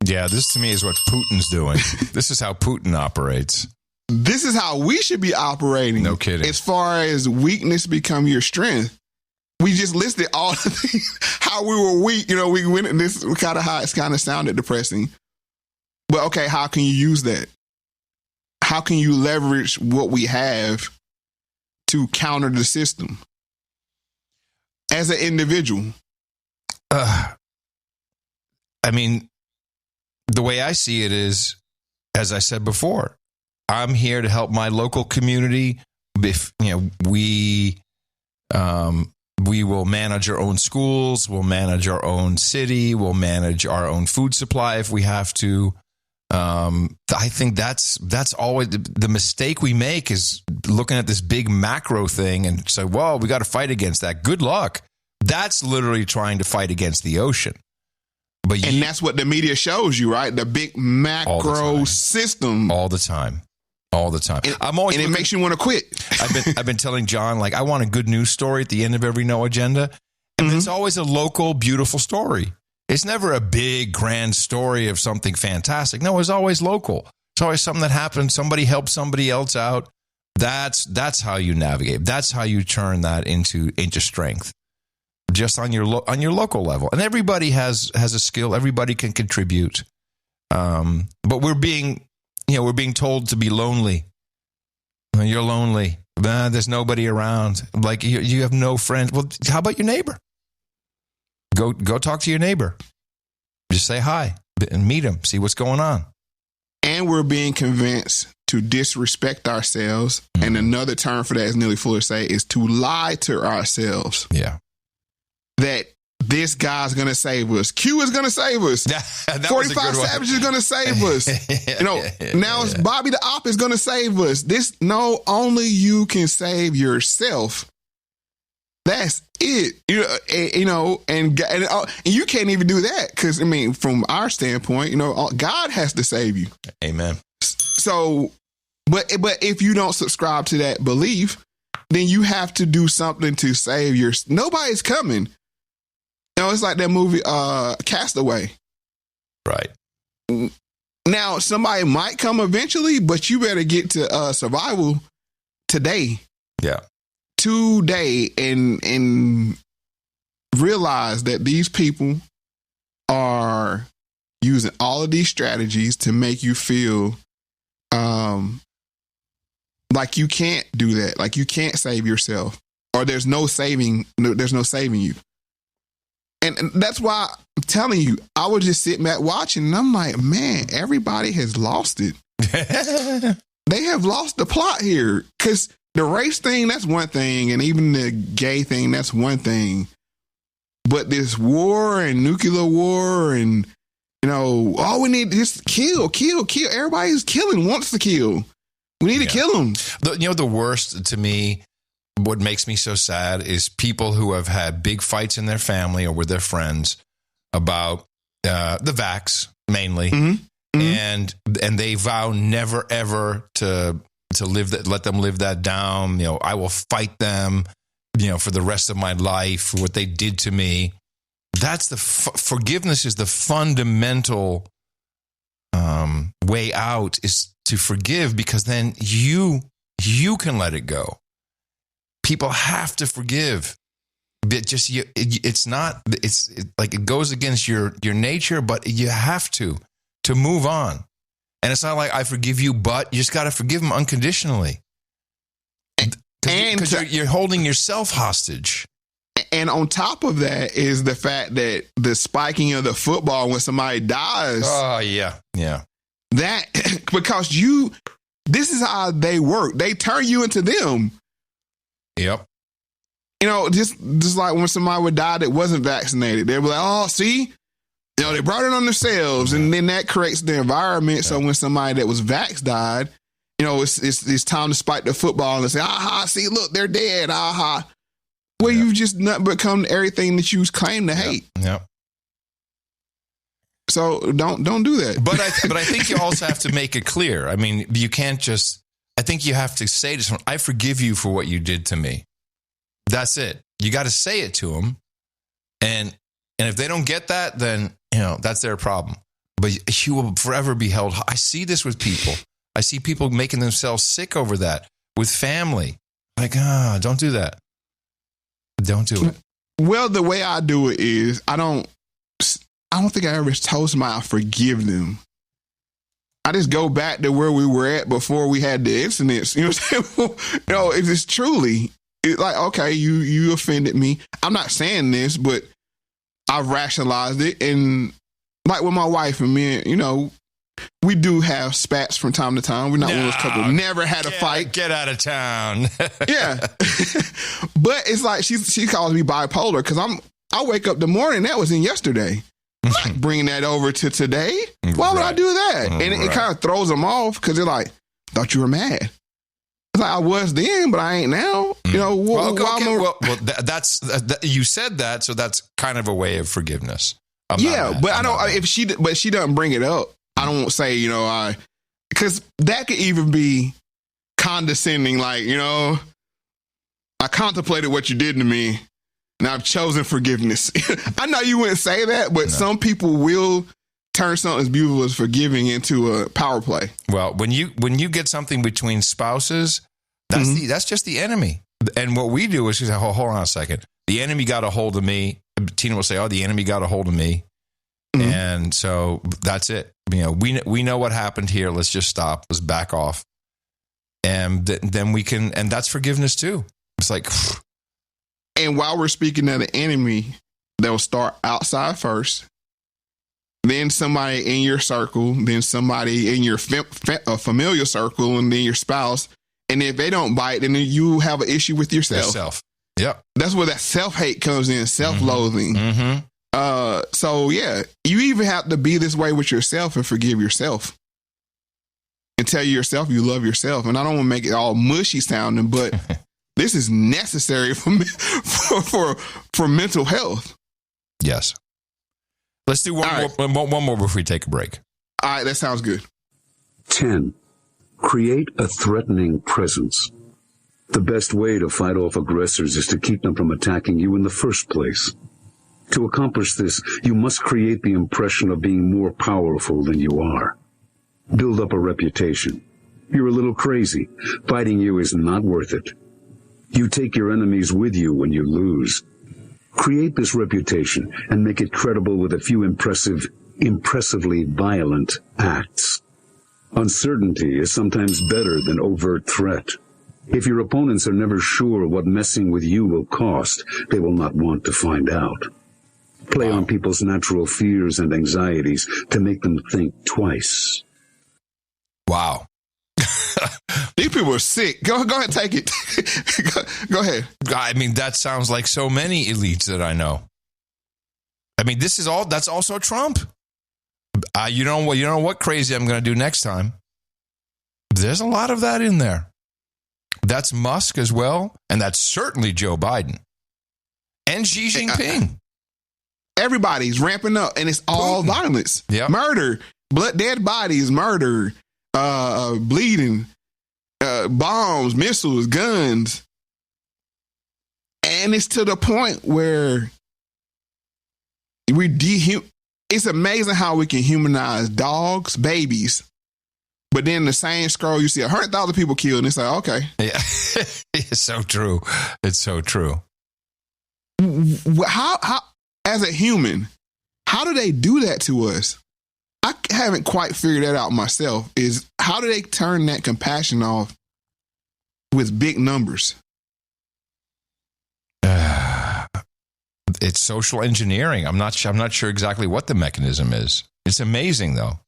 Yeah, this to me is what Putin's doing. This is how Putin operates. This is how we should be operating. No kidding. As far as weakness become your strength. We just listed all the things, how we were weak. You know, we went, and this is kind of how it's kind of sounded depressing. But okay, how can you use that? How can you leverage what we have to counter the system as an individual? I mean, the way I see it is, as I said before, I'm here to help my local community. If, you know, we will manage our own schools, we'll manage our own city, we'll manage our own food supply if we have to. I think that's always the mistake we make, is looking at this big macro thing and say, well, we got to fight against that. Good luck. That's literally trying to fight against the ocean. And that's what the media shows you, right? The big macro system. All the time. And it makes you want to quit. I've been telling John, like, I want a good news story at the end of every No Agenda. And it's always a local, beautiful story. It's never a big, grand story of something fantastic. No, it's always local. It's always something that happened. Somebody helped somebody else out. That's how you navigate. That's how you turn that into strength. Just on your local level. And everybody has a skill. Everybody can contribute. But we're being told to be lonely. You're lonely. There's nobody around. Like, you have no friends. Well, how about your neighbor? Go talk to your neighbor. Just say hi and meet him. See what's going on. And we're being convinced to disrespect ourselves. Mm-hmm. And another term for that, as Neely Fuller say, is to lie to ourselves. Yeah. That this guy's going to save us. Q is going to save us. 45 Savage is going to save us. Now it's Bobby the Op is going to save us. Only you can save yourself. That's it. And you can't even do that because, I mean, from our standpoint, God has to save you. Amen. So, but if you don't subscribe to that belief, then you have to do something to save nobody's coming. It's like that movie, Castaway. Right. Now, somebody might come eventually, but you better get to survival today. Yeah. Today, and realize that these people are using all of these strategies to make you feel like you can't do that, like you can't save yourself, or there's no saving you. And that's why I'm telling you, I was just sitting back watching, and I'm like, man, everybody has lost it. They have lost the plot here, because the race thing, that's one thing, and even the gay thing, that's one thing. But this war and nuclear war and, all we need is kill. Everybody's killing, wants to kill. We need to kill them. The worst to me, what makes me so sad, is people who have had big fights in their family or with their friends about the vax, mainly. Mm-hmm. Mm-hmm. And they vow never, ever to let them live that down. I will fight them, for the rest of my life, what they did to me. That's forgiveness is the fundamental way out, is to forgive, because then you can let it go. People have to forgive. It's like it goes against your nature, but you have to move on. And it's not like I forgive you, but you just got to forgive them unconditionally. Because you're holding yourself hostage. And on top of that is the fact that the spiking of the football when somebody dies. Oh, yeah. Yeah. That, because you this is how they work. They turn you into them. Yep. You know, just like when somebody would die that wasn't vaccinated, they'd be like, oh, see, you know, they brought it on themselves, and then that creates the environment. So when somebody that was vaxxed died, you know, it's time to spike the football and say, aha, see, look, they're dead, aha. Well, you've just not become everything that you claim to hate. Yep. So don't do that. But I think you also have to make it clear. I mean, you can't just. I think you have to say to someone, "I forgive you for what you did to me." That's it. You got to say it to them, and if they don't get that, then you know that's their problem. But you will forever be held. I see this with people. I see people making themselves sick over that with family. Like, don't do that. Don't do it. Well, the way I do it is I don't think I ever told somebody I forgive them. I just go back to where we were at before we had the incidents. You know what I'm saying? You know, it's just truly it's like, okay, you offended me. I'm not saying this, but I've rationalized it. And like with my wife and me, you know, we do have spats from time to time. We're not one of those couple never had a fight. Get out of town. Yeah. But it's like she calls me bipolar because I wake up the morning, that was in yesterday. Bringing that over to today? Why would I do that? And it kind of throws them off because they're like, thought you were mad. It's like, I was then, but I ain't now. You know, that's you said that, so that's kind of a way of forgiveness. But I don't. If she doesn't bring it up, I don't say, you know, because that could even be condescending. Like, you know, I contemplated what you did to me, and I've chosen forgiveness. I know you wouldn't say that, but some people will turn something as beautiful as forgiving into a power play. Well, when you get something between spouses, that's just the enemy. And what we do is say, hold on a second. The enemy got a hold of me. Tina will say, "Oh, the enemy got a hold of me," and so that's it. You know, we know what happened here. Let's just stop. Let's back off, and then we can. And that's forgiveness too. It's like. And while we're speaking of the enemy, they'll start outside first, then somebody in your circle, then somebody in your familial circle, and then your spouse. And if they don't bite, then you have an issue with yourself. Yep. That's where that self-hate comes in, self-loathing. So, yeah, you even have to be this way with yourself and forgive yourself. And tell yourself you love yourself. And I don't want to make it all mushy sounding, but... This is necessary for mental health. Yes. Let's do one more before we take a break. All right, that sounds good. 10. Create a threatening presence. The best way to fight off aggressors is to keep them from attacking you in the first place. To accomplish this, you must create the impression of being more powerful than you are. Build up a reputation. You're a little crazy. Fighting you is not worth it. You take your enemies with you when you lose. Create this reputation and make it credible with a few impressively violent acts. Uncertainty is sometimes better than overt threat. If your opponents are never sure what messing with you will cost, they will not want to find out. Play on people's natural fears and anxieties to make them think twice. Wow. These people are sick. Go ahead, take it. go ahead. I mean, that sounds like so many elites that I know. I mean, that's also Trump. You know what crazy I'm going to do next time? There's a lot of that in there. That's Musk as well, and that's certainly Joe Biden and Xi Jinping. Everybody's ramping up, and it's all violence. Yep. Murder, dead bodies, murder, bleeding, bombs, missiles, guns. And it's to the point where it's amazing how we can humanize dogs, babies, but then the same scroll, you see 100,000 people killed, and it's like, okay. Yeah, it's so true. It's so true. How, as a human, how do they do that to us? I haven't quite figured that out myself. Is how do they turn that compassion off with big numbers? It's social engineering. I'm not sure exactly what the mechanism is. It's amazing, though.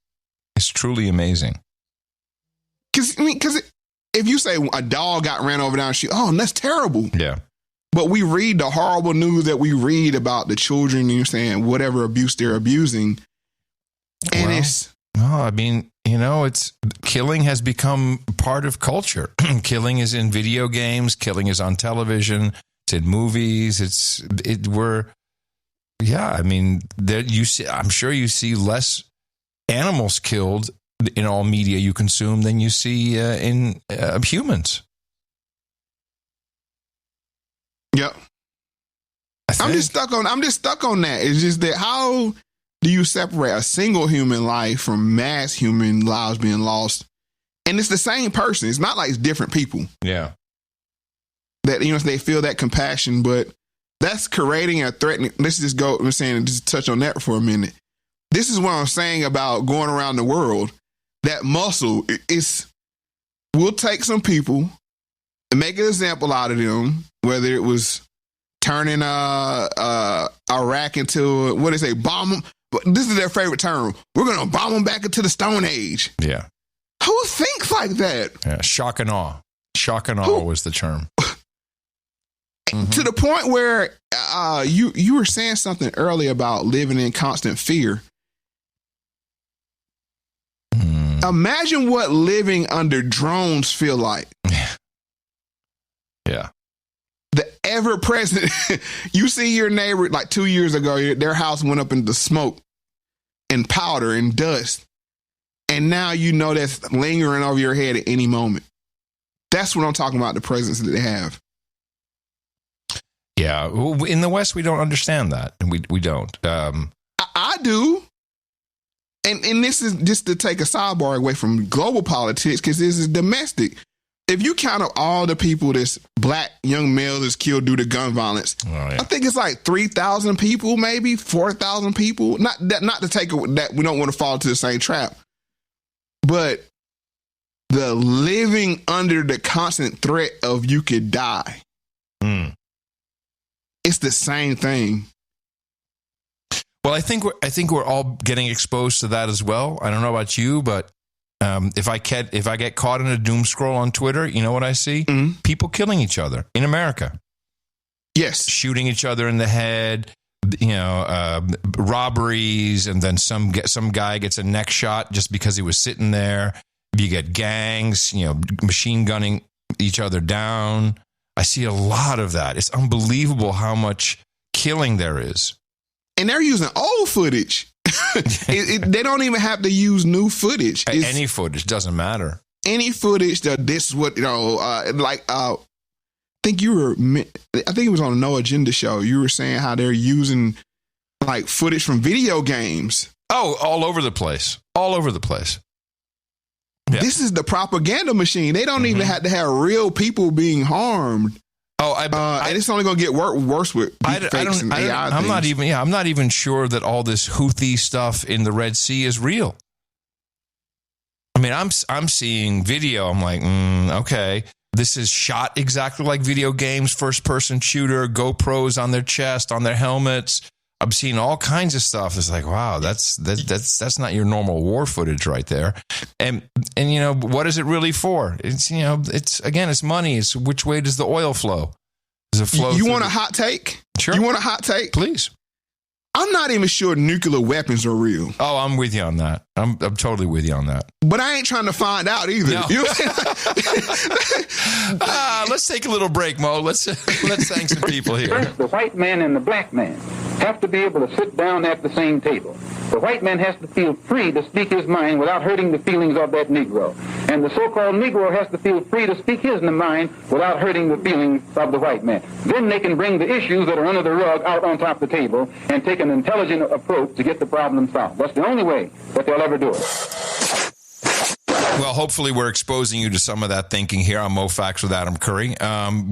It's truly amazing. Because if you say a dog got ran over down the street, oh, that's terrible. Yeah. But we read the horrible news that we read about the children, you're saying whatever abuse they're abusing. And it's killing has become part of culture. Killing is in video games. Killing is on television. It's in movies. I'm sure you see less animals killed in all media you consume than you see in humans. Yep. I'm just stuck on that. It's just that how do you separate a single human life from mass human lives being lost? And it's the same person. It's not like it's different people. Yeah. That, they feel that compassion, but that's creating a threatening. Let's just go, I'm saying, just touch on that for a minute. This is what I'm saying about going around the world. That muscle we'll take some people and make an example out of them, whether it was turning Iraq into, what do they say, bomb them? But this is their favorite term. We're going to bomb them back into the Stone Age. Yeah. Who thinks like that? Yeah, shock and awe. Shock and awe was the term. To the point where you were saying something earlier about living in constant fear. Imagine what living under drones feel like. Yeah. The ever-present. You see your neighbor, like 2 years ago, their house went up into smoke and powder and dust. And now that's lingering over your head at any moment. That's what I'm talking about, the presence that they have. Yeah. In the West, we don't understand that. And we don't. I do. And this is just to take a sidebar away from global politics, because this is domestic. If you count up all the people that's black young males that's killed due to gun violence, I think it's like 3,000 people, maybe 4,000 people. Not to take that, we don't want to fall into the same trap, but the living under the constant threat of you could die. It's the same thing. Well, I think we're all getting exposed to that as well. I don't know about you, but if I get caught in a doom scroll on Twitter, you know what I see? People killing each other in America. Yes, shooting each other in the head. Robberies, and then some guy gets a neck shot just because he was sitting there. You get gangs, machine gunning each other down. I see a lot of that. It's unbelievable how much killing there is. And they're using old footage. They don't even have to use new footage. Any footage doesn't matter. Any footage that this is what I think it was on a No Agenda show. You were saying how they're using like footage from video games. Oh, all over the place. All over the place. Yeah. This is the propaganda machine. They don't even have to have real people being harmed. Oh, and it's only going to get worse with deepfakes and AI things. I'm not even sure that all this Houthi stuff in the Red Sea is real. I mean, I'm seeing video. I'm like, okay, this is shot exactly like video games, first person shooter, GoPros on their chest, on their helmets. I'm seeing all kinds of stuff. It's like, wow, that's not your normal war footage right there. And what is it really for? It's it's money. It's which way does the oil flow? Does it flow? You want a hot take? Sure. You want a hot take? Please. I'm not even sure nuclear weapons are real. Oh, I'm with you on that. I'm totally with you on that. But I ain't trying to find out either. No. Let's take a little break, Mo. Let's thank some people here. First, the white man and the black man have to be able to sit down at the same table. The white man has to feel free to speak his mind without hurting the feelings of that Negro. And the so-called Negro has to feel free to speak his mind without hurting the feelings of the white man. Then they can bring the issues that are under the rug out on top of the table and take an intelligent approach to get the problem solved. That's the only way that they'll ever do it. Well, hopefully we're exposing you to some of that thinking here on Moe Factz with Adam Curry.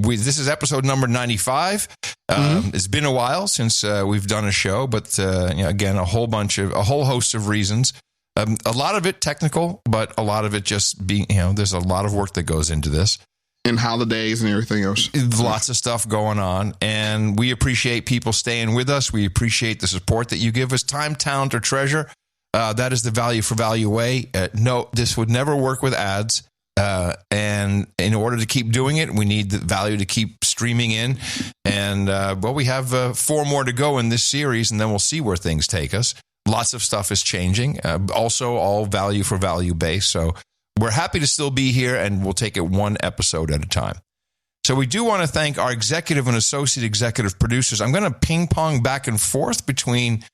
This is episode number 95. It's been a while since we've done a show, but again, a whole host of reasons. A lot of it technical, but a lot of it just being, there's a lot of work that goes into this. And holidays and everything else. Lots of stuff going on. And we appreciate people staying with us. We appreciate the support that you give us. Time, talent, or treasure. That is the value for value way. No, this would never work with ads. And in order to keep doing it, we need the value to keep streaming in. And, we have 4 more to go in this series, and then we'll see where things take us. Lots of stuff is changing. Also, all value for value based. So we're happy to still be here, and we'll take it one episode at a time. So we do want to thank our executive and associate executive producers. I'm going to ping pong back and forth between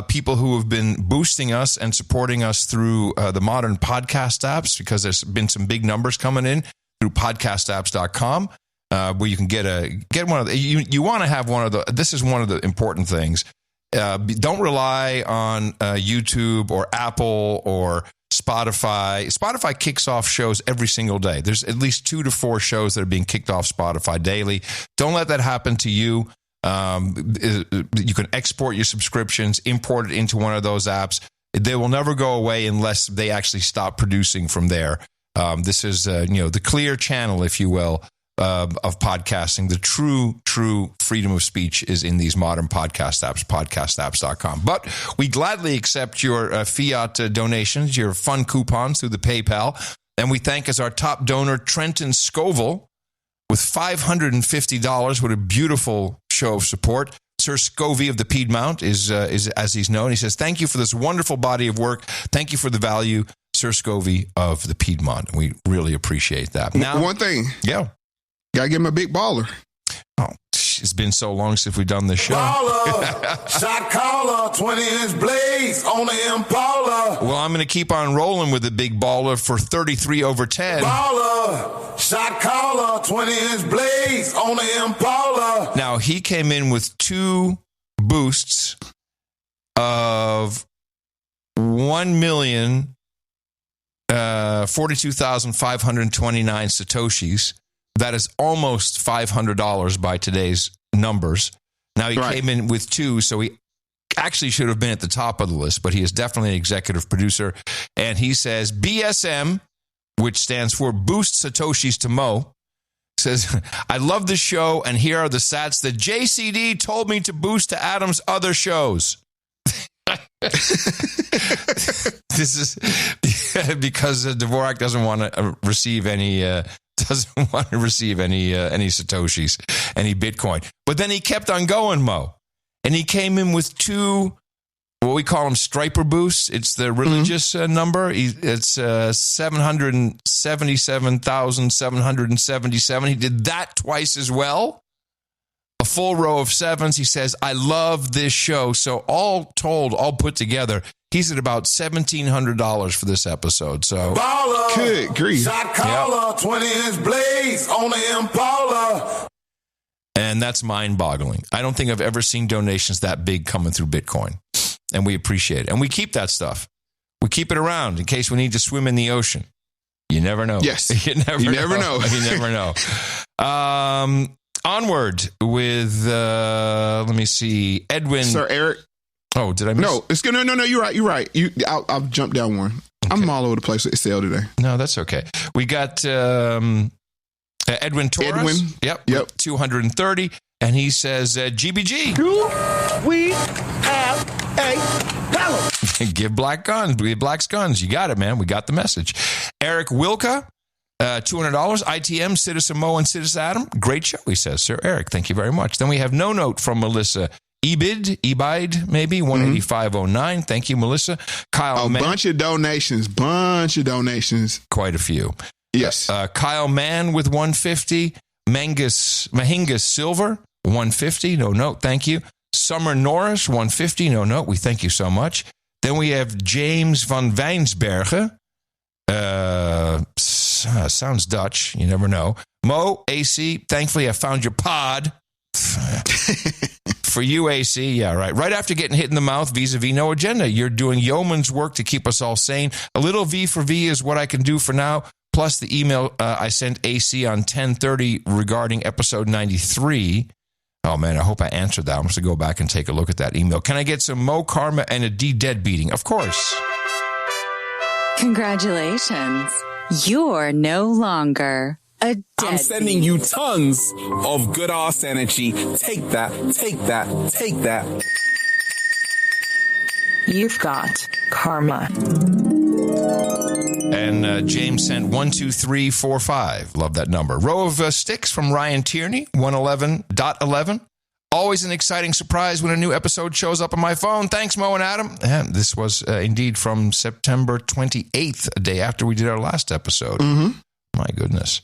people who have been boosting us and supporting us through the modern podcast apps, because there's been some big numbers coming in through podcastapps.com, where you can get one of the, you want to have one of the, this is one of the important things. Don't rely on YouTube or Apple or Spotify. Spotify kicks off shows every single day. There's at least 2 to 4 shows that are being kicked off Spotify daily. Don't let that happen to you. You can export your subscriptions, import it into one of those apps. They will never go away unless they actually stop producing from there. This is, the clear channel, if you will, of podcasting. The true freedom of speech is in these modern podcast apps, podcastapps.com. But we gladly accept your fiat donations, your fun coupons through the PayPal. And we thank as our top donor, Trenton Scoville, with $550. What a beautiful show of support. Sir Scovey of the Piedmont is as he's known. He says, thank you for this wonderful body of work. Thank you for the value, Sir Scovey of the Piedmont. We really appreciate that. Now, one thing. Yeah. Gotta give him a big baller. Oh, it's been so long since we've done this show. Baller, shot caller, 20-inch blades on the Impala. Well, I'm going to keep on rolling with the big baller for 33 over 10. Baller, shot caller, 20-inch blades on the Impala. Now, he came in with 2 boosts of 1,042,529 Satoshis. That is almost $500 by today's numbers. Now, he came in with 2, so he actually should have been at the top of the list, but he is definitely an executive producer. And he says, BSM, which stands for Boost Satoshis to Moe, says, I love this show, and here are the sats that JCD told me to boost to Adam's other shows. This is because Dvorak doesn't want to receive any Satoshis, any Bitcoin. But then he kept on going, Mo. And he came in with 2, what we call them striper boosts. It's the religious number. It's 777,777. He did that twice as well. A full row of 7s. He says, I love this show. So all told, all put together, he's at about $1,700 for this episode. So Baller, good grief. Shot caller, 20-inch blades on the Impala. And that's mind-boggling. I don't think I've ever seen donations that big coming through Bitcoin. And we appreciate it. And we keep that stuff. We keep it around in case we need to swim in the ocean. You never know. Yes. You never know. You never know. Onward with, let me see, Edwin. Sir Eric. Oh, did I miss? No, it's good. No, you're right. I'll jump down one. Okay. I'm all over the place with Excel today. No, that's okay. We got Edwin Torres. Yep. 230. And he says, GBG. Do we have a ballot? Give black guns. We have blacks guns. You got it, man. We got the message. Eric Wilka. $200. ITM, Citizen Moe and Citizen Adam. Great show, he says. Sir Eric, thank you very much. Then we have no note from Melissa Ebide, maybe, 18509. Thank you, Melissa. Kyle Mann. Bunch of donations. Quite a few. Yes. Kyle Mann with 150. Mahingus Silver, 150. No note, thank you. Summer Norris, 150. No note, we thank you so much. Then we have James van Wijnsbergen. Sounds Dutch. You never know. Mo, AC, thankfully I found your pod. For you, AC, yeah, right. Right after getting hit in the mouth vis-a-vis no agenda. You're doing yeoman's work to keep us all sane. A little V for V is what I can do for now. Plus the email I sent AC on 10:30 regarding episode 93. Oh, man, I hope I answered that. I'm going to go back and take a look at that email. Can I get some Mo karma and a D dead beating? Of course. Congratulations. You're no longer a dead I'm sending you tons of good ass energy. Take that. You've got karma. And James sent 12345. Love that number. Row of sticks from Ryan Tierney, 111.11. Always an exciting surprise when a new episode shows up on my phone. Thanks, Moe and Adam. And this was indeed from September 28th, a day after we did our last episode. Mm-hmm. My goodness.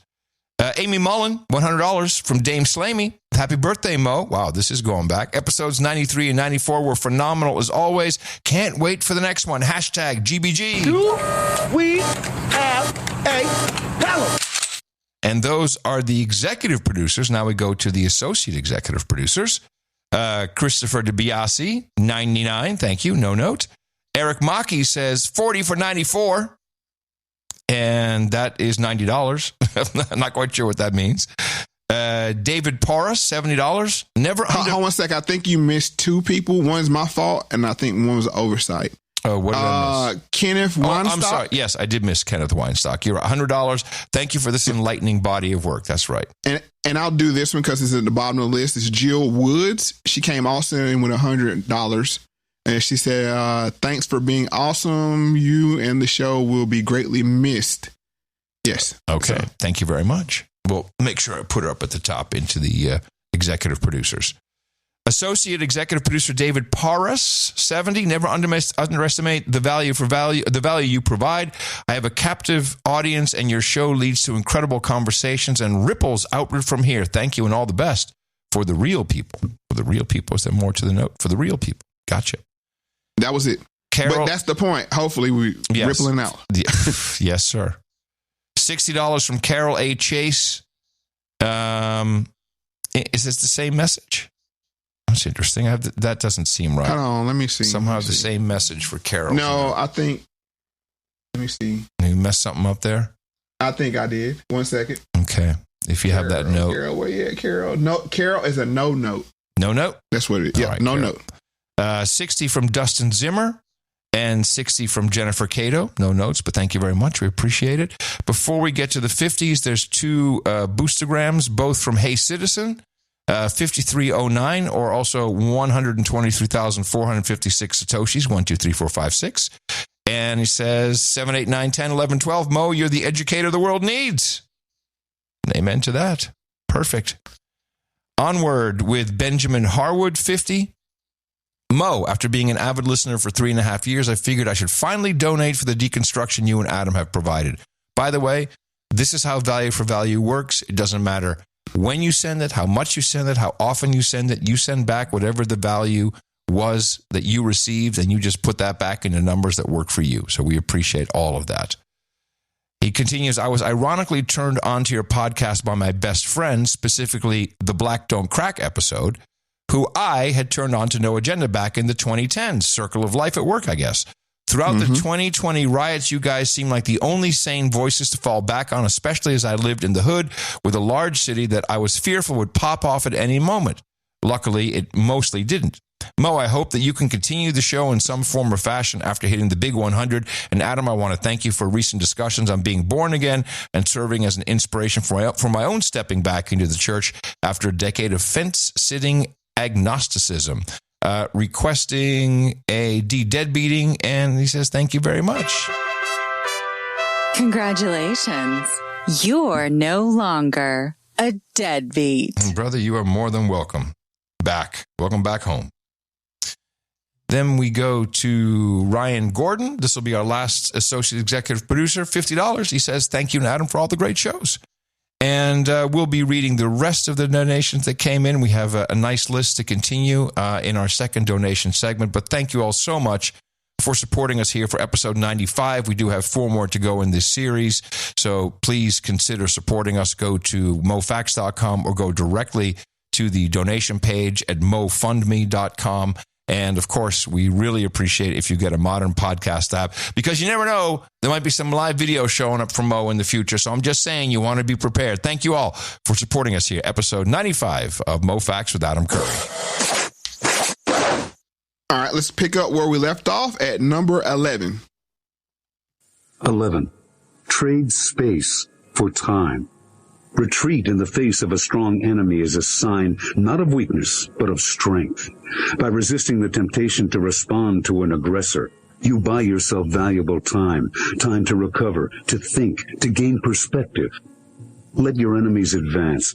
Amy Mullen, $100 from Dame Slamey. Happy birthday, Moe. Wow, this is going back. Episodes 93 and 94 were phenomenal as always. Can't wait for the next one. Hashtag GBG. Do we have a panel? And those are the executive producers. Now we go to the associate executive producers. Christopher DiBiase, 99. Thank you. No note. Eric Maki says 40 for 94. And that is $90. I'm not quite sure what that means. David Porras, $70. Hold on a sec. I think you missed two people. One's my fault, and I think one was oversight. Oh, what did I miss? Kenneth Weinstock. I'm sorry. Yes, I did miss Kenneth Weinstock. You're $100. Thank you for this enlightening body of work. That's right. And I'll do this one because it's at the bottom of the list. It's Jill Woods. She came also in with $100. And she said, thanks for being awesome. You and the show will be greatly missed. Yes. Okay. So. Thank you very much. We'll make sure I put her up at the top into the executive producers. Associate executive producer David Porras, 70. Never underestimate the value you provide. I have a captive audience, and your show leads to incredible conversations and ripples outward from here. Thank you and all the best for the real people. For the real people. Is there more to the note? For the real people. Gotcha. That was it. Carol, but that's the point. Hopefully we rippling out. Yes, sir. $60 from Carol A. Chase. Is this the same message? That's interesting. That doesn't seem right. Hold on, let me see. Somehow the same message for Carol. No, I think. Let me see. You messed something up there? I think I did. 1 second. Okay. If you have that note. Carol, where you at, Carol? No, Carol is a no note. No note? That's what it is. Yeah, right, no Carol. Note. 60 from Dustin Zimmer and 60 from Jennifer Cato. No notes, but thank you very much. We appreciate it. Before we get to the 50s, there's two boostograms, both from Hey Citizen, 5309, or also 123,456 Satoshis, 1, 2, 3, 4, 5, 6. And he says, 7, 8, 9, 10, 11, 12. Moe, you're the educator the world needs. Amen to that. Perfect. Onward with Benjamin Harwood, 50. Moe, after being an avid listener for 3.5 years, I figured I should finally donate for the deconstruction you and Adam have provided. By the way, this is how Value for Value works. It doesn't matter when you send it, how much you send it, how often you send it. You send back whatever the value was that you received, and you just put that back into numbers that work for you. So we appreciate all of that. He continues, I was ironically turned onto your podcast by my best friend, specifically the Black Don't Crack episode, who I had turned on to No Agenda back in the 2010s. Circle of life at work, I guess. Throughout the 2020 riots, you guys seemed like the only sane voices to fall back on, especially as I lived in the hood with a large city that I was fearful would pop off at any moment. Luckily, it mostly didn't. Moe, I hope that you can continue the show in some form or fashion after hitting the big 100. And Adam, I want to thank you for recent discussions on being born again and serving as an inspiration for my own stepping back into the church after a decade of fence-sitting agnosticism. Requesting a deadbeating, and he says, thank you very much. Congratulations. You're no longer a deadbeat. Brother, you are more than welcome back. Welcome back home. Then we go to Ryan Gordon. This will be our last associate executive producer, $50. He says, thank you, Adam, for all the great shows. And we'll be reading the rest of the donations that came in. We have a nice list to continue in our second donation segment. But thank you all so much for supporting us here for episode 95. We do have 4 more to go in this series. So please consider supporting us. Go to mofactz.com or go directly to the donation page at mofundme.com. And, of course, we really appreciate if you get a modern podcast app, because you never know, there might be some live video showing up from Moe in the future. So I'm just saying, you want to be prepared. Thank you all for supporting us here. Episode 95 of Moe Factz with Adam Curry. All right, let's pick up where we left off at number 11. 11. Trade space for time. Retreat in the face of a strong enemy is a sign not of weakness, but of strength. By resisting the temptation to respond to an aggressor, You buy yourself valuable time to recover, to think, to gain perspective. Let your enemies advance.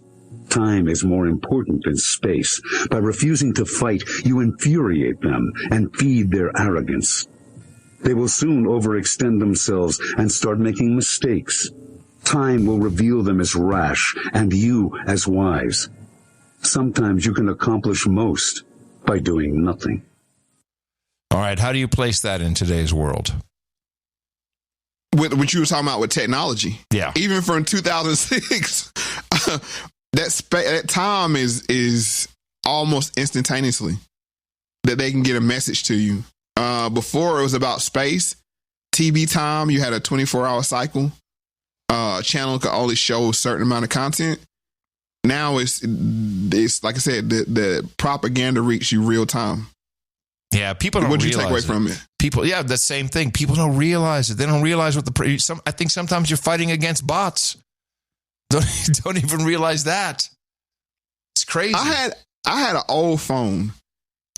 Time is more important than space. By refusing to fight, you infuriate them and feed their arrogance. They will soon overextend themselves and start making mistakes. Time will reveal them as rash and you as wise. Sometimes you can accomplish most by doing nothing. All right, how do you place that in today's world? With what you were talking about with technology. Yeah. Even from 2006, that time is almost instantaneously that they can get a message to you. Before it was about space, TV time, you had a 24-hour cycle. Channel could only show a certain amount of content. Now it's like I said, the propaganda reaches you real time. Yeah, people don't realize. What'd you take away from it? People, yeah, the same thing. People don't realize it. They don't realize what I think sometimes you're fighting against bots. Don't even realize that. It's crazy. I had an old phone,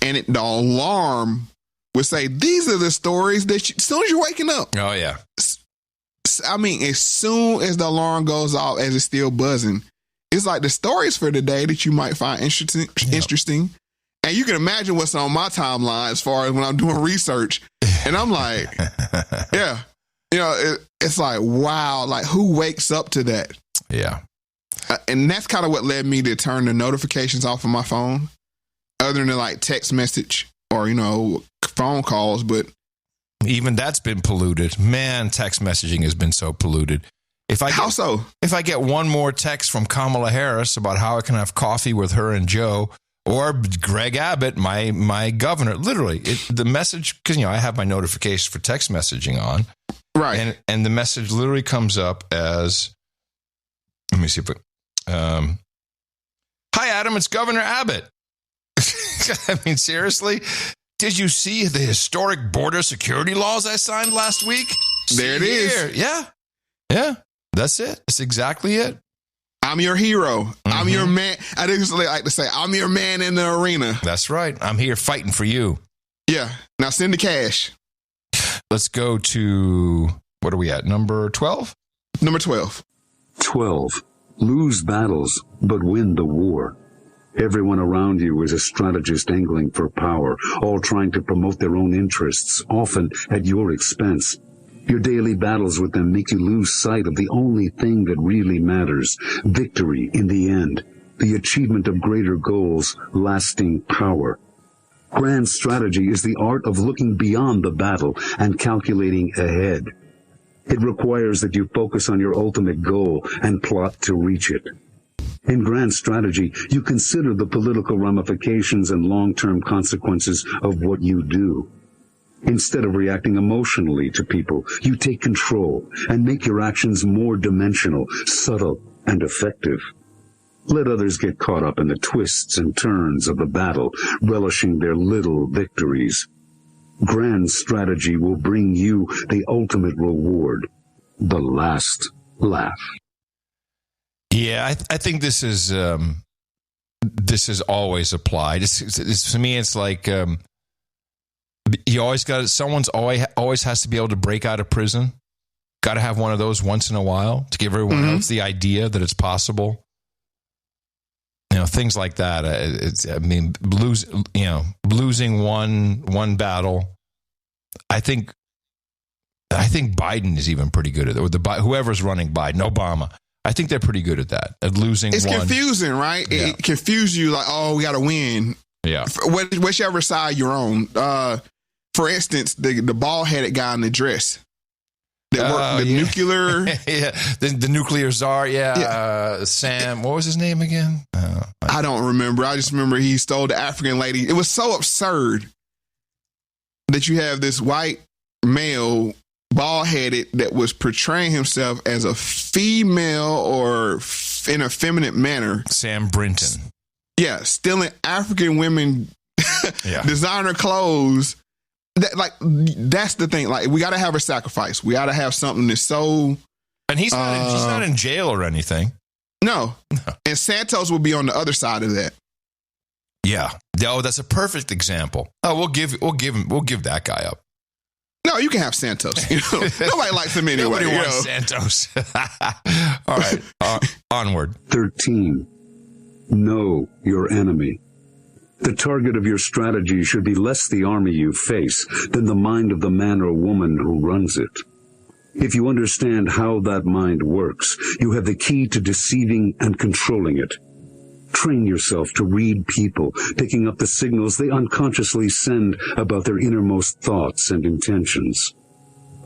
and the alarm would say, "These are the stories that as soon as you're waking up." Oh yeah. I mean, as soon as the alarm goes off, as it's still buzzing, it's like the stories for the day that you might find interesting. And you can imagine what's on my timeline as far as when I'm doing research. And I'm like, yeah, it's like, wow, like who wakes up to that? Yeah. And that's kind of what led me to turn the notifications off of my phone, other than like text message or, phone calls. But even that's been polluted. Man, text messaging has been so polluted. How so? If I get one more text from Kamala Harris about how I can have coffee with her and Joe, or Greg Abbott, my governor, literally, the message, because, I have my notifications for text messaging on. Right. And the message literally comes up as, let me see if hi, Adam, it's Governor Abbott. I mean, seriously? Did you see the historic border security laws I signed last week? There it is. Yeah. Yeah. That's it. That's exactly it. I'm your hero. Mm-hmm. I'm your man. I just like to say, I'm your man in the arena. That's right. I'm here fighting for you. Yeah. Now send the cash. Let's go to, what are we at? Number 12? Number 12. 12. Lose battles, but win the war. Everyone around you is a strategist angling for power, all trying to promote their own interests, often at your expense. Your daily battles with them make you lose sight of the only thing that really matters, victory in the end, the achievement of greater goals, lasting power. Grand strategy is the art of looking beyond the battle and calculating ahead. It requires that you focus on your ultimate goal and plot to reach it. In grand strategy, you consider the political ramifications and long-term consequences of what you do. Instead of reacting emotionally to people, you take control and make your actions more dimensional, subtle, and effective. Let others get caught up in the twists and turns of the battle, relishing their little victories. Grand strategy will bring you the ultimate reward, the last laugh. Yeah, I think this is always applied. To me, it's like you always got someone's always has to be able to break out of prison. Got to have one of those once in a while to give everyone else the idea that it's possible. Things like that. Losing one battle. I think Biden is even pretty good at it. Or whoever's running Biden, Obama. I think they're pretty good at that, at losing it's one. It's confusing, right? Yeah. It confuses you like, oh, we got to win. Yeah. Whichever side you're on. For instance, the bald-headed guy in the dress. Nuclear. Yeah, the nuclear czar. Yeah. Sam, what was his name again? I don't remember. I just remember he stole the African lady. It was so absurd that you have this white male, bald-headed, that was portraying himself as a female or in a feminine manner. Sam Brinton. Yeah, stealing African women designer clothes. That's the thing. Like, we got to have a sacrifice. We got to have something that's so. And he's not in jail or anything. No. And Santos will be on the other side of that. Yeah. Oh, that's a perfect example. Oh, we'll give that guy up. No, No, you can have Santos. You know, nobody likes him anyway. Nobody wants Santos. All right, onward. 13. Know your enemy. The target of your strategy should be less the army you face than the mind of the man or woman who runs it. If you understand how that mind works, you have the key to deceiving and controlling it. Train yourself to read people, picking up the signals they unconsciously send about their innermost thoughts and intentions.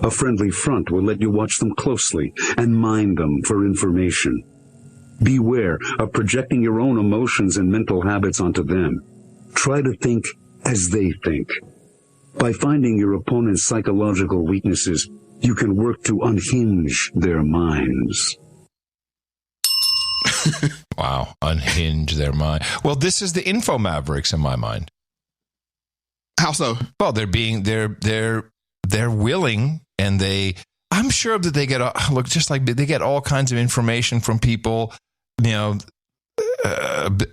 A friendly front will let you watch them closely and mine them for information. Beware of projecting your own emotions and mental habits onto them. Try to think as they think. By finding your opponent's psychological weaknesses, you can work to unhinge their minds. Wow, unhinge their mind. Well, this is the info mavericks in my mind. How so? Well, they're willing, and I'm sure that they get they get all kinds of information from people, you know,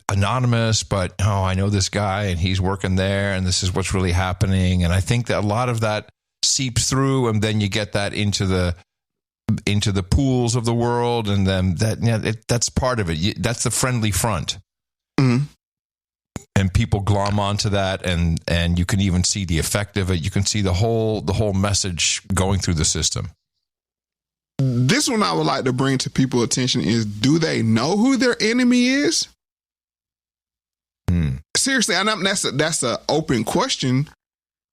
anonymous, but I know this guy and he's working there and this is what's really happening. And I think that a lot of that seeps through, and then you get that into the pools of the world, and then that's part of it. That's the friendly front. Mm-hmm. And people glom onto that, and you can even see the effect of it. You can see the whole message going through the system. This one I would like to bring to people's attention is, do they know who their enemy is? Seriously, and that's an open question.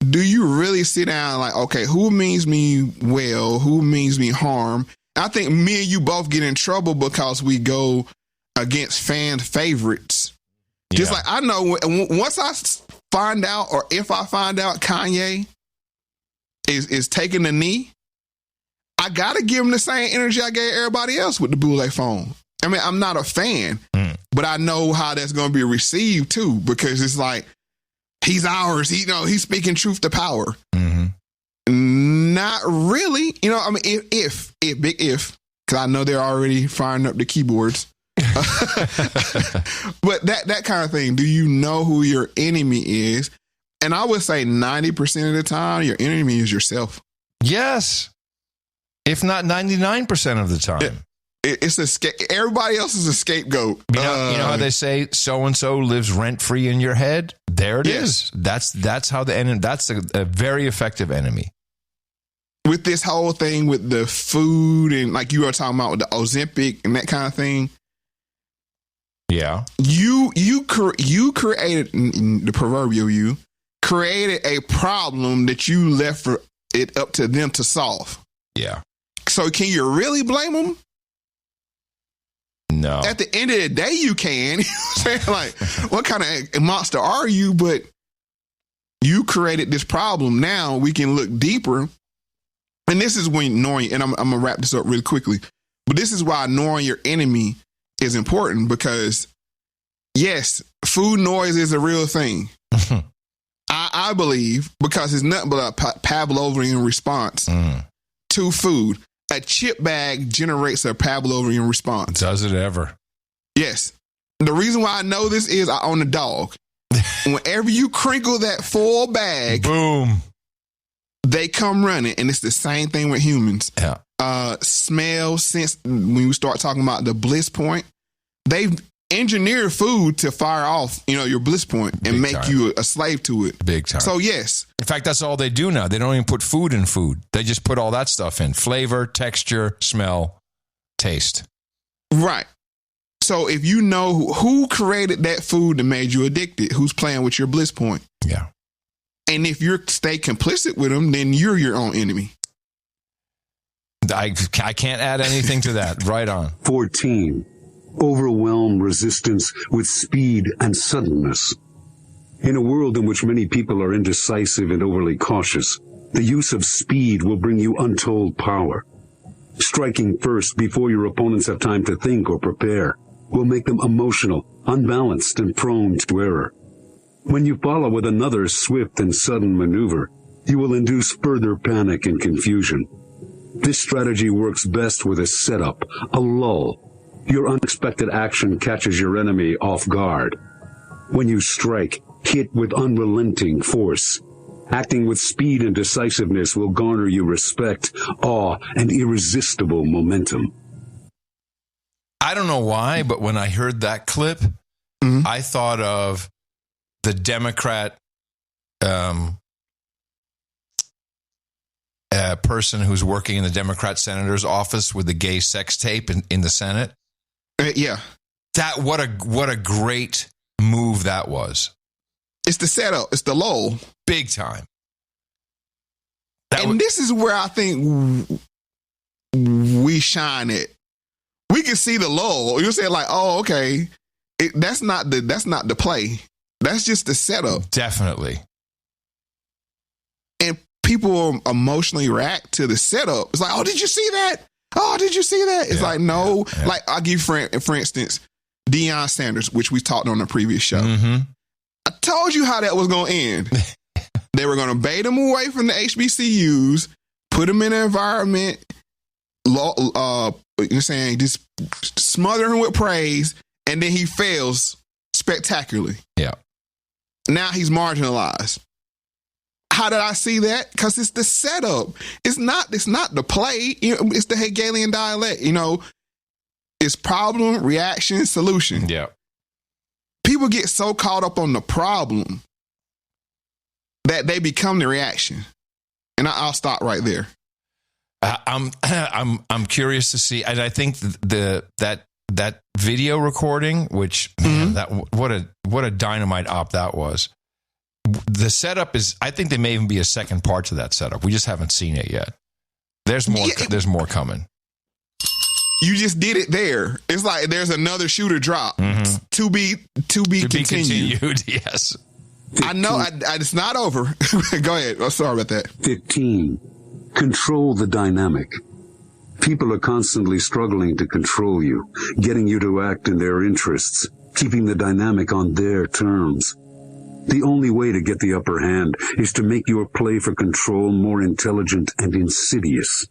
Do you really sit down like, okay, who means me well? Who means me harm? I think me and you both get in trouble because we go against fan favorites. Yeah. Just like I know once I find out, or if I find out Kanye is taking the knee, I got to give him the same energy I gave everybody else with the Boule phone. I mean, I'm not a fan, but I know how that's going to be received too, because it's like, he's ours. He's speaking truth to power. Mm-hmm. Not really. I mean, if big if, because I know they're already firing up the keyboards. But that kind of thing. Do you know who your enemy is? And I would say 90% of the time, your enemy is yourself. Yes. If not 99% of the time. Everybody else is a scapegoat. You know how they say so-and-so lives rent-free in your head? There it is. That's how the enemy, that's a very effective enemy. With this whole thing with the food and like you were talking about with the Ozempic and that kind of thing. Yeah. You created, the proverbial you, created a problem that you left for it up to them to solve. Yeah. So can you really blame them? No. At the end of the day, you can. You know what I'm saying? Like, what kind of monster are you? But you created this problem. Now we can look deeper. And this is when knowing, and I'm going to wrap this up really quickly, but this is why knowing your enemy is important, because yes, food noise is a real thing. I believe, because it's nothing but a Pavlovian response to food. A chip bag generates a Pavlovian response. Does it ever? Yes. The reason why I know this is I own a dog. Whenever you crinkle that full bag, boom, they come running. And it's the same thing with humans. Yeah. Smell, sense. When you start talking about the bliss point, they've engineered food to fire off, your bliss point and Big make time. you a slave to it. Big time. So yes. In fact, that's all they do now. They don't even put food in food. They just put all that stuff in: flavor, texture, smell, taste. Right. So if you know who created that food that made you addicted, who's playing with your bliss point. Yeah. And if you stay complicit with them, then you're your own enemy. I can't add anything to that. Right on. 14. Overwhelm resistance with speed and suddenness. In a world in which many people are indecisive and overly cautious, the use of speed will bring you untold power. Striking first before your opponents have time to think or prepare will make them emotional, unbalanced, and prone to error. When you follow with another swift and sudden maneuver, you will induce further panic and confusion. This strategy works best with a setup, a lull. Your unexpected action catches your enemy off guard. When you strike, hit with unrelenting force. Acting with speed and decisiveness will garner you respect, awe, and irresistible momentum. I don't know why, but when I heard that clip, I thought of the Democrat person who's working in the Democrat senator's office with the gay sex tape in the Senate. Yeah. What a great move that was. It's the setup. It's the lull. Big time. This is where I think we shine it. We can see the lull. You say like, oh, okay. That's not the play. That's just the setup. Definitely. And people emotionally react to the setup. It's like, oh, did you see that? Oh, did you see that? It's like, no. Yeah. Like, I'll give you, for instance, Deion Sanders, which we talked on the previous show. I told you how that was going to end. They were going to bait him away from the HBCUs, put him in an environment, you're saying, just smother him with praise, and then he fails spectacularly. Yeah. Now he's marginalized. How did I see that? Because it's the setup. It's not the play. It's the Hegelian dialect. It's problem, reaction, solution. Yeah. People get so caught up on the problem that they become the reaction. And I'll stop right there. I'm curious to see, and I think that video recording, which man, what a dynamite op that was. The setup is, I think there may even be a second part to that setup. We just haven't seen it yet. There's more. There's more coming. You just did it there. It's like there's another shooter drop to be continued. Yes, 15. I know. It's not over. Go ahead. Oh, sorry about that. 15. Control the dynamic. People are constantly struggling to control you, getting you to act in their interests, keeping the dynamic on their terms. The only way to get the upper hand is to make your play for control more intelligent and insidious.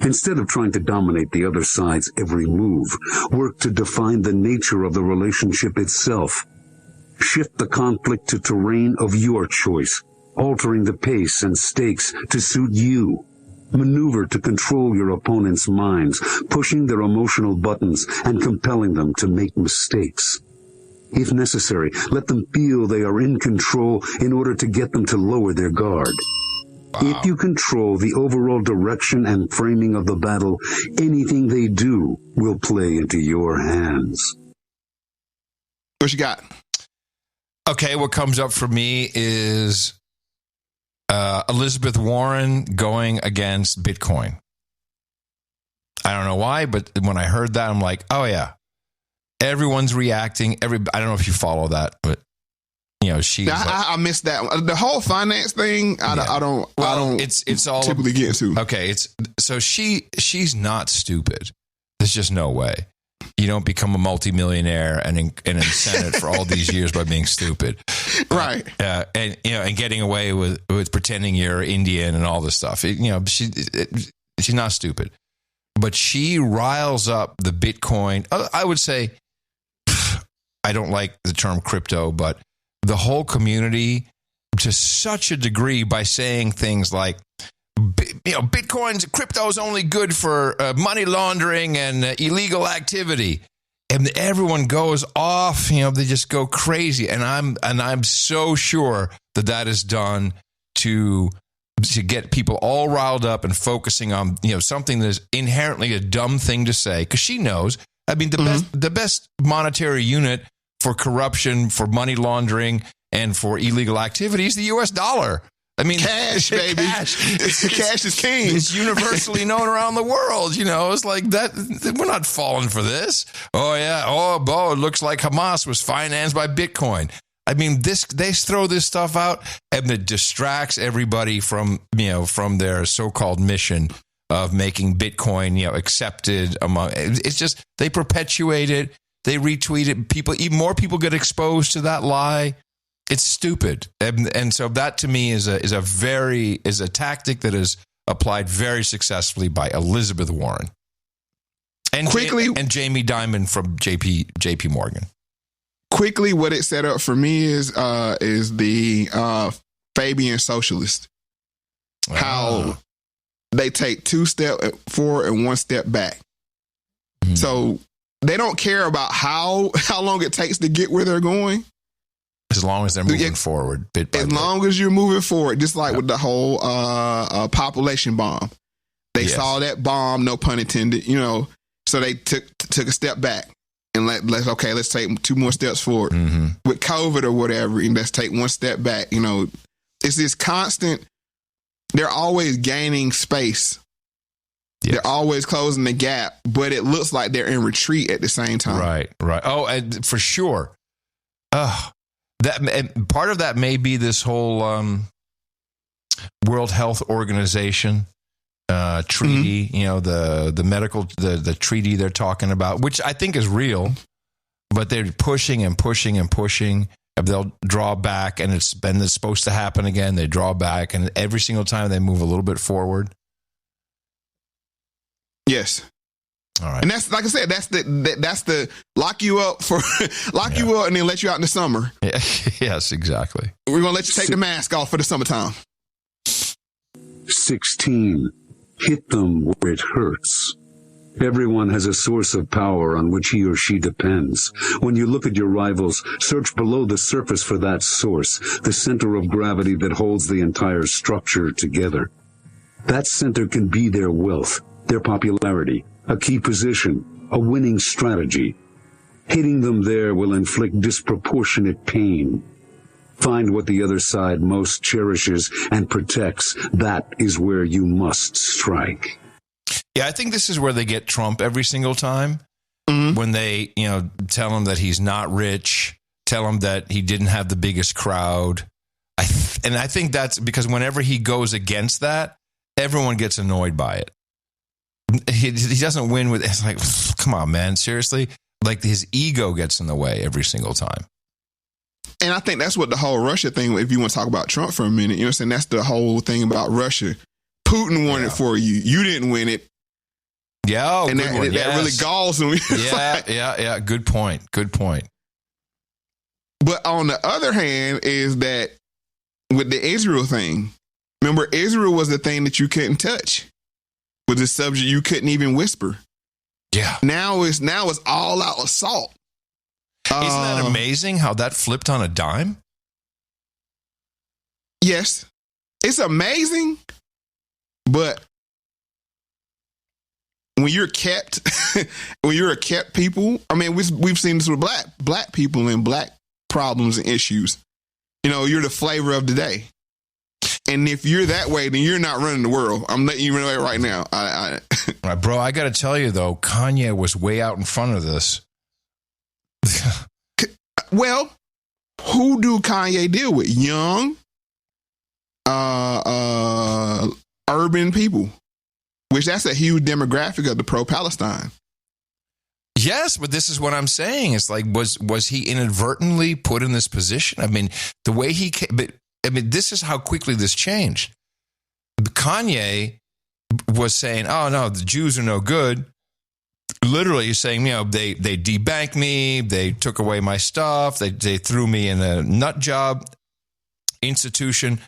Instead of trying to dominate the other side's every move, work to define the nature of the relationship itself. Shift the conflict to terrain of your choice, altering the pace and stakes to suit you. Maneuver to control your opponent's minds, pushing their emotional buttons and compelling them to make mistakes. If necessary, let them feel they are in control in order to get them to lower their guard. Wow. If you control the overall direction and framing of the battle, anything they do will play into your hands. What you got? Okay, what comes up for me is Elizabeth Warren going against Bitcoin. I don't know why, but when I heard that, I'm like, oh yeah. Everyone's reacting. I don't know if you follow that, but she's. I missed that one. The whole finance thing. I don't. It's all typically get to. Okay, she's not stupid. There's just no way you don't become a multimillionaire and in Senate for all these years by being stupid, right? And getting away with pretending you're Indian and all this stuff. She's not stupid, but she riles up the Bitcoin. I would say. I don't like the term crypto, but the whole community to such a degree by saying things like, crypto is only good for money laundering and illegal activity. And everyone goes off, they just go crazy. And I'm so sure that is done to get people all riled up and focusing on, something that is inherently a dumb thing to say. Because she knows, the best monetary unit for corruption, for money laundering, and for illegal activity is the U.S. dollar. Cash, baby. Cash is king. It's universally known around the world. It's like that. We're not falling for this. Oh, yeah. Oh, it looks like Hamas was financed by Bitcoin. They throw this stuff out and it distracts everybody from their so-called mission of making Bitcoin, accepted among. It's just they perpetuate it, they retweet it. Even more people get exposed to that lie. It's stupid, and so that to me is a tactic that is applied very successfully by Elizabeth Warren and and Jamie Dimon from JP Morgan. Quickly, what it set up for me is the Fabian socialist. How they take 2 steps forward and 1 step back. Mm-hmm. So they don't care about how long it takes to get where they're going. As long as they're moving forward, bit by bit. As long as you're moving forward, just like with the whole population bomb. They saw that bomb, no pun intended, so they took a step back and let's take 2 more steps forward. Mm-hmm. With COVID or whatever, and let's take 1 step back. It's this constant, they're always gaining space. Yes. They're always closing the gap, but it looks like they're in retreat at the same time. Right. Oh, and for sure. That part of that may be this whole World Health Organization treaty, mm-hmm. The medical the treaty they're talking about, which I think is real, but they're pushing and pushing and pushing. They'll draw back, and it's supposed to happen again. They draw back, and every single time they move a little bit forward. Yes. All right. And that's, like I said, that's the lock you up you up and then let you out in the summer. Yeah. Yes, exactly. We're going to let you take the mask off for the summertime. 16. Hit them where it hurts. Everyone has a source of power on which he or she depends. When you look at your rivals, search below the surface for that source, the center of gravity that holds the entire structure together. That center can be their wealth, their popularity, a key position, a winning strategy. Hitting them there will inflict disproportionate pain. Find what the other side most cherishes and protects. That is where you must strike. Yeah, I think this is where they get Trump every single time. Mm-hmm. When they, tell him that he's not rich, tell him that he didn't have the biggest crowd. And I think that's because whenever he goes against that, everyone gets annoyed by it. He doesn't win with, it's like, come on, man, seriously? Like his ego gets in the way every single time. And I think that's what the whole Russia thing, if you want to talk about Trump for a minute, you know what I'm saying? That's the whole thing about Russia. Putin won it for you. You didn't win it. Yeah, and that really galls him. Yeah. Good point. But on the other hand is that with the Israel thing, remember Israel was the thing that you couldn't touch. Was the subject you couldn't even whisper. Yeah. Now it's all out assault. Isn't that amazing how that flipped on a dime? Yes. It's amazing, but when you're kept people, I mean, we've seen this with black people and black problems and issues. You're the flavor of the day. And if you're that way, then you're not running the world. I'm letting you know right now. Right, bro, I got to tell you, though, Kanye was way out in front of this. Well, who do Kanye deal with? Young, urban people, which that's a huge demographic of the pro-Palestine. Yes, but this is what I'm saying. It's like, was he inadvertently put in this position? I mean, the way he came, but I mean, this is how quickly this changed. Kanye was saying, "Oh no, the Jews are no good." Literally saying, they debanked me, they took away my stuff, they threw me in a nut job institution.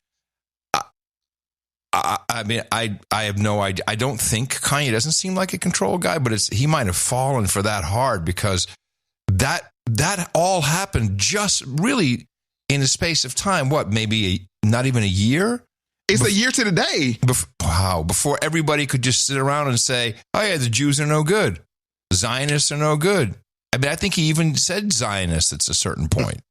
I mean, I have no idea. I don't think Kanye doesn't seem like a control guy, but he might have fallen for that hard because that all happened just really in a space of time. What, maybe not even a year? It's a year to the day. Before everybody could just sit around and say, oh yeah, the Jews are no good. Zionists are no good. I mean, I think he even said Zionists at a certain point.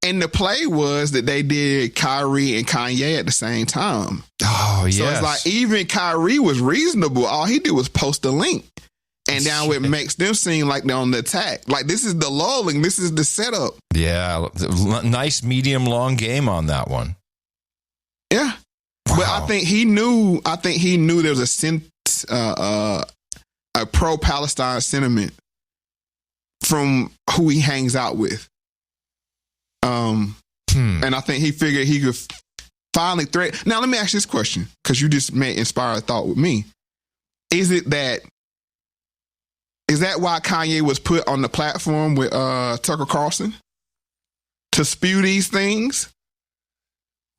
And the play was that they did Kyrie and Kanye at the same time. Oh, yes. So it's like even Kyrie was reasonable. All he did was post a link. And now it makes them seem like they're on the attack. Like this is the lulling. This is the setup. Yeah. Nice medium long game on that one. Yeah. Wow. But I think he knew there was a pro-Palestine sentiment from who he hangs out with. And I think he figured he could finally threat. Now, let me ask you this question, because you just may inspire a thought with me. Is that why Kanye was put on the platform with Tucker Carlson to spew these things?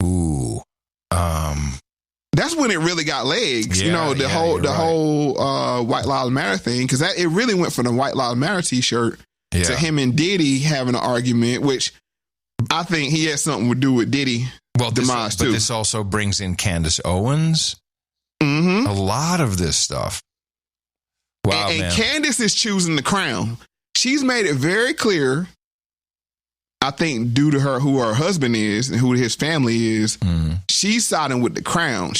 Ooh, That's when it really got legs. Yeah, the whole White Lives Matter thing, because it really went from the White Lives Matter T-shirt to him and Diddy having an argument, which I think he has something to do with Diddy demise too. But this also brings in Candace Owens. Mm-hmm. A lot of this stuff. Wow, and Candace is choosing the crown. She's made it very clear, I think, due to who her husband is and who his family is, she's siding with the crown.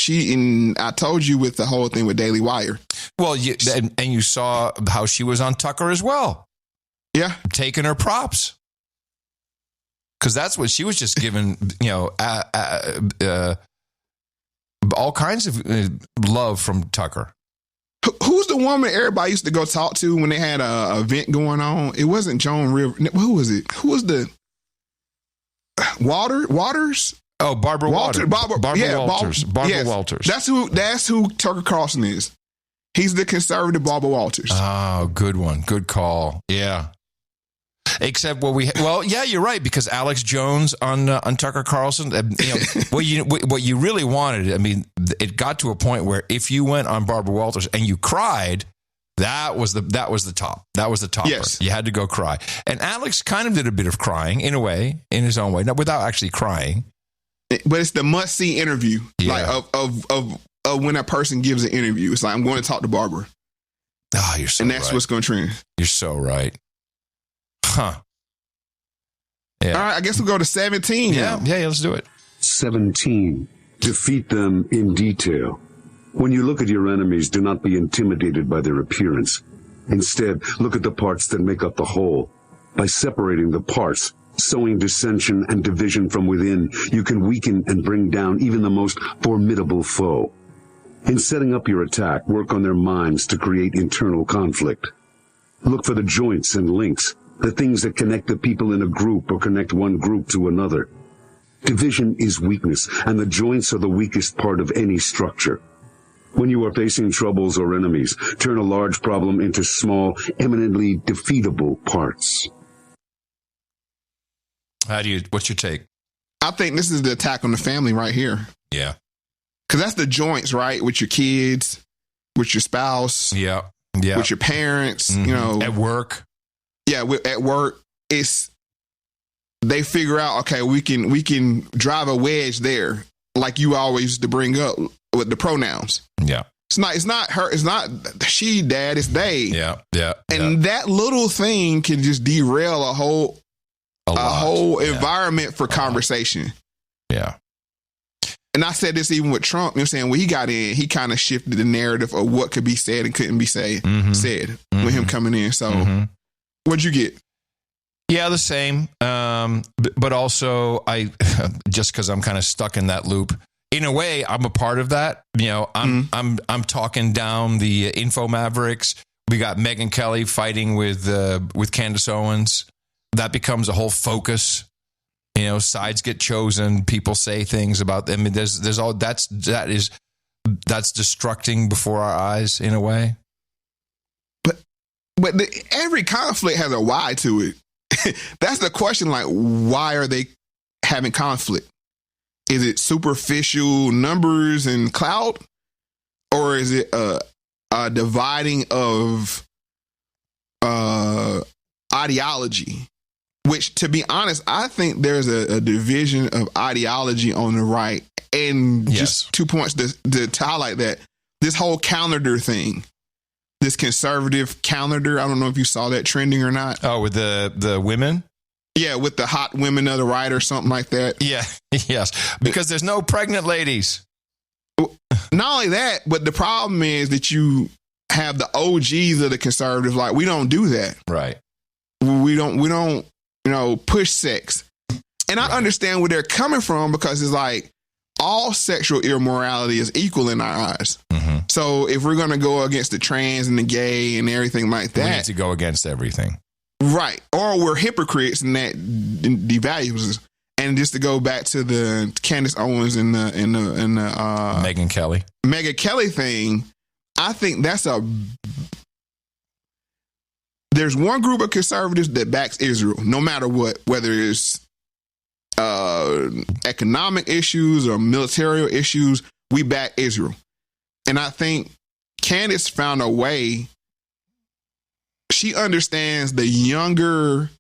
I told you with the whole thing with Daily Wire. Well, and you saw how she was on Tucker as well. Yeah. Taking her props. Because that's what she was just giving, all kinds of love from Tucker. Who's the woman everybody used to go talk to when they had a event going on? It wasn't Joan River. Who was it? Who was the Waters? Oh, Barbara Waters. Barbara Walters. Yes. Walters. That's who Tucker Carlson is. He's the conservative Barbara Walters. Oh, good one. Good call. Yeah. Except you're right, because Alex Jones on Tucker Carlson, what you really wanted, I mean, it got to a point where if you went on Barbara Walters and you cried, that was the top. That was the topper. Yes. You had to go cry. And Alex kind of did a bit of crying in a way, in his own way, not without actually crying. But it's the must-see interview, of when a person gives an interview. It's like, I'm going to talk to Barbara. Oh, you're so right. And that's what's going to trend. You're so right. Huh. Yeah. All right, I guess we'll go to 17. Yeah, let's do it. 17. Defeat them in detail. When you look at your enemies, do not be intimidated by their appearance. Instead, look at the parts that make up the whole. By separating the parts, sowing dissension and division from within, you can weaken and bring down even the most formidable foe. In setting up your attack, work on their minds to create internal conflict. Look for the joints and links, the things that connect the people in a group or connect one group to another. Division is weakness, and the joints are the weakest part of any structure. When you are facing troubles or enemies, turn a large problem into small, eminently defeatable parts. What's your take? I think this is the attack on the family right here. Yeah. Because that's the joints, right? With your kids, with your spouse. Yeah. With your parents, At work. Yeah, at work, they figure out, okay, we can drive a wedge there, like you always used to bring up with the pronouns. Yeah. It's not her, it's not she, dad, it's they. Yeah. And that little thing can just derail a whole environment for conversation. Yeah. And I said this even with Trump, when he got in, he kind of shifted the narrative of what could be said and couldn't be said with him coming in. So what'd you get? Yeah, the same. But also just because I'm kind of stuck in that loop. In a way, I'm a part of that. I'm talking down the info mavericks. We got Megyn Kelly fighting with Candace Owens. That becomes a whole focus. Sides get chosen. People say things about them. I mean, there's all that's destructing before our eyes in a way. But every conflict has a why to it. That's the question. Like, why are they having conflict? Is it superficial numbers and clout, or is it a dividing of ideology? Which, to be honest, I think there's a division of ideology on the right. And just 2 points to highlight that. This whole calendar thing, this conservative calendar, I don't know if you saw that trending or not. Oh, with the women? Yeah, with the hot women of the right or something like that. Yeah, yes. Because there's no pregnant ladies. Not only that, but the problem is that you have the OGs of the conservatives, like, we don't do that. Right. We don't push sex. And I understand where they're coming from, because it's like all sexual immorality is equal in our eyes. Mm-hmm. So if we're going to go against the trans and the gay and everything like that, we need to go against everything. Right. Or we're hypocrites, and that devalues us. And just to go back to the Candace Owens and the Megyn Kelly thing, I think there's one group of conservatives that backs Israel, no matter what, whether it's economic issues or military issues, we back Israel. And I think Candace found a way. She understands the younger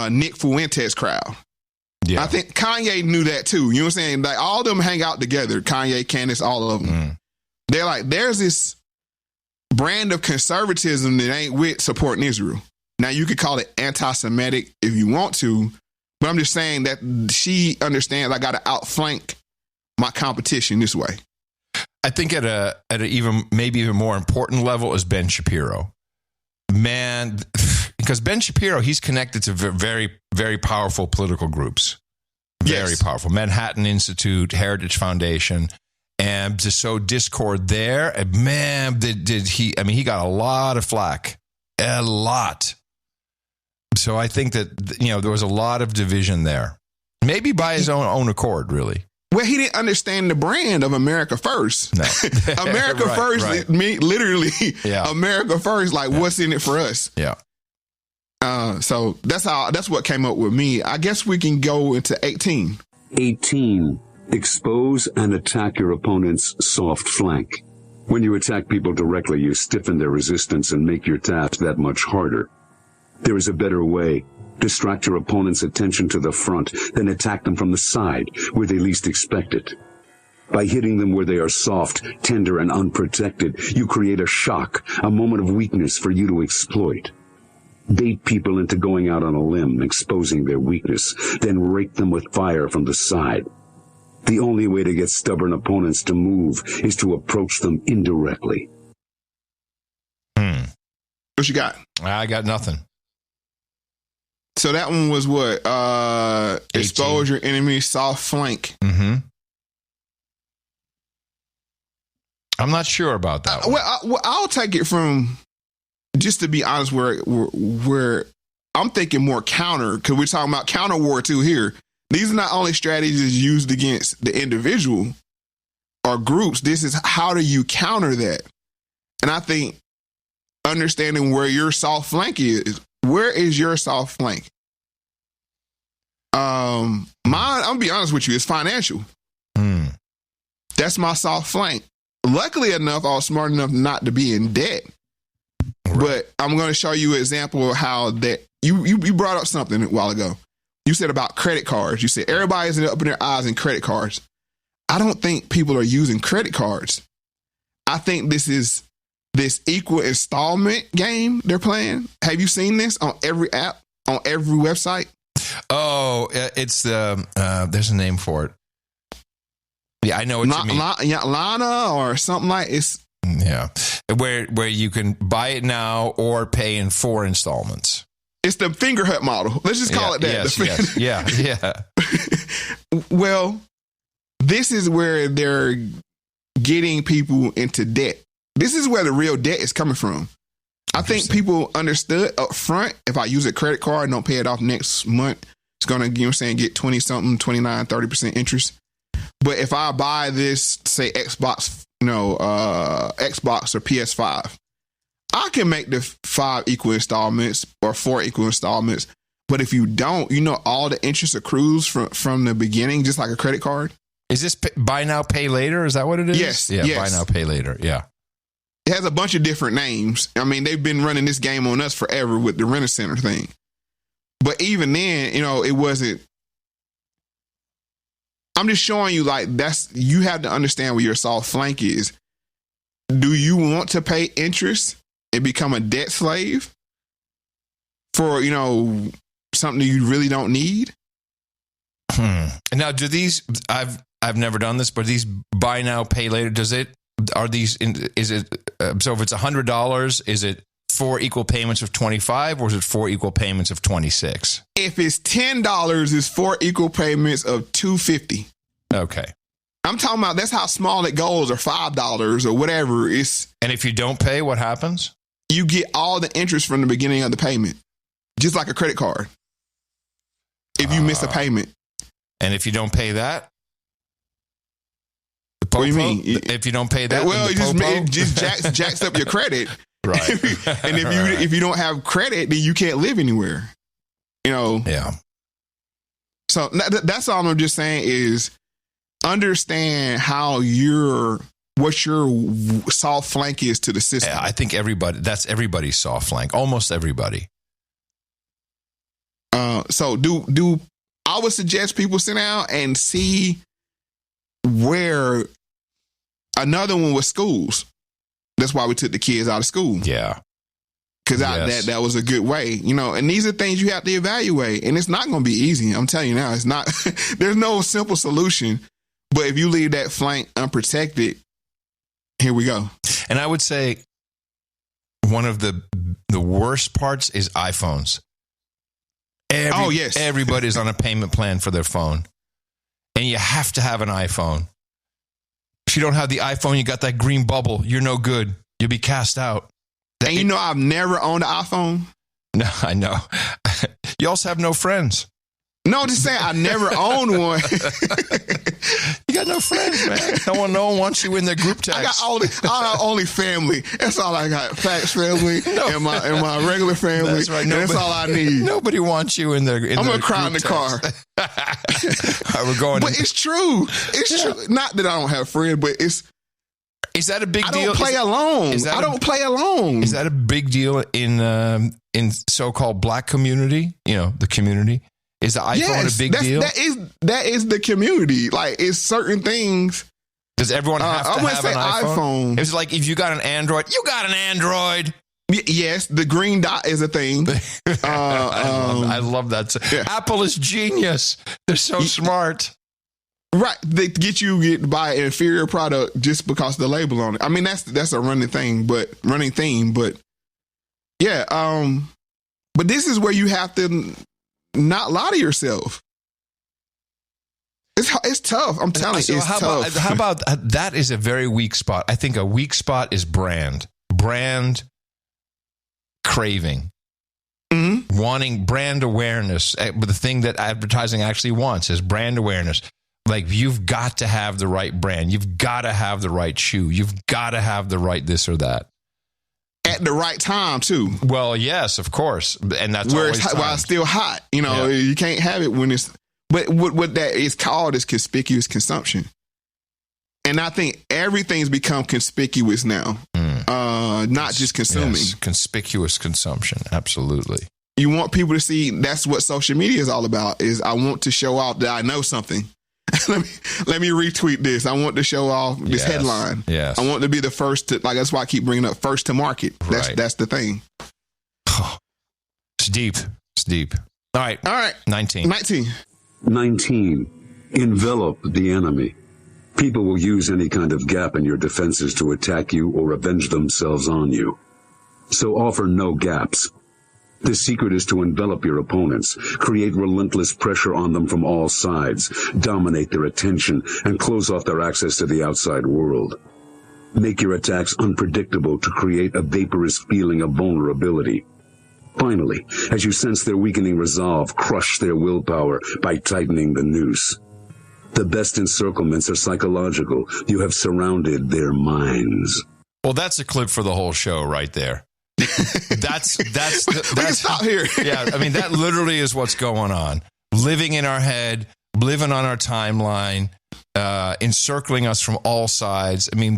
Nick Fuentes crowd. Yeah. I think Kanye knew that too. You know what I'm saying? Like all of them hang out together. Kanye, Candace, all of them. Mm. They're like, there's this brand of conservatism that ain't with supporting Israel. Now you could call it anti-Semitic if you want to, but I'm just saying that she understands I got to outflank my competition this way. I think at an even more important level is Ben Shapiro. Man, because Ben Shapiro, he's connected to very, very powerful political groups. Very powerful. Manhattan Institute, Heritage Foundation, and to sow discord there. Man, did he? I mean, he got a lot of flack, a lot. So I think that there was a lot of division there, maybe by his own accord, really. Well, he didn't understand the brand of America First. No. America First, right. Literally, America First, like what's in it for us? Yeah. So that's what came up with me. I guess we can go into 18. 18. Expose and attack your opponent's soft flank. When you attack people directly, you stiffen their resistance and make your task that much harder. There is a better way. Distract your opponent's attention to the front, then attack them from the side, where they least expect it. By hitting them where they are soft, tender, and unprotected, you create a shock, a moment of weakness for you to exploit. Bait people into going out on a limb, exposing their weakness, then rake them with fire from the side. The only way to get stubborn opponents to move is to approach them indirectly. What you got? I got nothing. So that one was what? Expose your enemy, soft flank. Mm-hmm. I'm not sure about that. I'll take it from, just to be honest, where I'm thinking more counter, because we're talking about counter war too here. These are not only strategies used against the individual or groups. This is how do you counter that? And I think understanding where your soft flank is. Where is your soft flank? Mine, I'll be honest with you, it's financial. That's my soft flank. Luckily enough, I was smart enough not to be in debt. Right. But I'm going to show you an example of how that you brought up something a while ago. You said about credit cards. You said everybody's up in their eyes in credit cards. I don't think people are using credit cards. I think this is this equal installment game they're playing. Have you seen this on every app, on every website? Oh, it's there's a name for it. Yeah, I know what you mean. Lana or something like it's. Yeah, where you can buy it now or pay in 4 installments. It's the finger hut model. Let's just call it that. Yes, yeah. Well, this is where they're getting people into debt. This is where the real debt is coming from. I think people understood up front, if I use a credit card and don't pay it off next month, it's going to, get 20-something, 29, 30% interest. But if I buy this, say Xbox, Xbox or PS5, I can make the 5 equal installments or 4 equal installments. But if you don't, all the interest accrues from the beginning, just like a credit card. Is this buy now, pay later? Is that what it is? Yes. Yeah, yes. Buy now, pay later. Yeah. It has a bunch of different names. I mean, they've been running this game on us forever with the Rent-A-Center thing. But even then, it wasn't. I'm just showing you you have to understand where your soft flank is. Do you want to pay interest and become a debt slave for, something you really don't need? Now, do these, I've never done this, but these buy now, pay later, is it, so if it's $100, is it 4 equal payments of 25 or is it 4 equal payments of 26? If it's $10, it's 4 equal payments of $250. Okay. I'm talking about that's how small it goes, or $5 or whatever. And if you don't pay, what happens? You get all the interest from the beginning of the payment, just like a credit card. If you miss a payment. And if you don't pay that? What do you mean? If you don't pay that, it just jacks up your credit. Right. And if you don't have credit, then you can't live anywhere. Yeah. So that's all I'm just saying is understand how what your soft flank is to the system. Yeah, I think that's everybody's soft flank. Almost everybody. So I would suggest people sit down and see where another one was schools. That's why we took the kids out of school. Yeah. Because that was a good way, and these are things you have to evaluate, and it's not going to be easy. I'm telling you now, it's not, there's no simple solution, but if you leave that flank unprotected, here we go. And I would say one of the worst parts is iPhones. Everybody's on a payment plan for their phone. And you have to have an iPhone. If you don't have the iPhone, you got that green bubble. You're no good. You'll be cast out. And I've never owned an iPhone. No, I know. You also have no friends. No, I'm just saying I never owned one. You got no friends, man. No one wants you in their group text. I got only family. That's all I got. Facts family and my regular family. That's right. That's all I need. Nobody wants you in their. I'm gonna cry in the car. We're going. But it's true. It's true. Not that I don't have friends, but it's. Is that a big deal? I don't play alone. I don't play alone. Is that a big deal in so-called black community? The community. Is the iPhone a big deal? That is the community. Like, it's certain things. Does everyone have to have an iPhone? It's like if you got an Android, you got an Android. Yes, the green dot is a thing. I love that. Yeah. Apple is genius. They're so smart. Right. They get you to buy an inferior product just because of the label on it. I mean, that's a running theme, but yeah. But this is where you have to not lie to yourself. It's tough. I'm telling you, it's tough. How about that is a very weak spot. I think a weak spot is brand craving. Mm-hmm. Wanting brand awareness. But the thing that advertising actually wants is brand awareness. Like, you've got to have the right brand. You've got to have the right shoe. You've got to have the right this or that. At the right time, too. Well, yes, of course. And that's where always while it's still hot. You can't have it when it's... But what that is called is conspicuous consumption. And I think everything's become conspicuous now. Not just consuming. Yes, conspicuous consumption. Absolutely. You want people to see, that's what social media is all about, is I want to show out that I know something. let me retweet this. I want to show off this headline. Yes. I want to be the first to, that's why I keep bringing up first to market. That's the thing. It's deep. All right. 19. 19. Envelop the enemy. People will use any kind of gap in your defenses to attack you or avenge themselves on you. So offer no gaps. The secret is to envelop your opponents, create relentless pressure on them from all sides, dominate their attention, and close off their access to the outside world. Make your attacks unpredictable to create a vaporous feeling of vulnerability. Finally, as you sense their weakening resolve, crush their willpower by tightening the noose. The best encirclements are psychological. You have surrounded their minds. Well, that's a clip for the whole show right there. That's we can stop here. Yeah, I mean, that literally is what's going on. Living in our head, living on our timeline, encircling us from all sides. I mean,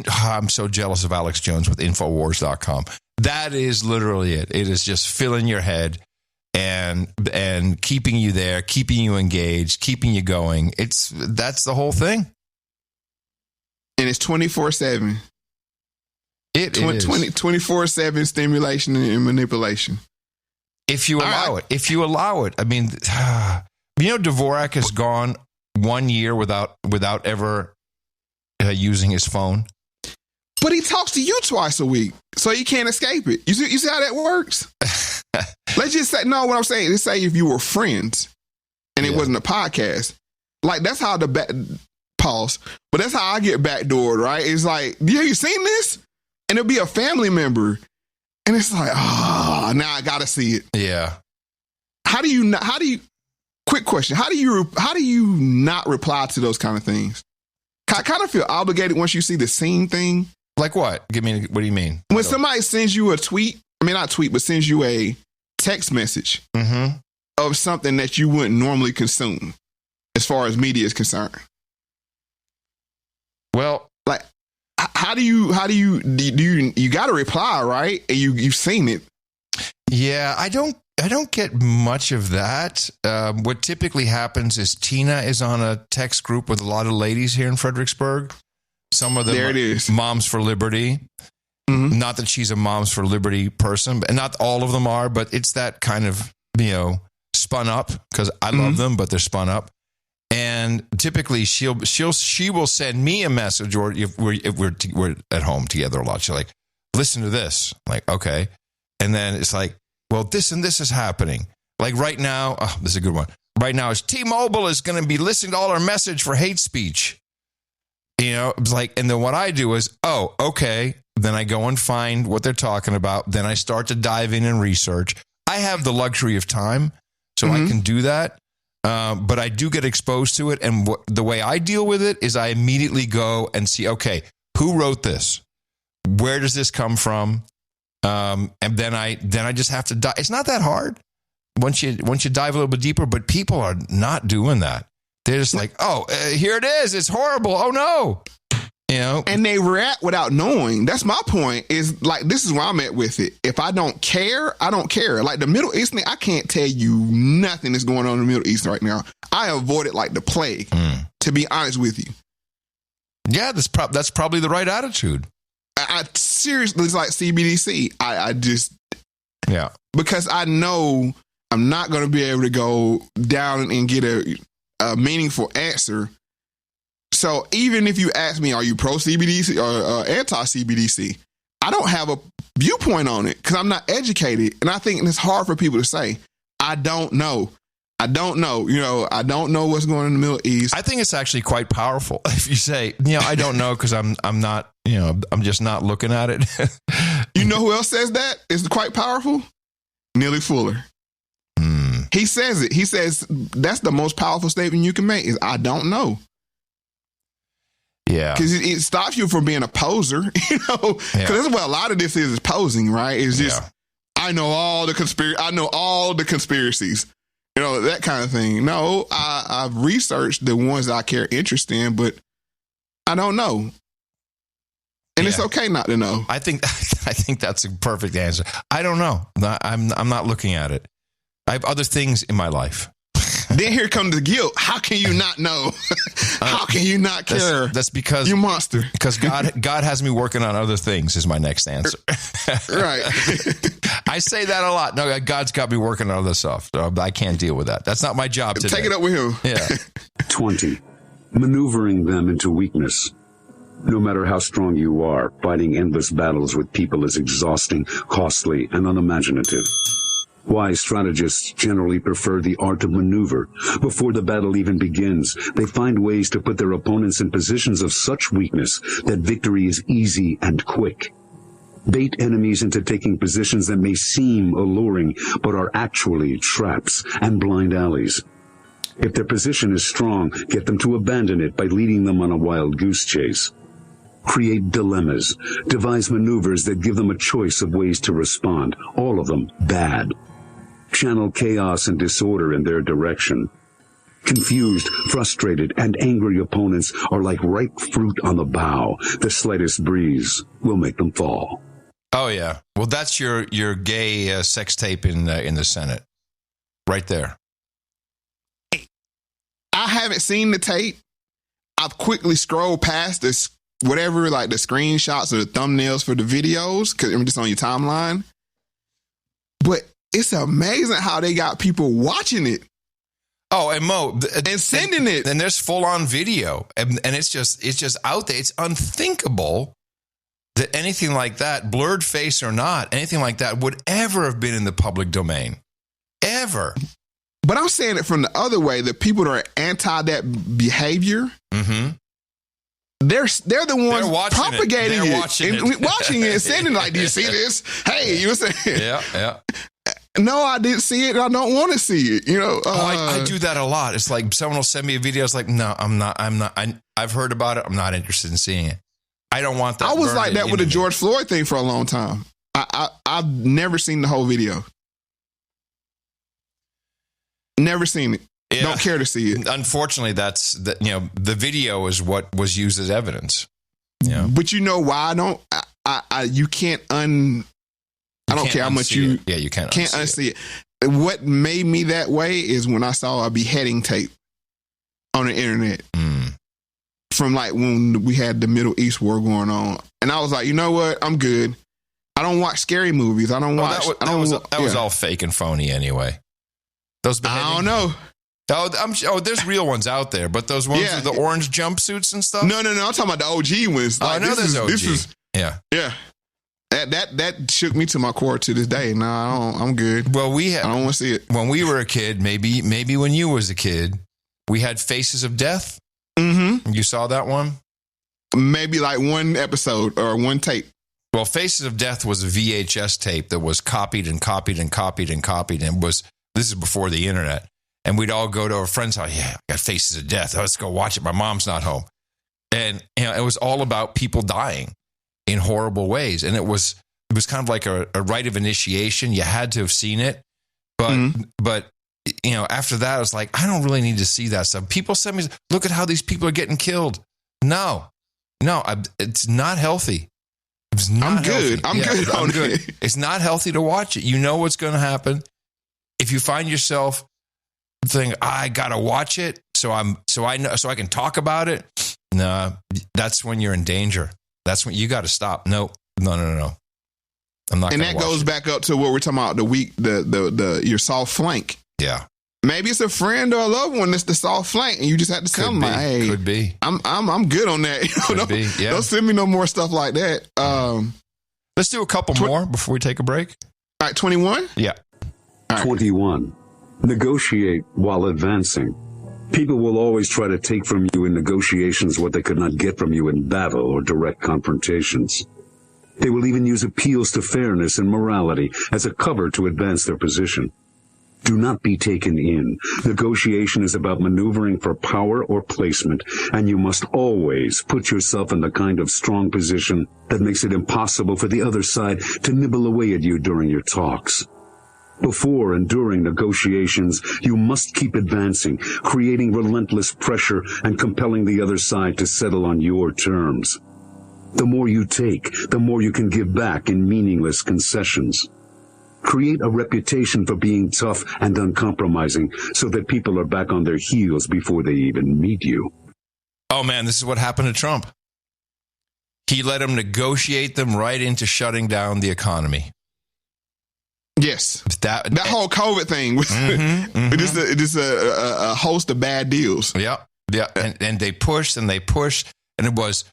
I'm so jealous of Alex Jones with Infowars.com. That is literally it. It is just filling your head and keeping you there, keeping you engaged, keeping you going. That's the whole thing. And it's 24/7. It is 24/7 stimulation and manipulation. If you allow it. I mean, Dvorak has gone 1 year without ever using his phone. But he talks to you twice a week, so you can't escape it. You see how that works? Let's just say, no, what I'm saying, let's say if you were friends and it wasn't a podcast, like that's how pause, but that's how I get backdoored, right? It's like, have you seen this? And it'll be a family member. And it's like, now I got to see it. Yeah. Quick question. How do you not reply to those kind of things? I kind of feel obligated once you see the scene thing. Like what? What do you mean? When somebody sends you a tweet, I mean, not tweet, but sends you a text message of something that you wouldn't normally consume as far as media is concerned? Well, like, how do you got to reply, right? And you've seen it. Yeah, I don't get much of that. What typically happens is Tina is on a text group with a lot of ladies here in Fredericksburg. Some of them there it is. Moms for Liberty. Mm-hmm. Not that she's a Moms for Liberty person, and not all of them are, but it's that kind of, spun up, because I love them, but they're spun up. And typically she will send me a message, or if we're at home together a lot, she'll like, listen to this. I'm like, okay. And then it's like, well, this and this is happening. Like right now, this is a good one. Right now, T-Mobile is going to be listening to all our message for hate speech. It's like, and then what I do is, oh, okay. Then I go and find what they're talking about. Then I start to dive in and research. I have the luxury of time, so I can do that. But I do get exposed to it. And the way I deal with it is I immediately go and see, okay, who wrote this? Where does this come from? And then I just have to dive. It's not that hard once you dive a little bit deeper, but people are not doing that. They're just like, oh, here it is. It's horrible. Oh no. And they react without knowing. That's my point, is like, this is where I'm at with it. If I don't care, I don't care. Like the Middle East thing, I can't tell you nothing that's going on in the Middle East right now. I avoid it like the plague, to be honest with you. Yeah, that's probably the right attitude. I seriously, it's like CBDC. I just, yeah, because I know I'm not going to be able to go down and get a meaningful answer. So even if you ask me, are you pro CBDC or anti CBDC? I don't have a viewpoint on it because I'm not educated, and I think it's hard for people to say, I don't know. I don't know. I don't know what's going on in the Middle East. I think it's actually quite powerful if you say, I don't know because I'm not, I'm just not looking at it. You know who else says that? It's quite powerful? Neely Fuller. He says it. He says that's the most powerful statement you can make is, I don't know. Yeah. Because it stops you from being a poser, because that's what a lot of this is posing, right? It's just, I know all the conspiracies. That kind of thing. No, I've researched the ones I care interest in, but I don't know. And it's okay not to know. I think that's a perfect answer. I don't know. I'm not looking at it. I have other things in my life. Then here comes the guilt. How can you not know? How can you not care? That's because you monster. Because God has me working on other things is my next answer. Right. I say that a lot. No, God's got me working on other stuff. I can't deal with that. That's not my job today. Take it up with him. Yeah. 20. Maneuvering them into weakness. No matter how strong you are, fighting endless battles with people is exhausting, costly, and unimaginative. Wise strategists generally prefer the art of maneuver. Before the battle even begins, they find ways to put their opponents in positions of such weakness that victory is easy and quick. Bait enemies into taking positions that may seem alluring, but are actually traps and blind alleys. If their position is strong, get them to abandon it by leading them on a wild goose chase. Create dilemmas, devise maneuvers that give them a choice of ways to respond, all of them bad. Channel chaos and disorder in their direction. Confused, frustrated, and angry opponents are like ripe fruit on the bough. The slightest breeze will make them fall. Oh, yeah. Well, that's your gay sex tape in the Senate. Right there. I haven't seen the tape. I've quickly scrolled past this, whatever, like the screenshots or the thumbnails for the videos, because I'm just on your timeline. But it's amazing how they got people watching it. Oh, and Mo, and sending it, and there's full on video, and it's just out there. It's unthinkable that anything like that, blurred face or not, anything like that would ever have been in the public domain, ever. But I'm saying it from the other way. The people that are anti that behavior, they're the ones propagating it, watching it, and sending like, "Do you see this? Hey, you know what I'm saying?" Yeah. No, I didn't see it. I don't want to see it. I do that a lot. It's like someone will send me a video. It's like, no, I'm not. I've heard about it. I'm not interested in seeing it. I don't want that. I was like that with the George Floyd thing for a long time. I've never seen the whole video. Never seen it. Yeah. Don't care to see it. Unfortunately, the video is what was used as evidence. Yeah. But you know why I don't? You can't I don't care how much you. Yeah, you can't unsee it. What made me that way is when I saw a beheading tape on the internet from like when we had the Middle East war going on, and I was like, you know what? I'm good. I don't watch scary movies. I don't watch. That was all fake and phony anyway. Those I don't know. There's real ones out there, but those ones with the orange jumpsuits and stuff. No. I'm talking about the OG ones. Like, I know there's OG. This is yeah. That shook me to my core to this day. No, I'm good. Well, I don't want to see it. When we were a kid, maybe when you was a kid, we had Faces of Death. Mm-hmm. You saw that one? Maybe like one episode or one tape. Well, Faces of Death was a VHS tape that was copied and copied and copied and copied, and this is before the internet. And we'd all go to our friend's house. Yeah, I got Faces of Death. Let's go watch it. My mom's not home. And it was all about people dying in horrible ways. And it was kind of like a rite of initiation. You had to have seen it. But after that, I was like, I don't really need to see that stuff. People send me, look at how these people are getting killed. No, it's not healthy. It's not I'm good. healthy. I'm good. It's not healthy to watch it. You know what's going to happen. If you find yourself thinking, I got to watch it so I can talk about it. No, that's when you're in danger. That's when you got to stop. No. I'm not. And that goes back up to what we're talking about your soft flank. Yeah. Maybe it's a friend or a loved one that's the soft flank, and you just have to tell them, like, "Hey, could be. I'm good on that." Don't send me no more stuff like that. Let's do a couple more before we take a break. All right, 21. Yeah. Right. 21. Negotiate while advancing. People will always try to take from you in negotiations what they could not get from you in battle or direct confrontations. They will even use appeals to fairness and morality as a cover to advance their position. Do not be taken in. Negotiation is about maneuvering for power or placement, and you must always put yourself in the kind of strong position that makes it impossible for the other side to nibble away at you during your talks. Before and during negotiations, you must keep advancing, creating relentless pressure and compelling the other side to settle on your terms. The more you take, the more you can give back in meaningless concessions. Create a reputation for being tough and uncompromising so that people are back on their heels before they even meet you. Oh, man, this is what happened to Trump. He let them negotiate them right into shutting down the economy. Yes. That whole COVID thing was it is a host of bad deals. Yeah. And they pushed and it was,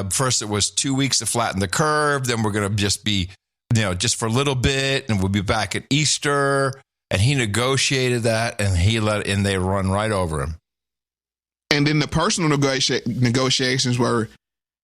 first it was 2 weeks to flatten the curve. Then we're going to just be, just for a little bit, and we'll be back at Easter. And he negotiated that, and they run right over him. And then the personal negotiations were,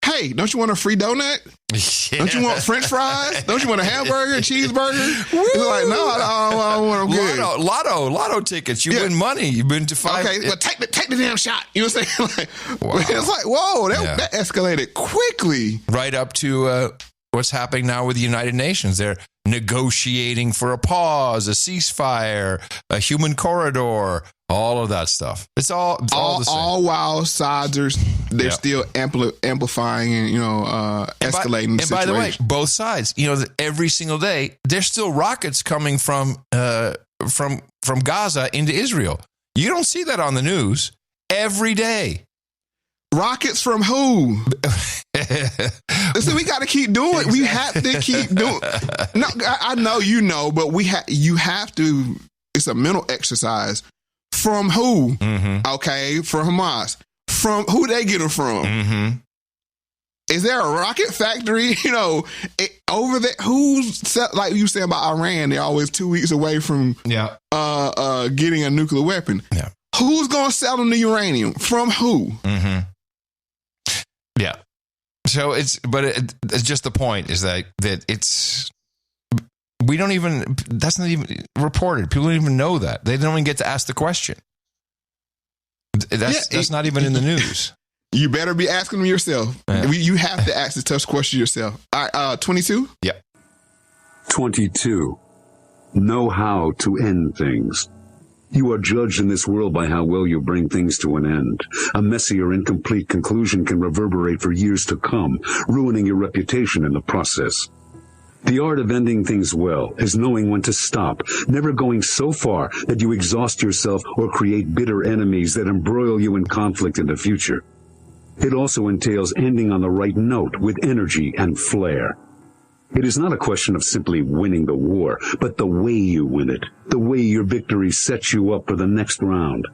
hey, don't you want a free donut? Yeah. Don't you want French fries? Don't you want a hamburger, a cheeseburger? It's like, no, I don't want them good. Lotto tickets. You win money. You've been to 5. Okay, well, take the damn shot. You know what I'm saying? Wow. It's like, whoa, that escalated quickly. Right up to what's happening now with the United Nations. They're negotiating for a pause, a ceasefire, a human corridor, all of that stuff. It's all the same. All while sides they're still amplifying and escalating. And by the way, both sides, every single day there's still rockets coming from Gaza into Israel. You don't see that on the news every day. Rockets from who? Listen, we got to keep doing it. We have to keep doing it. No, I know but you have to. It's a mental exercise. From who? Mm-hmm. Okay, from Hamas. From who they get them from? Mm-hmm. Is there a rocket factory? Over there. Who's like you said about Iran? They're always 2 weeks away from getting a nuclear weapon. Yeah. Who's going to sell them the uranium? From who? Mm-hmm. Yeah. So it's just the point is that it's. That's not even reported. People don't even know that. They don't even get to ask the question. That's not even in the news. You better be asking them yourself. Yeah. You have to ask the tough question yourself. All right, 22? Yeah. 22. Know how to end things. You are judged in this world by how well you bring things to an end. A messy or incomplete conclusion can reverberate for years to come, ruining your reputation in the process. The art of ending things well is knowing when to stop, never going so far that you exhaust yourself or create bitter enemies that embroil you in conflict in the future. It also entails ending on the right note with energy and flair. It is not a question of simply winning the war, but the way you win it, the way your victory sets you up for the next round.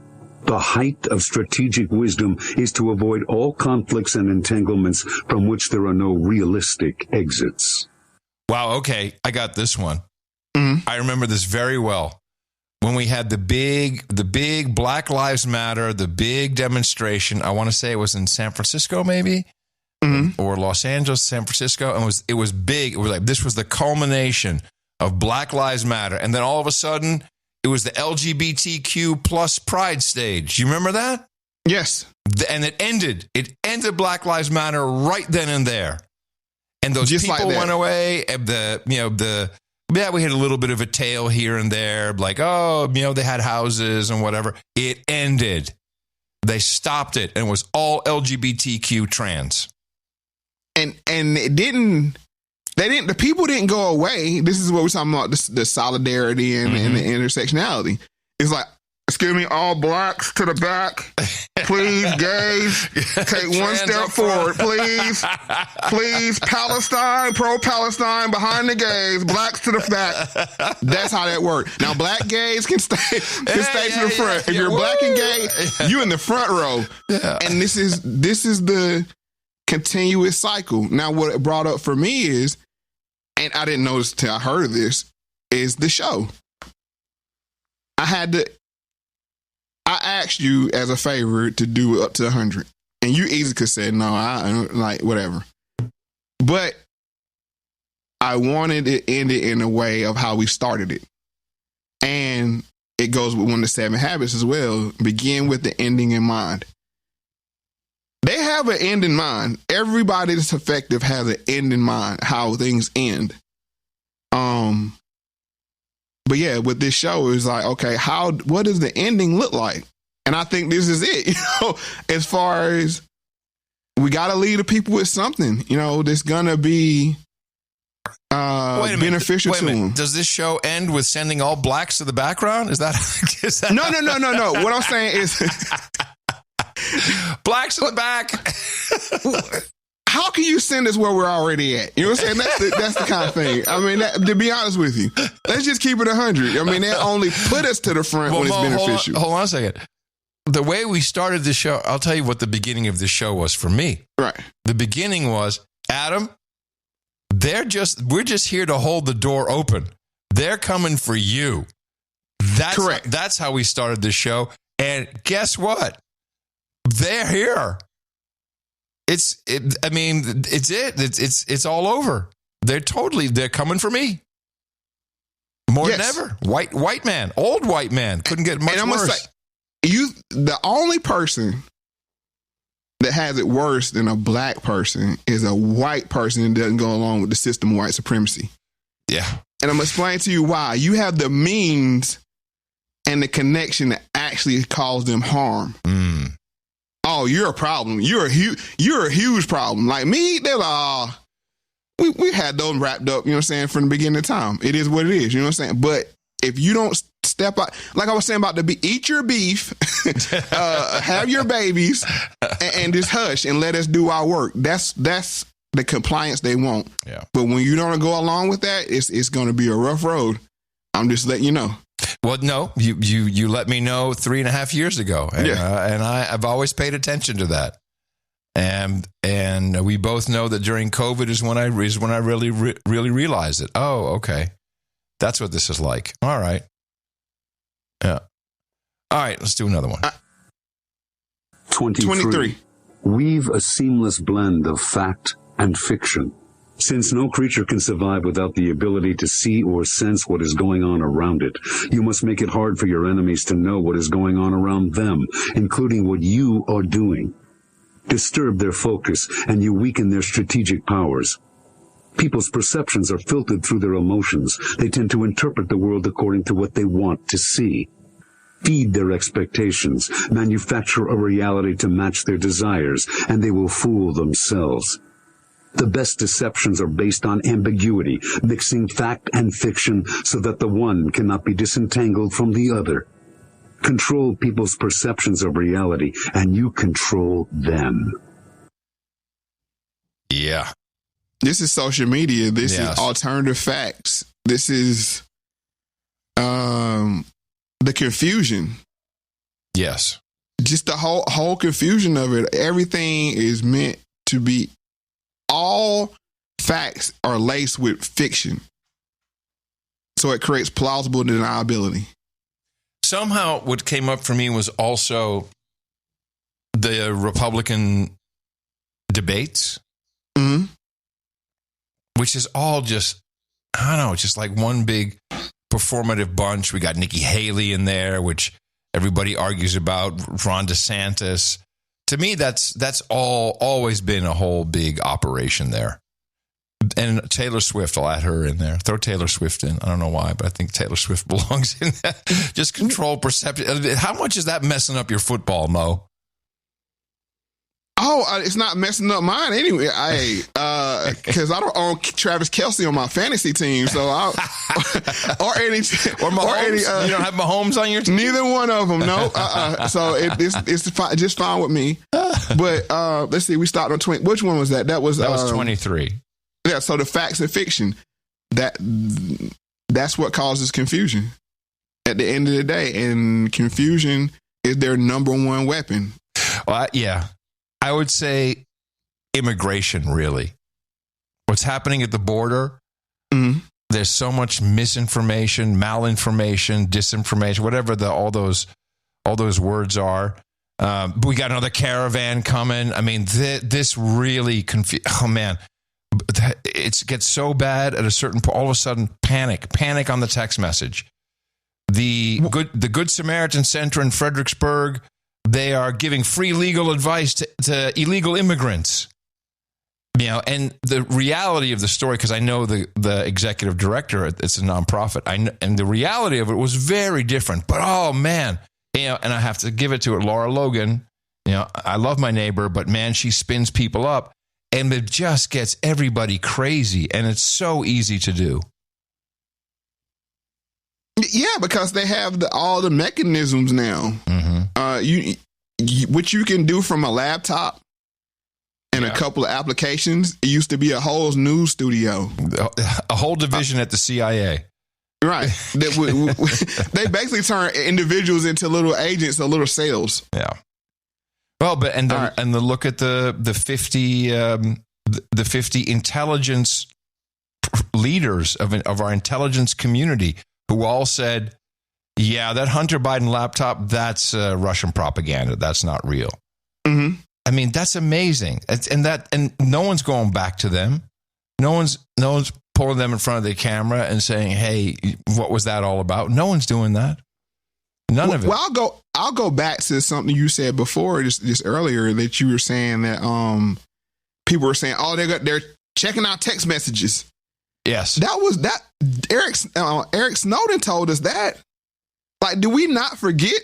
The height of strategic wisdom is to avoid all conflicts and entanglements from which there are no realistic exits. Wow, okay, I got this one. Mm-hmm. I remember this very well. When we had the big Black Lives Matter, the big demonstration, I want to say it was in San Francisco maybe, or Los Angeles, San Francisco, and it was big. It was like this was the culmination of Black Lives Matter, and then all of a sudden, it was the LGBTQ plus Pride stage. You remember that? Yes. And it ended. It ended Black Lives Matter right then and there. And those Just people like went away. Yeah, we had a little bit of a tail here and there, like, they had houses and whatever. It ended. They stopped it, and it was all LGBTQ trans. And the people didn't go away. This is what we're talking about, the solidarity and the intersectionality. It's like, excuse me, all blacks to the back. Please, gays, take one step forward, please. Please, Palestine, pro-Palestine, behind the gays, blacks to the back. That's how that works. Now, black gays can stay to the front. If you're black and gay, you in the front row. Yeah. And this is the continuous cycle. Now, what it brought up for me is, and I didn't notice till I heard of this, is the show. I asked you as a favor to do up to 100, and you easily could say no. I like whatever, but I wanted it ended in a way of how we started it, and it goes with one of the 7 habits as well. Begin with the ending in mind. They have an end in mind. Everybody that's effective has an end in mind, how things end. But yeah, with this show, it's like, okay, what does the ending look like? And I think this is it, as far as we got to lead the people with something, that's going to be beneficial to them. Does this show end with sending all blacks to the background? Is that No. What I'm saying is blacks in the back. How can you send us where we're already at? You know what I'm saying? That's the kind of thing. I mean, to be honest with you, let's just keep it 100. I mean, that only put us to the front when it's beneficial. Hold on a second. The way we started the show, I'll tell you what the beginning of the show was for me. Right. The beginning was, Adam, we're just here to hold the door open. They're coming for you. That's correct. That's how we started the show. And guess what? They're here. It's all over. They're coming for me. More than ever. White man, old white man. Couldn't get much worse. The only person that has it worse than a black person is a white person that doesn't go along with the system of white supremacy. Yeah. And I'm going to explain to you why. You have the means and the connection that actually cause them harm. Oh, you're a problem. You're a huge problem. Like me, they're like, we had those wrapped up, from the beginning of time. It is what it is, you know what I'm saying? But if you don't step out, like I was saying about eat your beef, have your babies, and just hush and let us do our work. That's the compliance they want. Yeah. But when you don't go along with that, it's going to be a rough road. I'm just letting you know. Well, no, you let me know 3.5 years ago, and I've always paid attention to that, and we both know that during COVID is when I really realized it. Oh, okay, that's what this is like. All right, yeah, all right. Let's do another one. 23. Weave a seamless blend of fact and fiction. Since no creature can survive without the ability to see or sense what is going on around it, you must make it hard for your enemies to know what is going on around them, including what you are doing. Disturb their focus, and you weaken their strategic powers. People's perceptions are filtered through their emotions. They tend to interpret the world according to what they want to see. feed their expectations, manufacture a reality to match their desires, and they will fool themselves. The best deceptions are based on ambiguity, mixing fact and fiction so that the one cannot be disentangled from the other. Control people's perceptions of reality, and you control them. Yeah. This is social media. This is alternative facts. This is the confusion. Yes. Just the whole confusion of it. Everything is meant to be, all facts are laced with fiction. So it creates plausible deniability. Somehow what came up for me was also the Republican debates, which is all just, I don't know, just like one big performative bunch. We got Nikki Haley in there, which everybody argues about, Ron DeSantis. To me, that's always been a whole big operation there. And Taylor Swift, I'll add her in there. Throw Taylor Swift in. I don't know why, but I think Taylor Swift belongs in that. Just control perception. How much is that messing up your football, Mo? Oh, it's not messing up mine anyway. Because I don't own Travis Kelce on my fantasy team, so or Mahomes. You don't have Mahomes on your team? Neither one of them. No. So it's just fine with me. But let's see. We started on 20. Which one was that? That was 23. Yeah. So the facts and fiction, that's what causes confusion at the end of the day, and confusion is their number one weapon. Well, yeah. I would say immigration, really. What's happening at the border, there's so much misinformation, malinformation, disinformation, whatever all those words are. We got another caravan coming. I mean, this really oh man, it gets so bad at a certain point. All of a sudden, panic on the text message. The Good Samaritan Center in Fredericksburg, they are giving free legal advice to illegal immigrants. You know, and the reality of the story, because I know the executive director, it's a nonprofit, and the reality of it was very different. But oh man, you know, and I have to give it to her, Laura Logan. You know, I love my neighbor, but man, she spins people up, and it just gets everybody crazy, and it's so easy to do. Yeah, because they have all the mechanisms now. What you can do from a laptop and a couple of applications. It used to be a whole news studio, a whole division at the CIA. Right. They basically turn individuals into little agents or little cells. Yeah. Well, but and the look at the 50 intelligence leaders of our intelligence community who all said, yeah, that Hunter Biden laptop, that's Russian propaganda. That's not real. I mean, that's amazing. And no one's going back to them. No one's pulling them in front of the camera and saying, hey, what was that all about? No one's doing that. None of it. Well, I'll go back to something you said before, just earlier, that you were saying that people were saying, oh, they're checking out text messages. Yes. Eric Snowden told us that. Like, do we not forget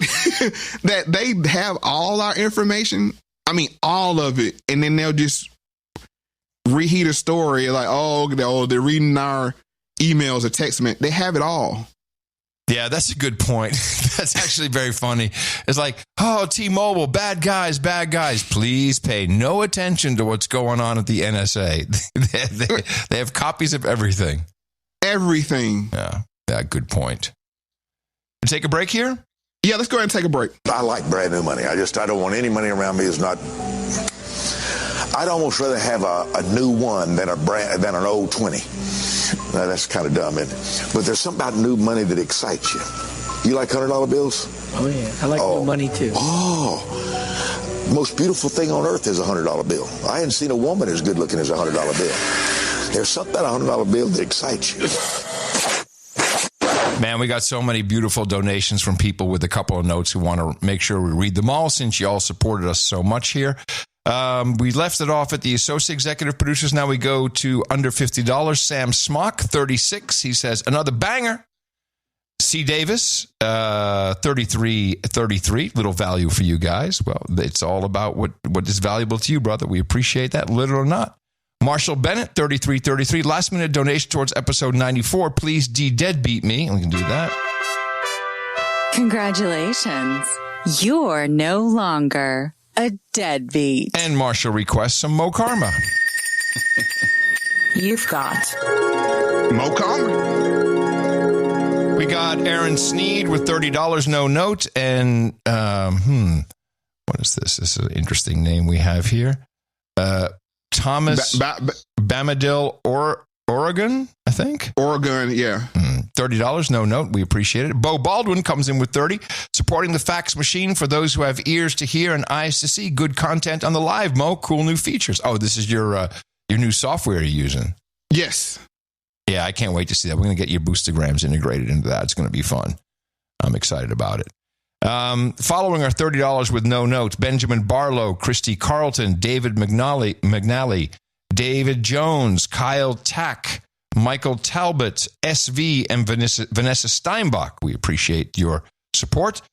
that they have all our information? I mean, all of it. And then they'll just reheat a story like, they're reading our emails or text messages. They have it all. Yeah, that's a good point. That's actually very funny. It's like, oh, T-Mobile, bad guys. Please pay no attention to what's going on at the NSA. They have copies of everything. Everything. Yeah, good point. Take a break here? Yeah, let's go ahead and take a break. I like brand new money. I don't want any money around me that's not. I'd almost rather have a new one than an old 20. Now, that's kind of dumb, isn't it? But there's something about new money that excites you. You like $100 bills? Oh, yeah. I like new money, too. Oh, most beautiful thing on earth is a $100 bill. I hadn't seen a woman as good looking as a $100 bill. There's something about a $100 bill that excites you. Man, we got so many beautiful donations from people with a couple of notes who want to make sure we read them all since you all supported us so much here. We left it off at the associate executive producers. Now we go to under $50. Sam Smock, 36. He says, another banger. C. Davis, 3333, little value for you guys. Well, it's all about what is valuable to you, brother. We appreciate that, little or not. Marshall Bennett, 3333, last minute donation towards episode 94. Please deadbeat me. We can do that. Congratulations. You're no longer a deadbeat. And Marshall requests some Moe Karma. You've got Moe Karma. We got Aaron Sneed with $30, no note. And, what is this? This is an interesting name we have here. Thomas Bamadil, Oregon, I think. Oregon, yeah. $30, no note. We appreciate it. Bo Baldwin comes in with 30, supporting the fax machine for those who have ears to hear and eyes to see. Good content on the live, Mo. Cool new features. Oh, this is your new software you're using. Yes. Yeah, I can't wait to see that. We're going to get your Boostograms integrated into that. It's going to be fun. I'm excited about it. Following our $30 with no notes, Benjamin Barlow, Christy Carlton, David McNally, David Jones, Kyle Tack, Michael Talbot, SV, and Vanessa Steinbach. We appreciate your support.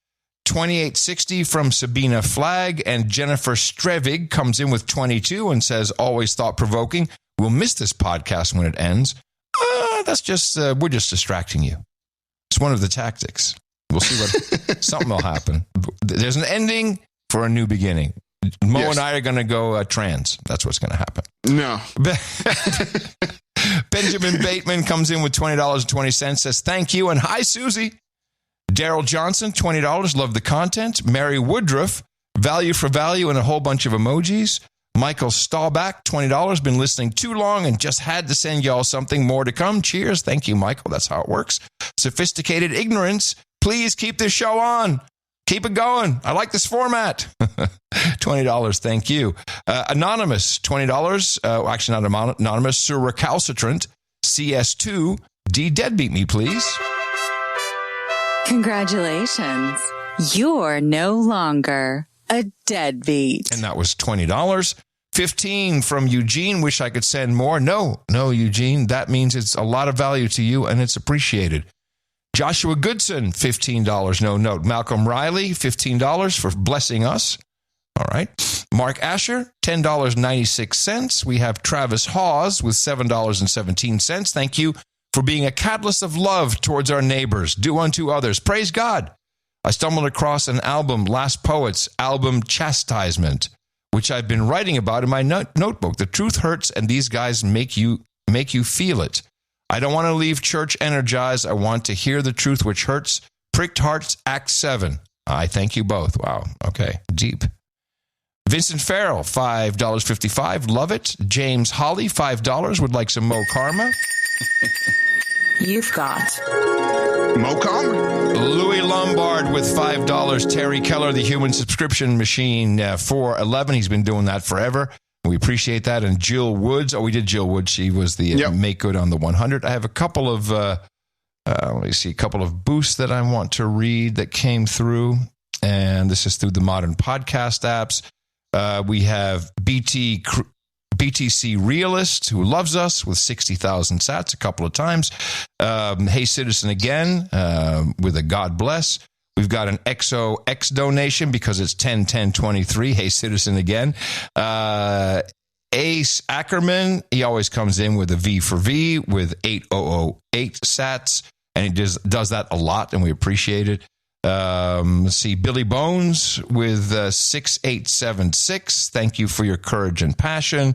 2860 from Sabina Flagg, and Jennifer Strevig comes in with 22 and says, always thought-provoking. We'll miss this podcast when it ends. That's just, we're just distracting you. It's one of the tactics. We'll see what, something will happen. There's an ending for a new beginning. Mo and I are going to go trans. That's what's going to happen. No. Benjamin Bateman comes in with $20.20, says thank you, and hi, Susie. Daryl Johnson, $20, love the content. Mary Woodruff, value for value, and a whole bunch of emojis. Michael Staubach, $20, been listening too long and just had to send y'all something more to come. Cheers. Thank you, Michael. That's how it works. Sophisticated Ignorance, please keep this show on. Keep it going. I like this format. $20. Thank you. Anonymous, $20. Actually, not anonymous. Sir Recalcitrant, CS2. Deadbeat me, please. Congratulations. You're no longer a deadbeat. And that was $20. 15 from Eugene. Wish I could send more. No, Eugene. That means it's a lot of value to you and it's appreciated. Joshua Goodson, $15, no note. Malcolm Riley, $15 for blessing us. All right. Mark Asher, $10.96. We have Travis Hawes with $7.17. Thank you for being a catalyst of love towards our neighbors. Do unto others. Praise God. I stumbled across an album, Last Poets album Chastisement, which I've been writing about in my notebook. The truth hurts, and these guys make you feel it. I don't want to leave church energized. I want to hear the truth which hurts. Pricked Hearts, Act 7. I thank you both. Wow. Okay. Deep. Vincent Farrell, $5.55. Love it. James Holly, $5. Would like some Moe Karma. You've got Moe Karma. Louis Lombard with $5. Terry Keller, the Human Subscription Machine, $4.11. He's been doing that forever. We appreciate that. And Jill Woods. Oh, we did Jill Woods. She was the make good on the 100. I have a couple of, let me see, a couple of boosts that I want to read that came through. And this is through the modern podcast apps. We have BTC Realist, who loves us with 60,000 sats a couple of times. Hey Citizen again, with a God bless. We've got an XOX donation because it's 10-10-23. Hey Citizen again. Ace Ackerman, he always comes in with a V for V with 8008 sats, and he does that a lot, and we appreciate it. Let's see, Billy Bones with 6876. Thank you for your courage and passion.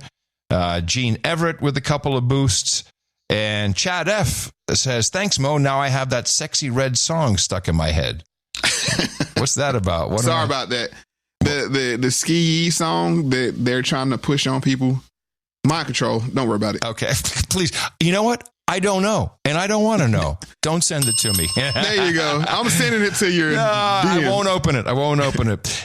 Gene Everett with a couple of boosts. And Chad F says, thanks, Mo. Now I have that sexy red song stuck in my head. What's that about? Sorry about that. The ski song that they're trying to push on people. Mind control. Don't worry about it. Okay. Please. You know what? I don't know, and I don't want to know. Don't send it to me. There you go. I'm sending it to your I won't open it.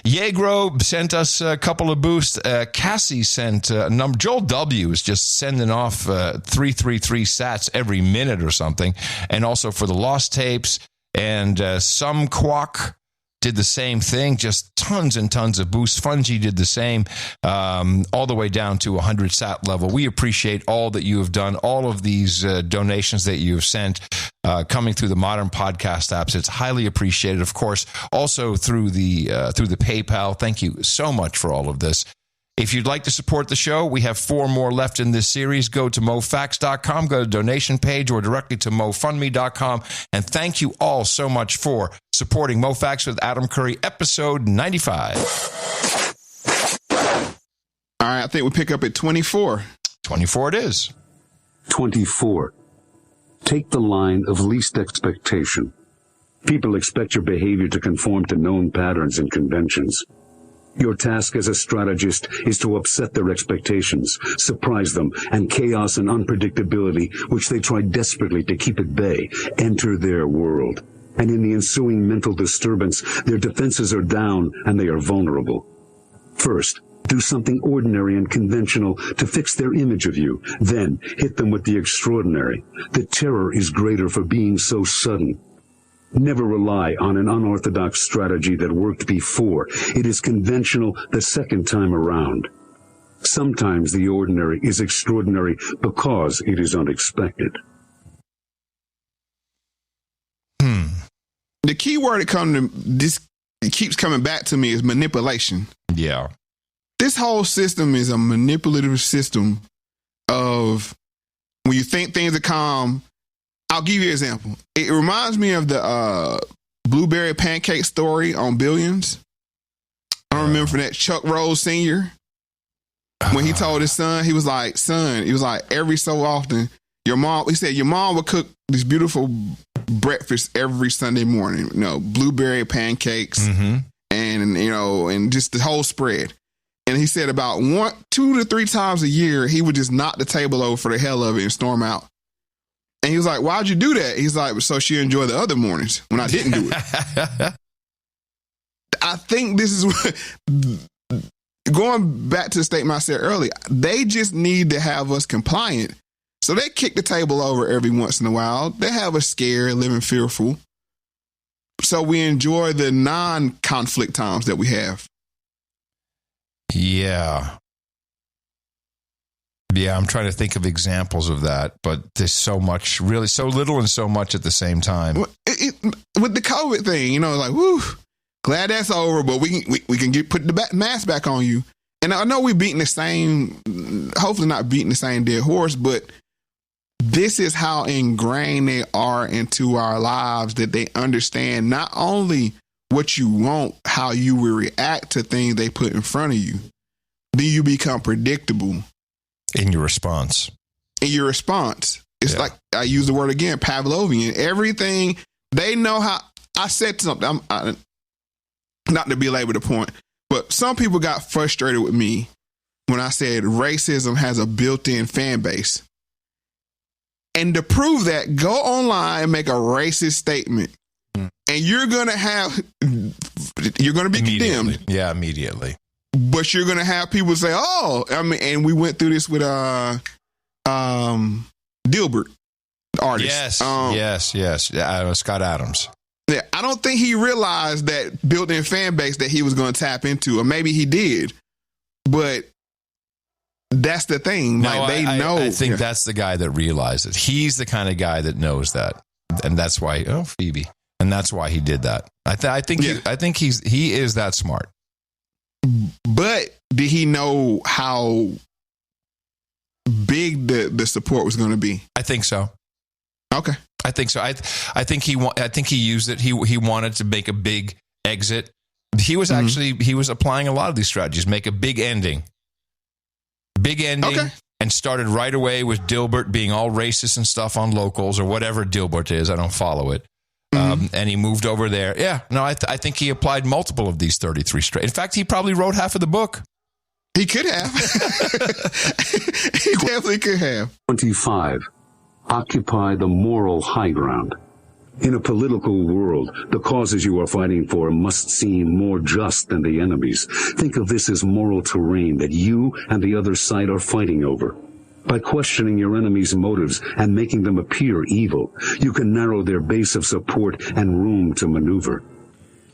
Yegro sent us a couple of boosts. Cassie sent a number. Joel W. is just sending off 333 sats every minute or something. And also for the lost tapes. And some Quack did the same thing, just tons and tons of boosts. Fungi did the same, all the way down to 100 sat level. We appreciate all that you have done, all of these donations that you have sent. coming through the modern podcast apps. It's highly appreciated, of course, also through the PayPal. Thank you so much for all of this. If you'd like to support the show, we have 4 more left in this series. Go to MoeFactz.com, go to the donation page, or directly to MoeFundMe.com. And thank you all so much for supporting Moe Factz with Adam Curry, episode 95. All right, I think we pick up at 24. 24 it is. 24. Take the line of least expectation. People expect your behavior to conform to known patterns and conventions. Your task as a strategist is to upset their expectations, surprise them, and chaos and unpredictability, which they try desperately to keep at bay, enter their world. And in the ensuing mental disturbance, their defenses are down and they are vulnerable. First, do something ordinary and conventional to fix their image of you. Then, hit them with the extraordinary. The terror is greater for being so sudden. Never rely on an unorthodox strategy that worked before. It is conventional the second time around. Sometimes the ordinary is extraordinary because it is unexpected. The key word it keeps coming back to me is manipulation. Yeah. This whole system is a manipulative system of when you think things are calm. I'll give you an example. It reminds me of the blueberry pancake story on Billions. I don't remember from that Chuck Rose Sr. When he told his son, he was like, every so often, your mom would cook this beautiful breakfast every Sunday morning, blueberry pancakes and just the whole spread. And he said about 2 to 3 times a year, he would just knock the table over for the hell of it and storm out. And he was like, why'd you do that? He's like, so she'll enjoy the other mornings when I didn't do it. I think this is what, going back to the statement I said earlier, they just need to have us compliant. So they kick the table over every once in a while. They have us scared, living fearful. So we enjoy the non-conflict times that we have. Yeah. Yeah, I'm trying to think of examples of that, but there's so much, really so little and so much at the same time. With the COVID thing, woo, glad that's over, but we can put the mask back on you. And I know we're hopefully not beating the same dead horse, but this is how ingrained they are into our lives that they understand not only what you want, how you will react to things they put in front of you. Then you become predictable. In your response. It's like, I use the word again, Pavlovian. Everything, they know how. I said something, not to belabor the point, but some people got frustrated with me when I said racism has a built-in fan base. And to prove that, go online and make a racist statement. And you're going to be condemned. Yeah, immediately. But you're going to have people say, and we went through this with Dilbert, the artist. Yes. Scott Adams. Yeah, I don't think he realized that built-in fan base that he was going to tap into, or maybe he did. But that's the thing. No, I think that's the guy that realized it. He's the kind of guy that knows that. And that's why, Phoebe. And that's why he did that. I think he is that smart. But did he know how big the support was going to be? I think so. Okay. I think so. I think he used it. He wanted to make a big exit. He was he was applying a lot of these strategies. Make a big ending. Okay. And started right away with Dilbert being all racist and stuff on locals or whatever Dilbert is. I don't follow it. And he moved over there. Yeah, no, I think he applied multiple of these 33 straight. In fact, he probably wrote half of the book. He could have. He definitely could have. 25. Occupy the moral high ground. In a political world, the causes you are fighting for must seem more just than the enemies. Think of this as moral terrain that you and the other side are fighting over. By questioning your enemy's motives and making them appear evil, you can narrow their base of support and room to maneuver.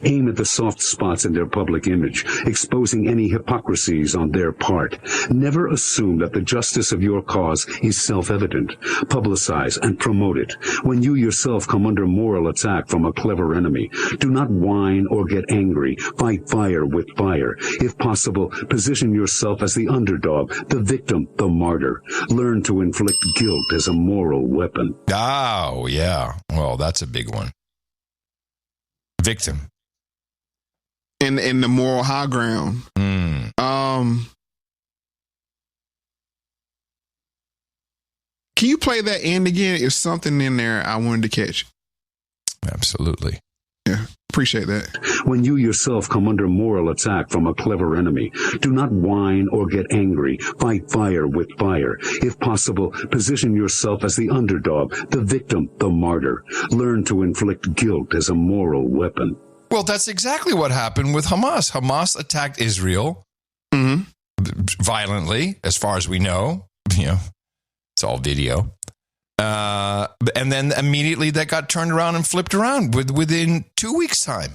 Aim at the soft spots in their public image, exposing any hypocrisies on their part. Never assume that the justice of your cause is self-evident. Publicize and promote it. When you yourself come under moral attack from a clever enemy, do not whine or get angry. Fight fire with fire. If possible, position yourself as the underdog, the victim, the martyr. Learn to inflict guilt as a moral weapon. Oh, yeah. Well, that's a big one. Victim. In the moral high ground. Can you play that end again? There's something in there I wanted to catch. Absolutely. Yeah, appreciate that. When you yourself come under moral attack from a clever enemy, do not whine or get angry. Fight fire with fire. If possible, position yourself as the underdog, the victim, the martyr. Learn to inflict guilt as a moral weapon. Well, that's exactly what happened with Hamas. Hamas attacked Israel violently, as far as we know. You know, it's all video. And then immediately that got turned around and flipped around within 2 weeks' time.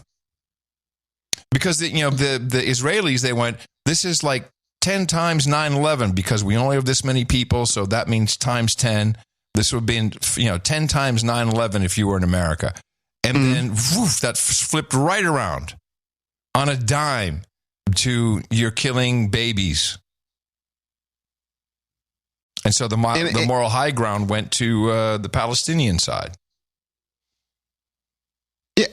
Because, the Israelis, they went, this is like 10 times 9/11 because we only have this many people, so that means times 10. This would be, 10 times 9/11 if you were in America. And then, woof, that flipped right around on a dime to you're killing babies. And so the moral high ground went to the Palestinian side. Yeah,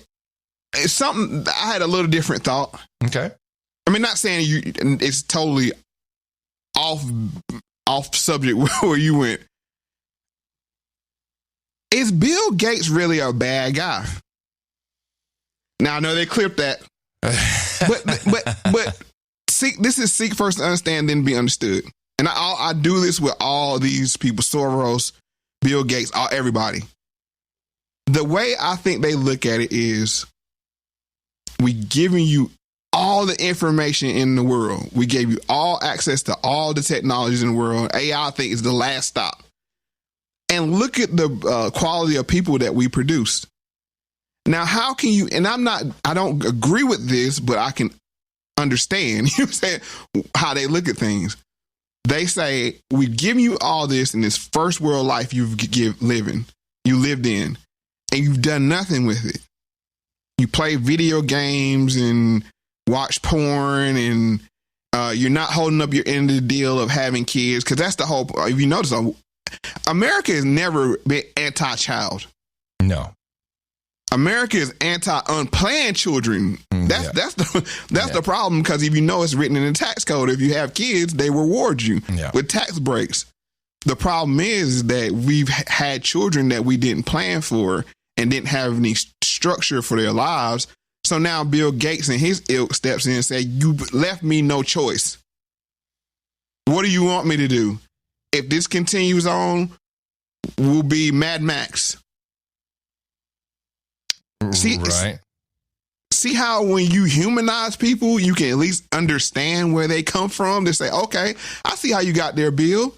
it's something I had a little different thought. Okay, I mean, not saying it's totally off subject where you went. Is Bill Gates really a bad guy? Now I know they clipped that, but seek first to understand, then be understood. And I do this with all these people, Soros, Bill Gates, everybody. The way I think they look at it is we giving you all the information in the world. We gave you all access to all the technologies in the world. AI, I think, is the last stop. And look at the quality of people that we produced. Now, how can you, and I don't agree with this, but I can understand, you know what I'm saying, how they look at things. They say, we've given you all this in this first world life you lived in, and you've done nothing with it. You play video games and watch porn, and you're not holding up your end of the deal of having kids, because that's the whole, if you notice, America has never been anti-child. No. America is anti-unplanned children. That's the problem, because if you know it's written in the tax code, if you have kids, they reward you with tax breaks. The problem is that we've had children that we didn't plan for and didn't have any structure for their lives. So now Bill Gates and his ilk steps in and say, you left me no choice. What do you want me to do? If this continues on, we'll be Mad Max. See how when you humanize people, you can at least understand where they come from. They say, okay, I see how you got there, Bill,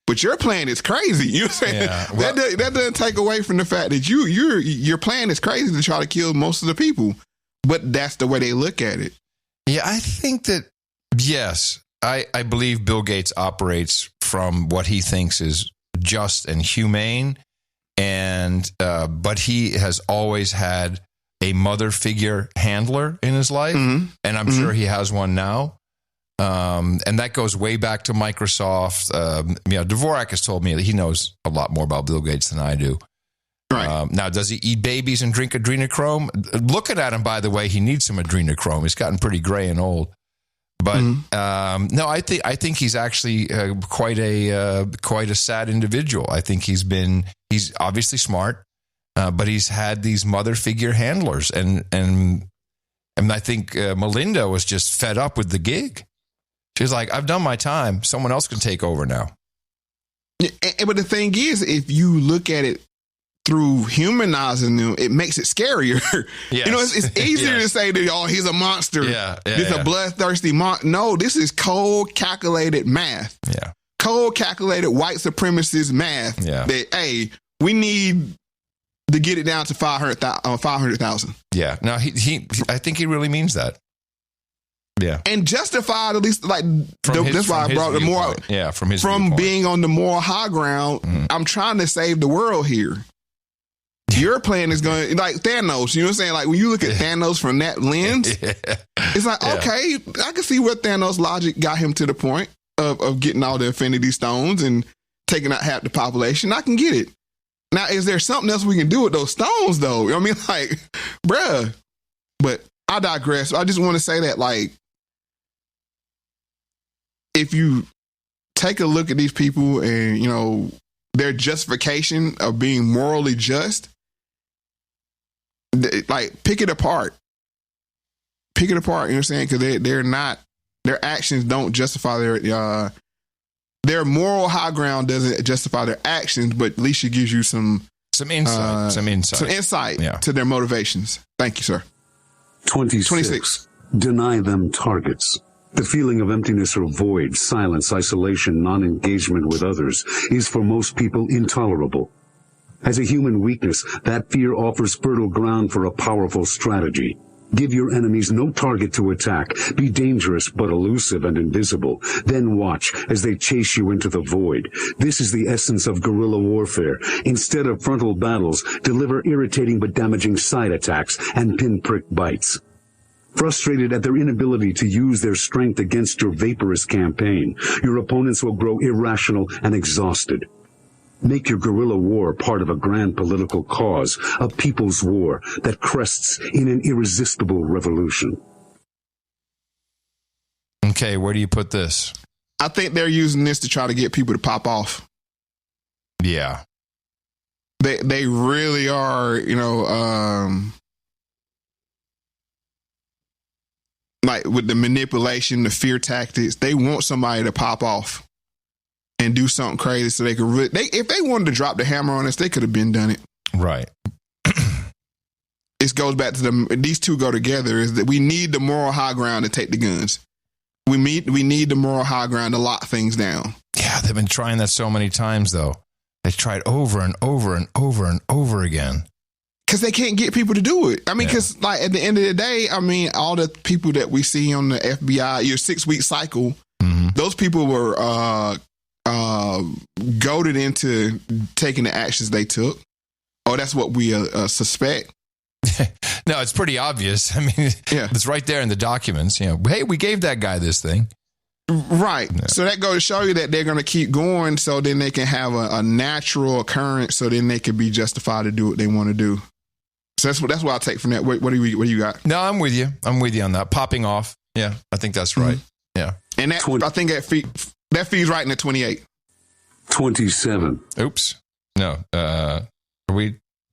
but your plan is crazy. You know what I'm saying? Yeah, well, that doesn't take away from the fact that your plan is crazy to try to kill most of the people, but that's the way they look at it. Yeah, I think that, yes, I believe Bill Gates operates from what he thinks is just and humane. And but he has always had a mother figure handler in his life, and I'm sure he has one now. And that goes way back to Microsoft. Dvorak has told me that he knows a lot more about Bill Gates than I do. Right. Now, does he eat babies and drink adrenochrome? Looking at him, by the way, he needs some adrenochrome. He's gotten pretty gray and old. But no, I think he's actually quite a sad individual. I think he's obviously smart, but he's had these mother figure handlers, and I think Melinda was just fed up with the gig. She's like, I've done my time. Someone else can take over now. But the thing is, if you look at it through humanizing them, it makes it scarier. Yes. You know, it's easier to say that, oh, he's a monster. He's a bloodthirsty monster. No, this is cold, calculated math. Yeah. Cold, calculated white supremacist math. Yeah. That, hey, we need to get it down to 500,000. Yeah. No, he I think he really means that. Yeah. And justified, at least, like, that's why I brought the more. Yeah, from his From viewpoint. being on the moral high ground, I'm trying to save the world here. Your plan is going to, like Thanos, you know what I'm saying? Like, when you look at Thanos from that lens, it's like, okay, I can see where Thanos' logic got him to the point of getting all the Infinity Stones and taking out half the population. I can get it. Now, is there something else we can do with those stones, though? You know what I mean? Like, bruh. But I digress. I just want to say that, like, if you take a look at these people and, you know, their justification of being morally just, like, pick it apart. Pick it apart, you know what I'm saying? Because they're not, their actions don't justify their moral high ground doesn't justify their actions, but at least it gives you some insight to their motivations. Thank you, sir. 26. Deny them targets. The feeling of emptiness or void, silence, isolation, non-engagement with others is for most people intolerable. As a human weakness, that fear offers fertile ground for a powerful strategy. Give your enemies no target to attack. Be dangerous but elusive and invisible. Then watch as they chase you into the void. This is the essence of guerrilla warfare. Instead of frontal battles, deliver irritating but damaging side attacks and pinprick bites. Frustrated at their inability to use their strength against your vaporous campaign, your opponents will grow irrational and exhausted. Make your guerrilla war part of a grand political cause, a people's war that crests in an irresistible revolution. Okay, where do you put this? I think they're using this to try to get people to pop off. Yeah. They really are, you know, like with the manipulation, the fear tactics, they want somebody to pop off and do something crazy so they could really, if they wanted to drop the hammer on us, they could have been done it. Right. It goes back to these two go together, is that we need the moral high ground to take the guns. We need the moral high ground to lock things down. Yeah, they've been trying that so many times, though. They tried over and over and over and over again. Because they can't get people to do it. I mean, because like at the end of the day, I mean, all the people that we see on the FBI, your 6-week cycle, those people were goaded into taking the actions they took. Oh, that's what we suspect. No, it's pretty obvious. I mean, it's right there in the documents. You know, hey, we gave that guy this thing. Right. Yeah. So that goes to show you that they're going to keep going, so then they can have a natural occurrence, so then they can be justified to do what they want to do. So that's what I take from that. What do you got? No, I'm with you. I'm with you on that. Popping off. Yeah, I think that's right. Yeah. And that, I think that feeds right in the 28. 27. Oops. No.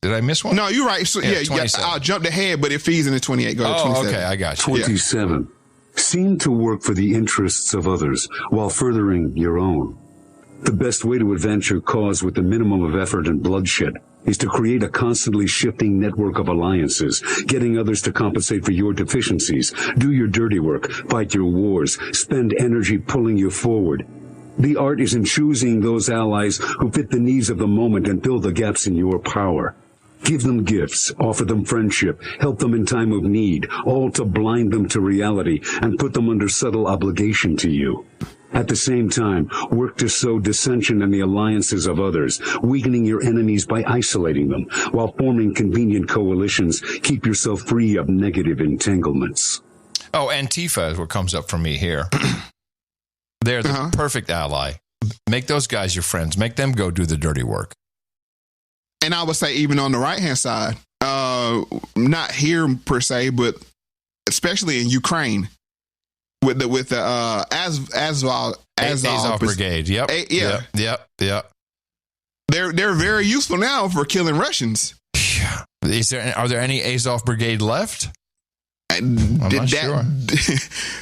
Did I miss one? No, you're right. So, I jumped ahead, but it feeds in the 28. Go to 27. Okay, I got you. 27. Yeah. Seem to work for the interests of others while furthering your own. The best way to advance your cause with the minimum of effort and bloodshed is to create a constantly shifting network of alliances, getting others to compensate for your deficiencies, do your dirty work, fight your wars, spend energy pulling you forward. The art is in choosing those allies who fit the needs of the moment and fill the gaps in your power. Give them gifts, offer them friendship, help them in time of need, all to blind them to reality and put them under subtle obligation to you. At the same time, work to sow dissension in the alliances of others, weakening your enemies by isolating them, while forming convenient coalitions. Keep yourself free of negative entanglements. Oh, Antifa is what comes up for me here. They're the perfect ally. Make those guys your friends. Make them go do the dirty work. And I would say even on the right-hand side, not here per se, but especially in Ukraine. With the Azov Brigade. Yep. Yep. They're very useful now for killing Russians. Are there any Azov Brigade left? I'm not sure.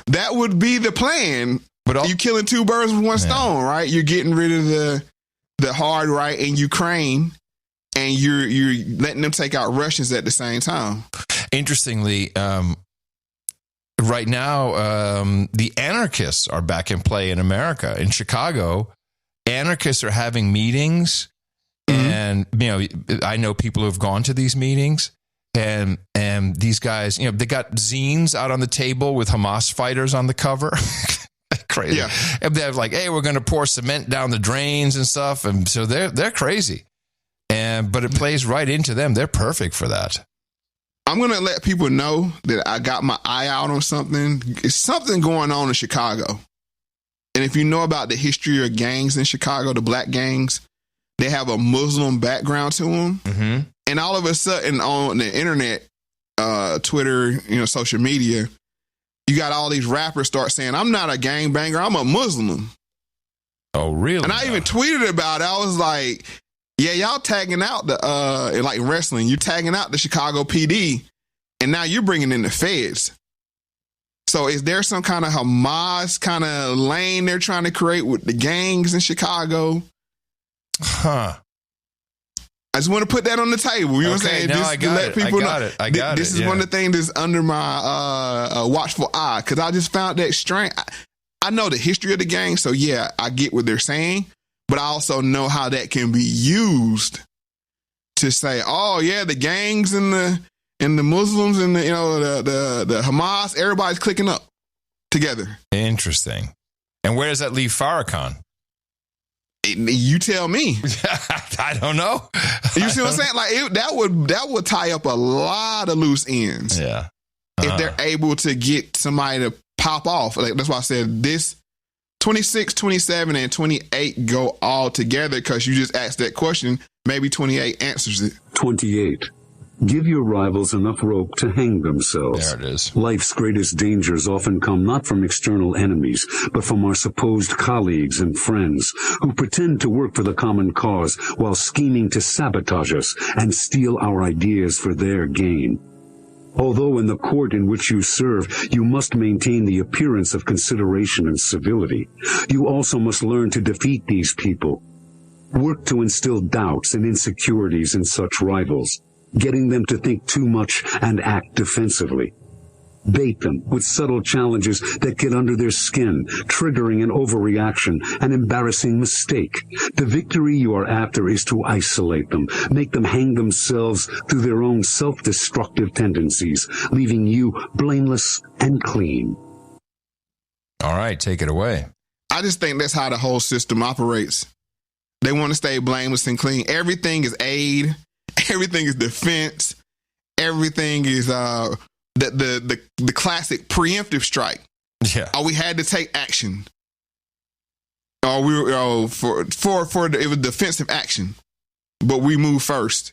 That would be the plan. But you're killing two birds with one stone, right? You're getting rid of the hard right in Ukraine, and you're letting them take out Russians at the same time. Interestingly, right now, the anarchists are back in play in America. In Chicago, anarchists are having meetings And, I know people who have gone to these meetings, and these guys, they got zines out on the table with Hamas fighters on the cover. Crazy. Yeah. And they're like, hey, we're going to pour cement down the drains and stuff. And so they're crazy. But it plays right into them. They're perfect for that. I'm going to let people know that I got my eye out on something. It's something going on in Chicago. And if you know about the history of gangs in Chicago, the black gangs, they have a Muslim background to them. Mm-hmm. And all of a sudden on the internet, Twitter, social media, you got all these rappers start saying, I'm not a gangbanger, I'm a Muslim. Oh, really? And I even tweeted about it. I was like, yeah, y'all tagging out the, like wrestling, you tagging out the Chicago PD, and now you're bringing in the feds. So is there some kind of Hamas kind of lane they're trying to create with the gangs in Chicago? Huh. I just want to put that on the table. You know what I'm saying? No, I got it. This is one of the things that's under my watchful eye, because I just found that strange. I know the history of the gang, so yeah, I get what they're saying, but I also know how that can be used to say, oh yeah, the gangs and the Muslims and the Hamas, everybody's clicking up together. Interesting. And where does that leave Farrakhan? You tell me. I don't know. You see what I'm saying? Like that would tie up a lot of loose ends. Yeah. If they're able to get somebody to pop off. Like, that's why I said this 26, 27, and 28 go all together, because you just asked that question. Maybe 28 answers it. 28. Give your rivals enough rope to hang themselves. There it is. Life's greatest dangers often come not from external enemies, but from our supposed colleagues and friends who pretend to work for the common cause while scheming to sabotage us and steal our ideas for their gain. Although in the court in which you serve, you must maintain the appearance of consideration and civility, you also must learn to defeat these people. Work to instill doubts and insecurities in such rivals, getting them to think too much and act defensively. Bait them with subtle challenges that get under their skin, triggering an overreaction, an embarrassing mistake. The victory you are after is to isolate them, make them hang themselves through their own self-destructive tendencies, leaving you blameless and clean. All right, take it away. I just think that's how the whole system operates. They want to stay blameless and clean. Everything is aid. Everything is defense. Everything is the classic preemptive strike. Yeah. We had to take action. We were it was defensive action, but we moved first.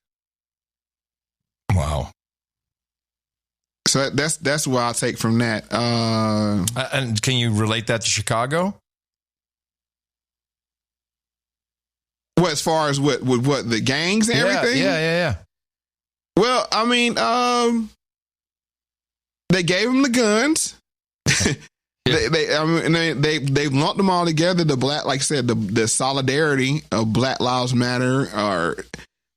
Wow. So that's what I'll take from that. And can you relate that to Chicago? What, as far as what the gangs and everything? Yeah. Well, I mean, they gave them the guns. They lumped them all together. The black, like I said, the solidarity of Black Lives Matter,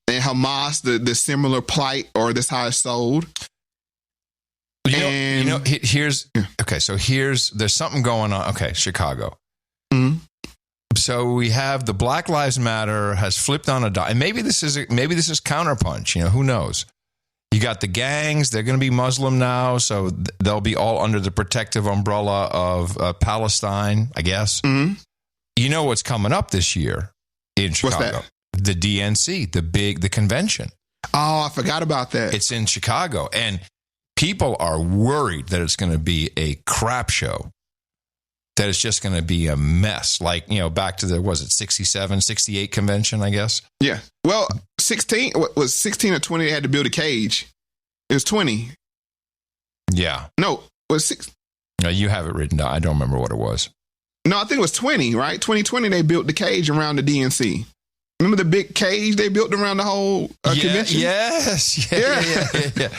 and Hamas, the similar plight, or that's how it's sold. Here's there's something going on. Okay, Chicago. Mm-hmm. So we have the Black Lives Matter has flipped on a dime. And maybe this is counterpunch. Who knows? You got the gangs. They're going to be Muslim now, so they'll be all under the protective umbrella of Palestine, I guess. Mm-hmm. You know what's coming up this year in Chicago? What's that? The DNC, the convention. Oh, I forgot about that. It's in Chicago, and people are worried that it's going to be a crap show. That it's just going to be a mess. Like, back to the, 67, 68 convention, I guess? Yeah. Well, 16 was 16 or 20, they had to build a cage. It was 20. Yeah. No, it was 6. No, you have it written down. I don't remember what it was. No, I think it was 20, right? 2020, they built the cage around the DNC. Remember the big cage they built around the whole convention? Yes. Yeah.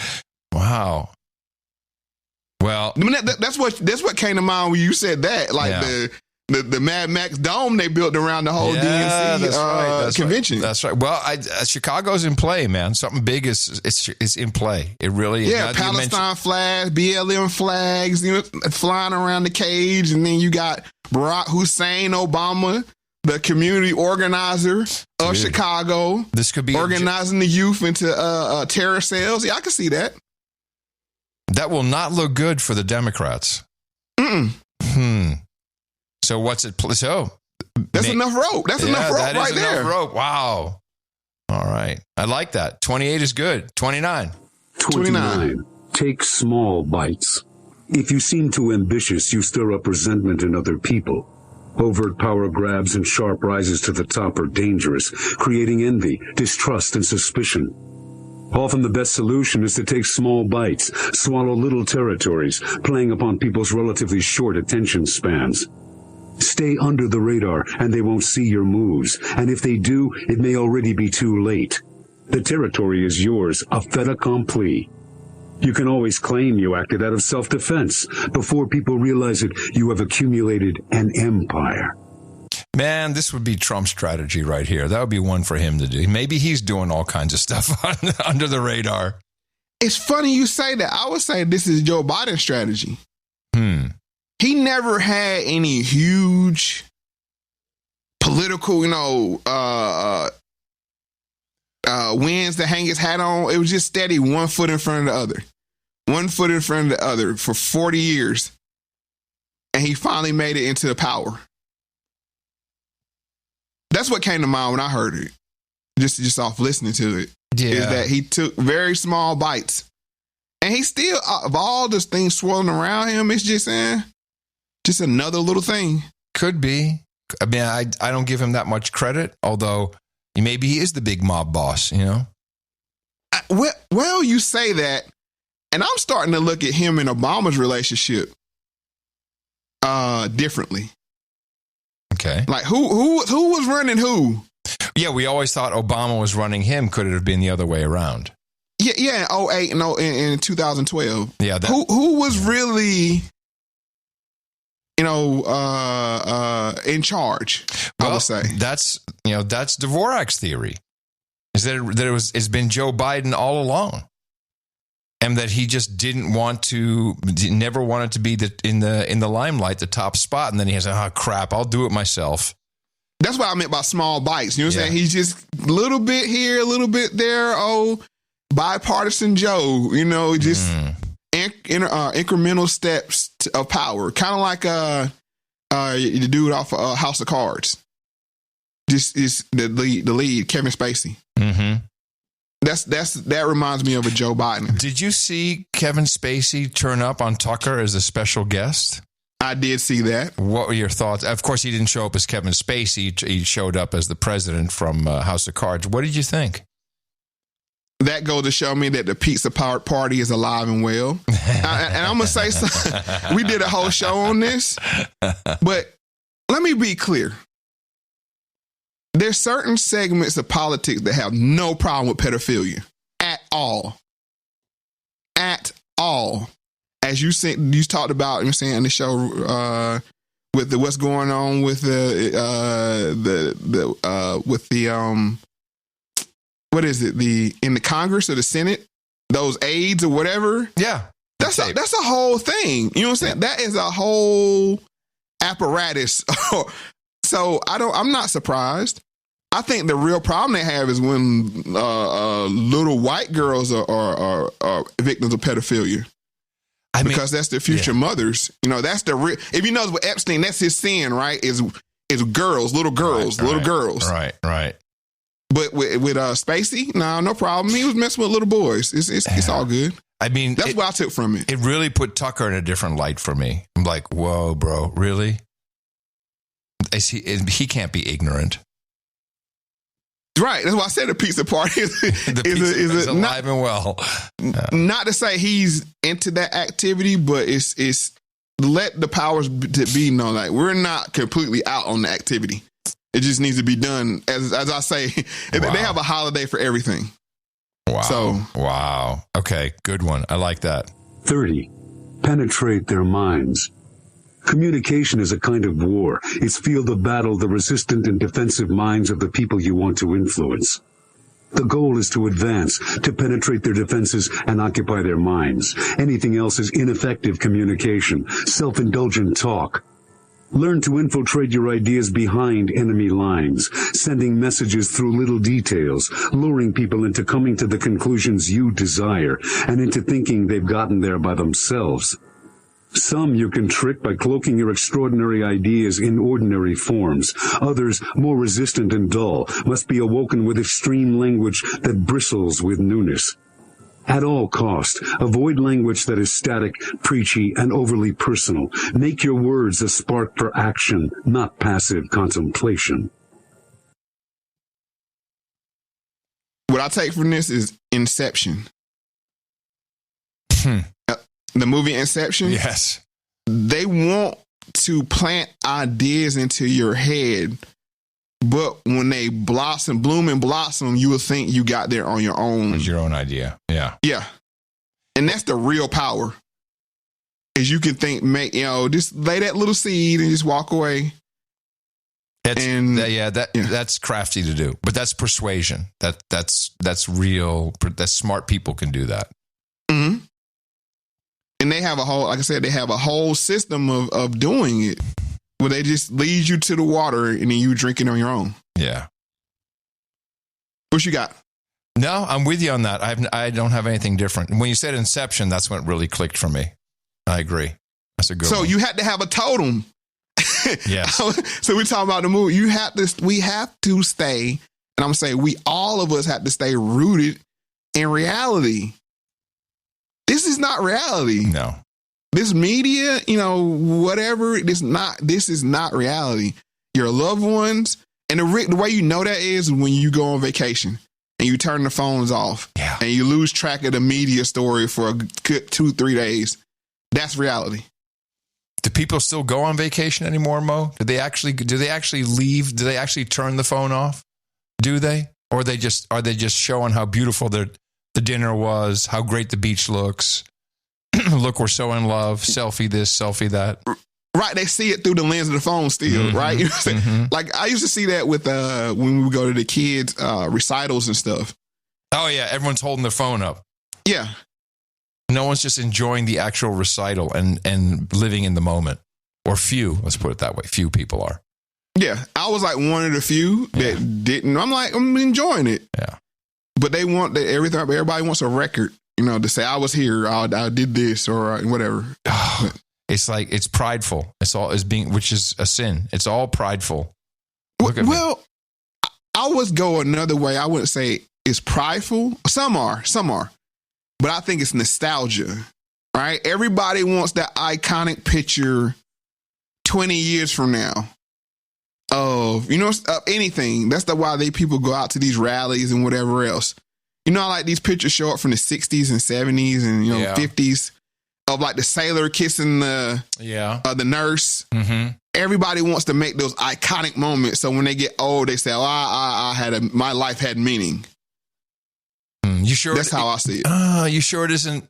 Wow. Well, that's what came to mind when you said that. Like the Mad Max Dome they built around the whole DNC convention. That's right. Well, Chicago's in play, man. Something big is in play. It really is. Yeah, Palestine flags, BLM flags, flying around the cage, and then you got Barack Hussein Obama the community organizer of Chicago. This could be organizing the youth into terror cells. Yeah, I can see that. That will not look good for the Democrats. So what's it? So that's enough rope. That's enough rope right there. Enough rope. Wow. All right. I like that. 28 is good. 29. 29. Take small bites. If you seem too ambitious, you stir up resentment in other people. Overt power grabs and sharp rises to the top are dangerous, creating envy, distrust, and suspicion. Often the best solution is to take small bites, swallow little territories, playing upon people's relatively short attention spans. Stay under the radar, and they won't see your moves. And if they do, it may already be too late. The territory is yours, a fait accompli. You can always claim you acted out of self-defense. Before people realize it, you have accumulated an empire. Man, this would be Trump's strategy right here. That would be one for him to do. Maybe he's doing all kinds of stuff under the radar. It's funny you say that. I would say this is Joe Biden's strategy. He never had any huge political, wins to hang his hat on. It was just steady, one foot in front of the other. One foot in front of the other for 40 years. And he finally made it into power. That's what came to mind when I heard it. Just off listening to it. Yeah. Is that he took very small bites. And he still, of all this things swirling around him, it's just another little thing. Could be. I mean, I don't give him that much credit, although maybe he is the big mob boss, Well, you say that, and I'm starting to look at him and Obama's relationship differently. Okay. Like who was running who? Yeah, we always thought Obama was running him. Could it have been the other way around? Yeah, in 08 and in 2012. Yeah. Who was really in charge, I would say. That's Dvorak's theory. Is that it's been Joe Biden all along. And that he just never wanted to be in the limelight, the top spot. And then he said, crap, I'll do it myself. That's what I meant by small bites. You know what I'm saying? He's just a little bit here, a little bit there. Bipartisan Joe, just incremental steps of power. Kind of like the dude off House of Cards. Just is the lead, Kevin Spacey. Mm-hmm. That reminds me of a Joe Biden. Did you see Kevin Spacey turn up on Tucker as a special guest? I did see that. What were your thoughts? Of course, he didn't show up as Kevin Spacey. He showed up as the president from House of Cards. What did you think? That goes to show me that the pizza party is alive and well. And I'm going to say something. We did a whole show on this. But let me be clear. There's certain segments of politics that have no problem with pedophilia at all. At all. As you said, you talked about, in the show with what's going on with what is it? In the Congress or the Senate, those aides or whatever. Yeah. That's a whole thing. You know what I'm saying? Yeah. That is a whole apparatus. So I'm not surprised. I think the real problem they have is when little white girls are victims of pedophilia. Because that's their future mothers. That's the real. If you know with Epstein, that's his sin, right? Is girls, little girls, little girls. Right. But with Spacey, no problem. He was messing with little boys. It's all good. I mean, that's what I took from it. It really put Tucker in a different light for me. I'm like, whoa, bro, really? He can't be ignorant. Right. That's why I said the pizza party is alive and well. Not to say he's into that activity, but it's let the powers be known. Like, we're not completely out on the activity. It just needs to be done. As I say, they have a holiday for everything. Wow. Wow. Okay. Good one. I like that. 30. Penetrate their minds. Communication is a kind of war. It's field of battle, the resistant and defensive minds of the people you want to influence. The goal is to advance, to penetrate their defenses and occupy their minds. Anything else is ineffective communication, self-indulgent talk. Learn to infiltrate your ideas behind enemy lines, sending messages through little details, luring people into coming to the conclusions you desire, and into thinking they've gotten there by themselves. Some you can trick by cloaking your extraordinary ideas in ordinary forms. Others, more resistant and dull, must be awoken with extreme language that bristles with newness. At all cost, avoid language that is static, preachy, and overly personal. Make your words a spark for action, not passive contemplation. What I take from this is Inception. The movie Inception? Yes. They want to plant ideas into your head, but when they bloom and blossom, you will think you got there on your own. It's your own idea. Yeah. Yeah. And that's the real power. Is you can think, just lay that little seed and just walk away. That's crafty to do, but that's persuasion. That's real. That's smart people can do that. Mm-hmm. And they have like I said, they have a whole system of doing it where they just lead you to the water and then you drink it on your own. Yeah. What you got? No, I'm with you on that. I don't have anything different. When you said Inception, that's when it really clicked for me. I agree. That's a good one. So you had to have a totem. Yes. So we're talking about the movie. We have to stay, and I'm saying all of us have to stay rooted in reality. This is not reality. No. This media, whatever, this is not reality. Your loved ones, and the way you know that is when you go on vacation and you turn the phones off and you lose track of the media story for a good 2-3 days. That's reality. Do people still go on vacation anymore, Mo? Do they actually leave? Do they actually turn the phone off? Do they? Or are they just showing how beautiful the dinner was, how great the beach looks? Look, we're so in love. Selfie this, selfie that. Right, they see it through the lens of the phone still, right? You know what I'm saying? Like I used to see that with when we would go to the kids' recitals and stuff. Oh yeah, everyone's holding their phone up. Yeah. No one's just enjoying the actual recital and living in the moment. Or few, let's put it that way. Few people are. Yeah, I was like one of the few that didn't. I'm enjoying it. Yeah. But they want everything. Everybody wants a record, to say I was here, I did this or whatever. It's like it's prideful. Which is a sin. It's all prideful. Well, I would go another way. I wouldn't say it's prideful. Some are, but I think it's nostalgia. Right? Everybody wants that iconic picture 20 years from now of anything. That's why people go out to these rallies and whatever else. Like these pictures show up from the 60s and 70s and 50s of like the sailor kissing the nurse. Mm-hmm. Everybody wants to make those iconic moments. So when they get old, they say, my life had meaning. You sure? That's how I see it. You sure it isn't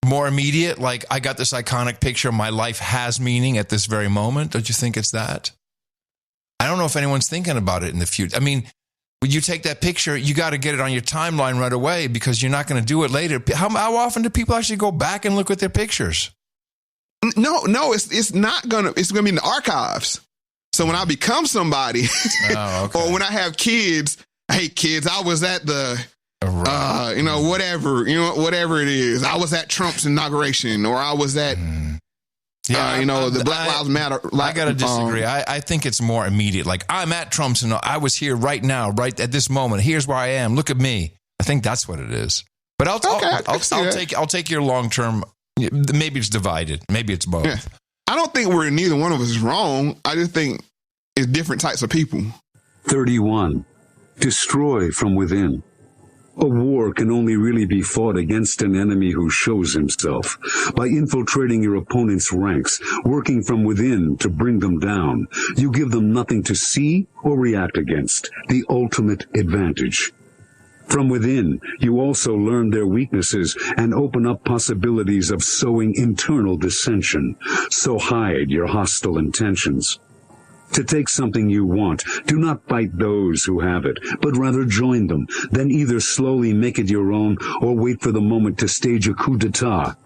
more immediate? Like I got this iconic picture. My life has meaning at this very moment. Don't you think it's that? I don't know if anyone's thinking about it in the future. I mean, when you take that picture, you got to get it on your timeline right away because you're not going to do it later. How often do people actually go back and look at their pictures? No, it's not going to. It's going to be in the archives. So when I become somebody, or when I have kids, hey kids, I was at the, whatever it is. I was at Trump's inauguration, or I was at. The Black Lives Matter. I got to disagree. I think it's more immediate. Like I'm at Trump's and I was here right now, right at this moment. Here's where I am. Look at me. I think that's what it is. But I'll take your long term. Maybe it's divided. Maybe it's both. Yeah. I don't think neither one of us is wrong. I just think it's different types of people. 31. Destroy from within. A war can only really be fought against an enemy who shows himself. By infiltrating your opponent's ranks, working from within to bring them down, you give them nothing to see or react against, the ultimate advantage. From within, you also learn their weaknesses and open up possibilities of sowing internal dissension. So hide your hostile intentions. To take something you want, do not fight those who have it, but rather join them. Then either slowly make it your own or wait for the moment to stage a coup d'etat.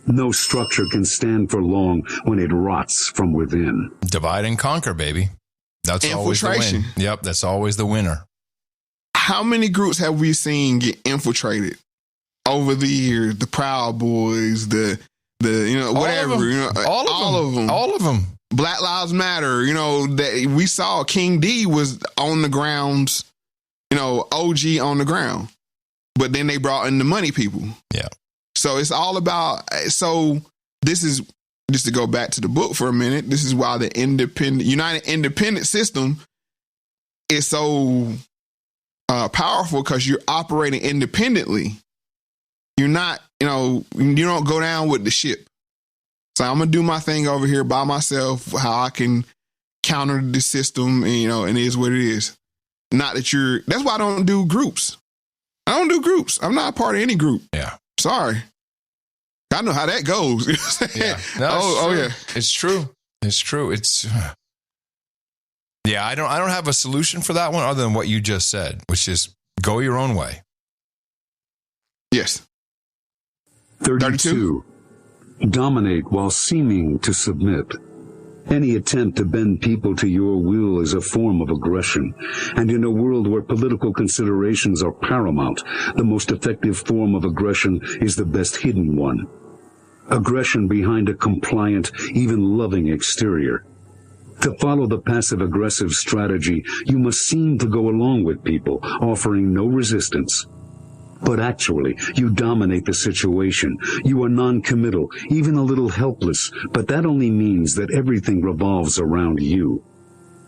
No structure can stand for long when it rots from within. Divide and conquer, baby. That's always the win. Yep, that's always the winner. How many groups have we seen get infiltrated over the years? The Proud Boys, the whatever, all of them. Black Lives Matter. That we saw King D was on the grounds. OG on the ground, but then they brought in the money people. Yeah. So it's all about. So this is just to go back to the book for a minute. This is why the United Independent System is so powerful, because you're operating independently. You're not, you don't go down with the ship. So I'm gonna do my thing over here by myself. How I can counter the system, and it is what it is. Not that that's why I don't do groups. I don't do groups. I'm not a part of any group. Yeah. Sorry. I know how that goes. Yeah. No, yeah. It's true. Yeah, I don't have a solution for that one other than what you just said, which is go your own way. Yes. 32. Dominate while seeming to submit. Any attempt to bend people to your will is a form of aggression. And in a world where political considerations are paramount, the most effective form of aggression is the best hidden one. Aggression behind a compliant, even loving exterior. To follow the passive-aggressive strategy, you must seem to go along with people, offering no resistance. But actually, you dominate the situation. You are non-committal, even a little helpless, but that only means that everything revolves around you.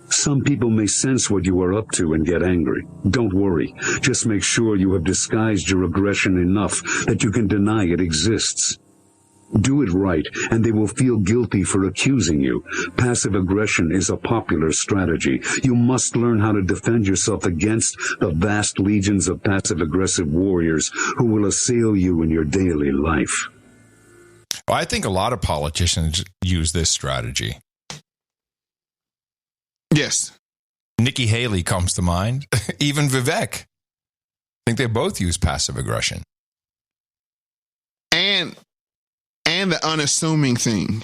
Some people may sense what you are up to and get angry. Don't worry. Just make sure you have disguised your aggression enough that you can deny it exists. Do it right, and they will feel guilty for accusing you. Passive aggression is a popular strategy. You must learn how to defend yourself against the vast legions of passive-aggressive warriors who will assail you in your daily life. Well, I think a lot of politicians use this strategy. Yes. Nikki Haley comes to mind. Even Vivek. I think they both use passive aggression. And the unassuming thing.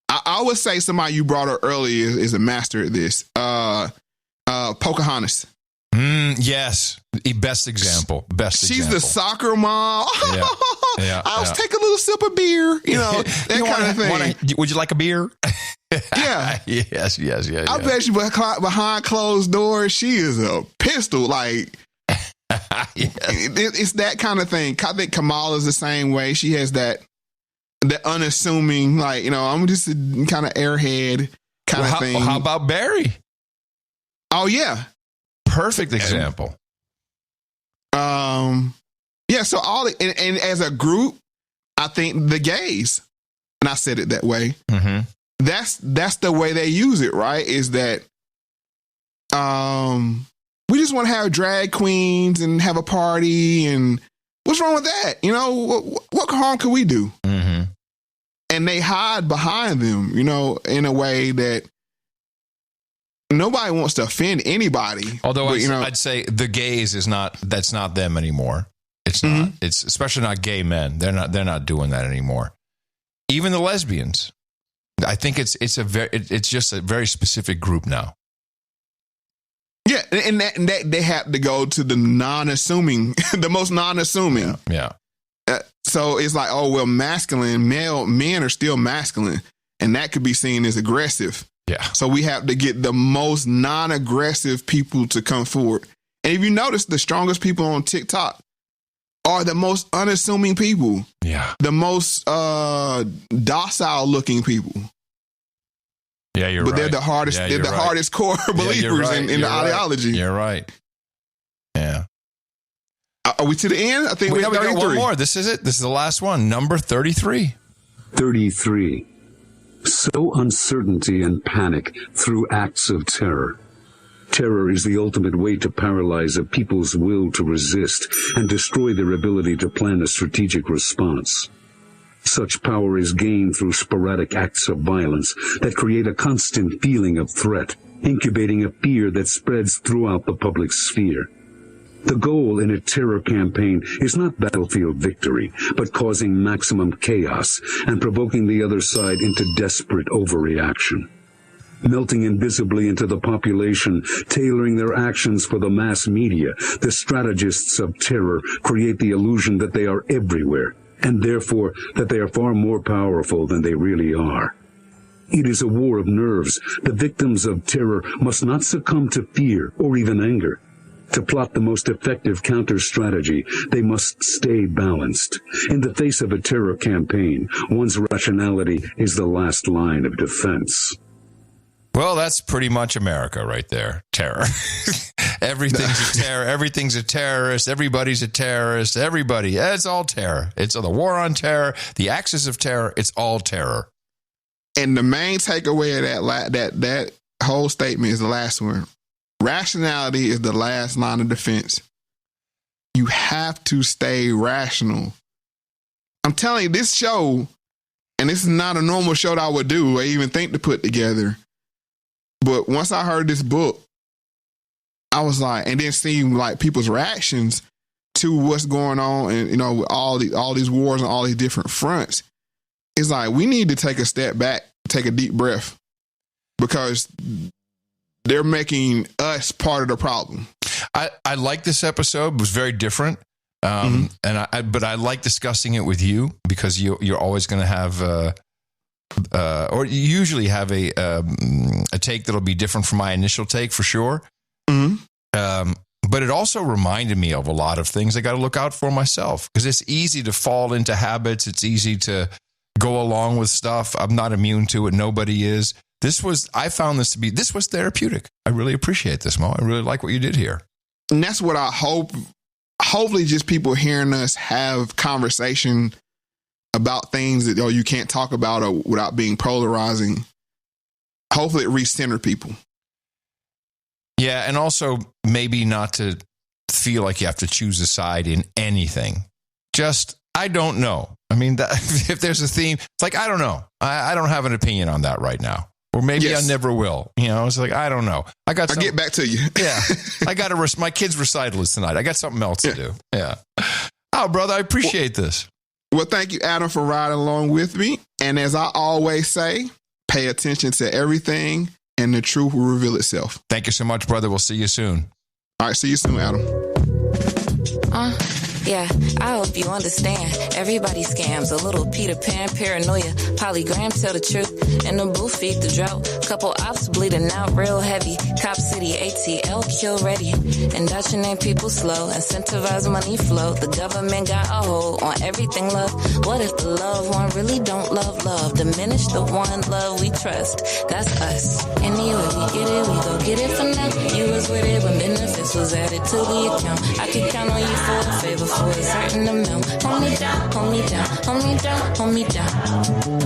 I would say somebody you brought up earlier is a master at this. Pocahontas. Yes. Best example. She's the soccer mom. Yeah. I'll take a little sip of beer. That kind of thing. Would you like a beer? Yeah. Yes. I bet you behind closed doors, she is a pistol. Like, it's that kind of thing. I think Kamala's the same way. She has that unassuming, like, I'm just a kind of airhead kind of thing. How about Barry? Oh, yeah. Perfect example. Yeah, so and as a group, I think the gays, and I said it that way, that's the way they use it, right? Is that we just want to have drag queens and have a party, and what's wrong with that? What harm could we do? And they hide behind them, in a way that nobody wants to offend anybody. Although I'd say the gays that's not them anymore. It's not. It's especially not gay men. They're not doing that anymore. Even the lesbians. I think it's just a very specific group now. Yeah, and that they have to go to the non-assuming, the most non-assuming. Yeah. So it's like, oh, well, men are still masculine, and that could be seen as aggressive. Yeah. So we have to get the most non-aggressive people to come forward. And if you notice, the strongest people on TikTok are the most unassuming people. Yeah. The most docile looking people. Yeah, you're right. But they're the hardest. Yeah, they're the hardest core believers in the ideology. You're right. Yeah. Are we to the end? I think we got one more. This is it. This is the last one. Number 33. 33. Sow uncertainty and panic through acts of terror. Terror is the ultimate way to paralyze a people's will to resist and destroy their ability to plan a strategic response. Such power is gained through sporadic acts of violence that create a constant feeling of threat, incubating a fear that spreads throughout the public sphere. The goal in a terror campaign is not battlefield victory, but causing maximum chaos and provoking the other side into desperate overreaction. Melting invisibly into the population, tailoring their actions for the mass media, the strategists of terror create the illusion that they are everywhere, and therefore that they are far more powerful than they really are. It is a war of nerves. The victims of terror must not succumb to fear or even anger. To plot the most effective counter-strategy, they must stay balanced. In the face of a terror campaign, one's rationality is the last line of defense. Well, that's pretty much America right there. Terror. Everything's a terror. Everything's a terrorist. Everybody's a terrorist. Everybody. It's all terror. It's the war on terror, the axis of terror. It's all terror. And the main takeaway of that whole statement is the last one. Rationality is the last line of defense. You have to stay rational. I'm telling you, this show, and this is not a normal show that I would do or even think to put together. But once I heard this book, I was like, and then seeing like people's reactions to what's going on, and you know, with all these wars on all these different fronts, it's like we need to take a step back, take a deep breath, because they're making us part of the problem. I like this episode. It was very different, but I like discussing it with you because you're always going to have. Or you usually have a take that'll be different from my initial take for sure. But it also reminded me of a lot of things I got to look out for myself, because it's easy to fall into habits. It's easy to go along with stuff. I'm not immune to it. Nobody is. I found this was therapeutic. I really appreciate this, Mo. I really like what you did here. And that's what I hope. Hopefully just people hearing us have conversation about things that you can't talk about or without being polarizing. Hopefully it recenter people. Yeah, and also maybe not to feel like you have to choose a side in anything. Just, I don't know. I mean, if there's a theme, it's like, I don't know. I don't have an opinion on that right now. Or maybe I never will. You know, it's like, I don't know. I'll get back to you. Yeah. I got my kid's recital is tonight. I got something else to do. Yeah. Oh, brother, I appreciate this. Well, thank you, Adam, for riding along with me. And as I always say, pay attention to everything and the truth will reveal itself. Thank you so much, brother. We'll see you soon. All right. See you soon, Adam. Yeah, I hope you understand. Everybody scams. A little Peter Pan paranoia. Polygram tell the truth. In the booth feed the drought. Couple ops bleeding out real heavy. Cop City ATL kill ready. Indoctrinate people slow. Incentivize money flow. The government got a hold on everything love. What if the loved one really don't love? Diminish the one love we trust. That's us. Anyway, we get it, we go get it for now. You was with it when benefits was added to the account. I could count on you for a favor. For a certain amount. Hold me down, hold me down, hold me down, hold me down.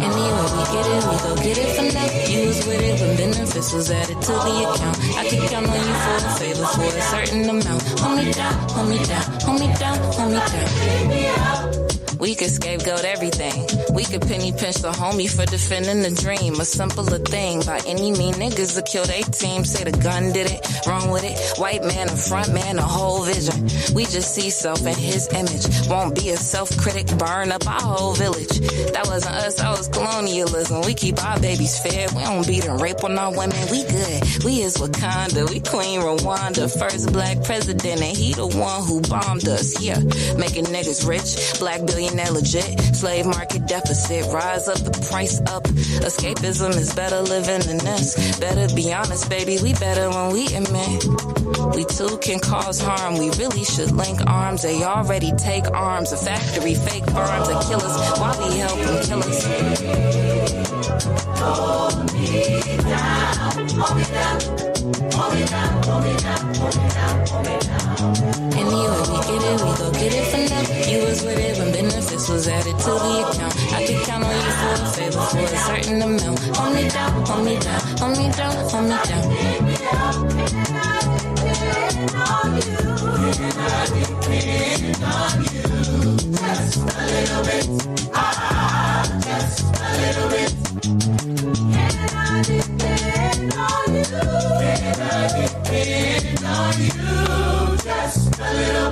Anyway, we get it, we go get it for now. You was with it when benefits was added to the account. I could count on you for a favor for a certain amount. Hold me down, hold me down, hold me down, hold me down. We could scapegoat everything. We could penny pinch the homie for defending the dream. A simpler thing. By any mean, niggas will kill they team. Say the gun did it, wrong with it. White man, a front man, a whole vision. We just see self in his image. Won't be a self-critic, burn up our whole village. That wasn't us, that was colonialism. We keep our babies fed. We don't beat and rape on our women. We good. We is Wakanda. We Queen Rwanda. First black president, and he the one who bombed us. Yeah, making niggas rich. Black billionaire legit. Slave market deficit. Rise up, the price up. Escapism is better living than this. Better be honest, baby. We better when we admit we too can cause harm. We really should link arms. They already take arms. A factory, fake firms that kill us while we help them kill us. Hold me down, hold me down, hold me down, hold me down, hold me down, hold me down. Anyway, we get it, we go get it for now. You was with it when benefits was added to the account. I could count on you for a favor for a certain amount. Hold me down, hold me down, hold me down, hold me down. On you, just a little bit, just a little bit. Can I depend on you? Can I depend on you? Just a Have it all.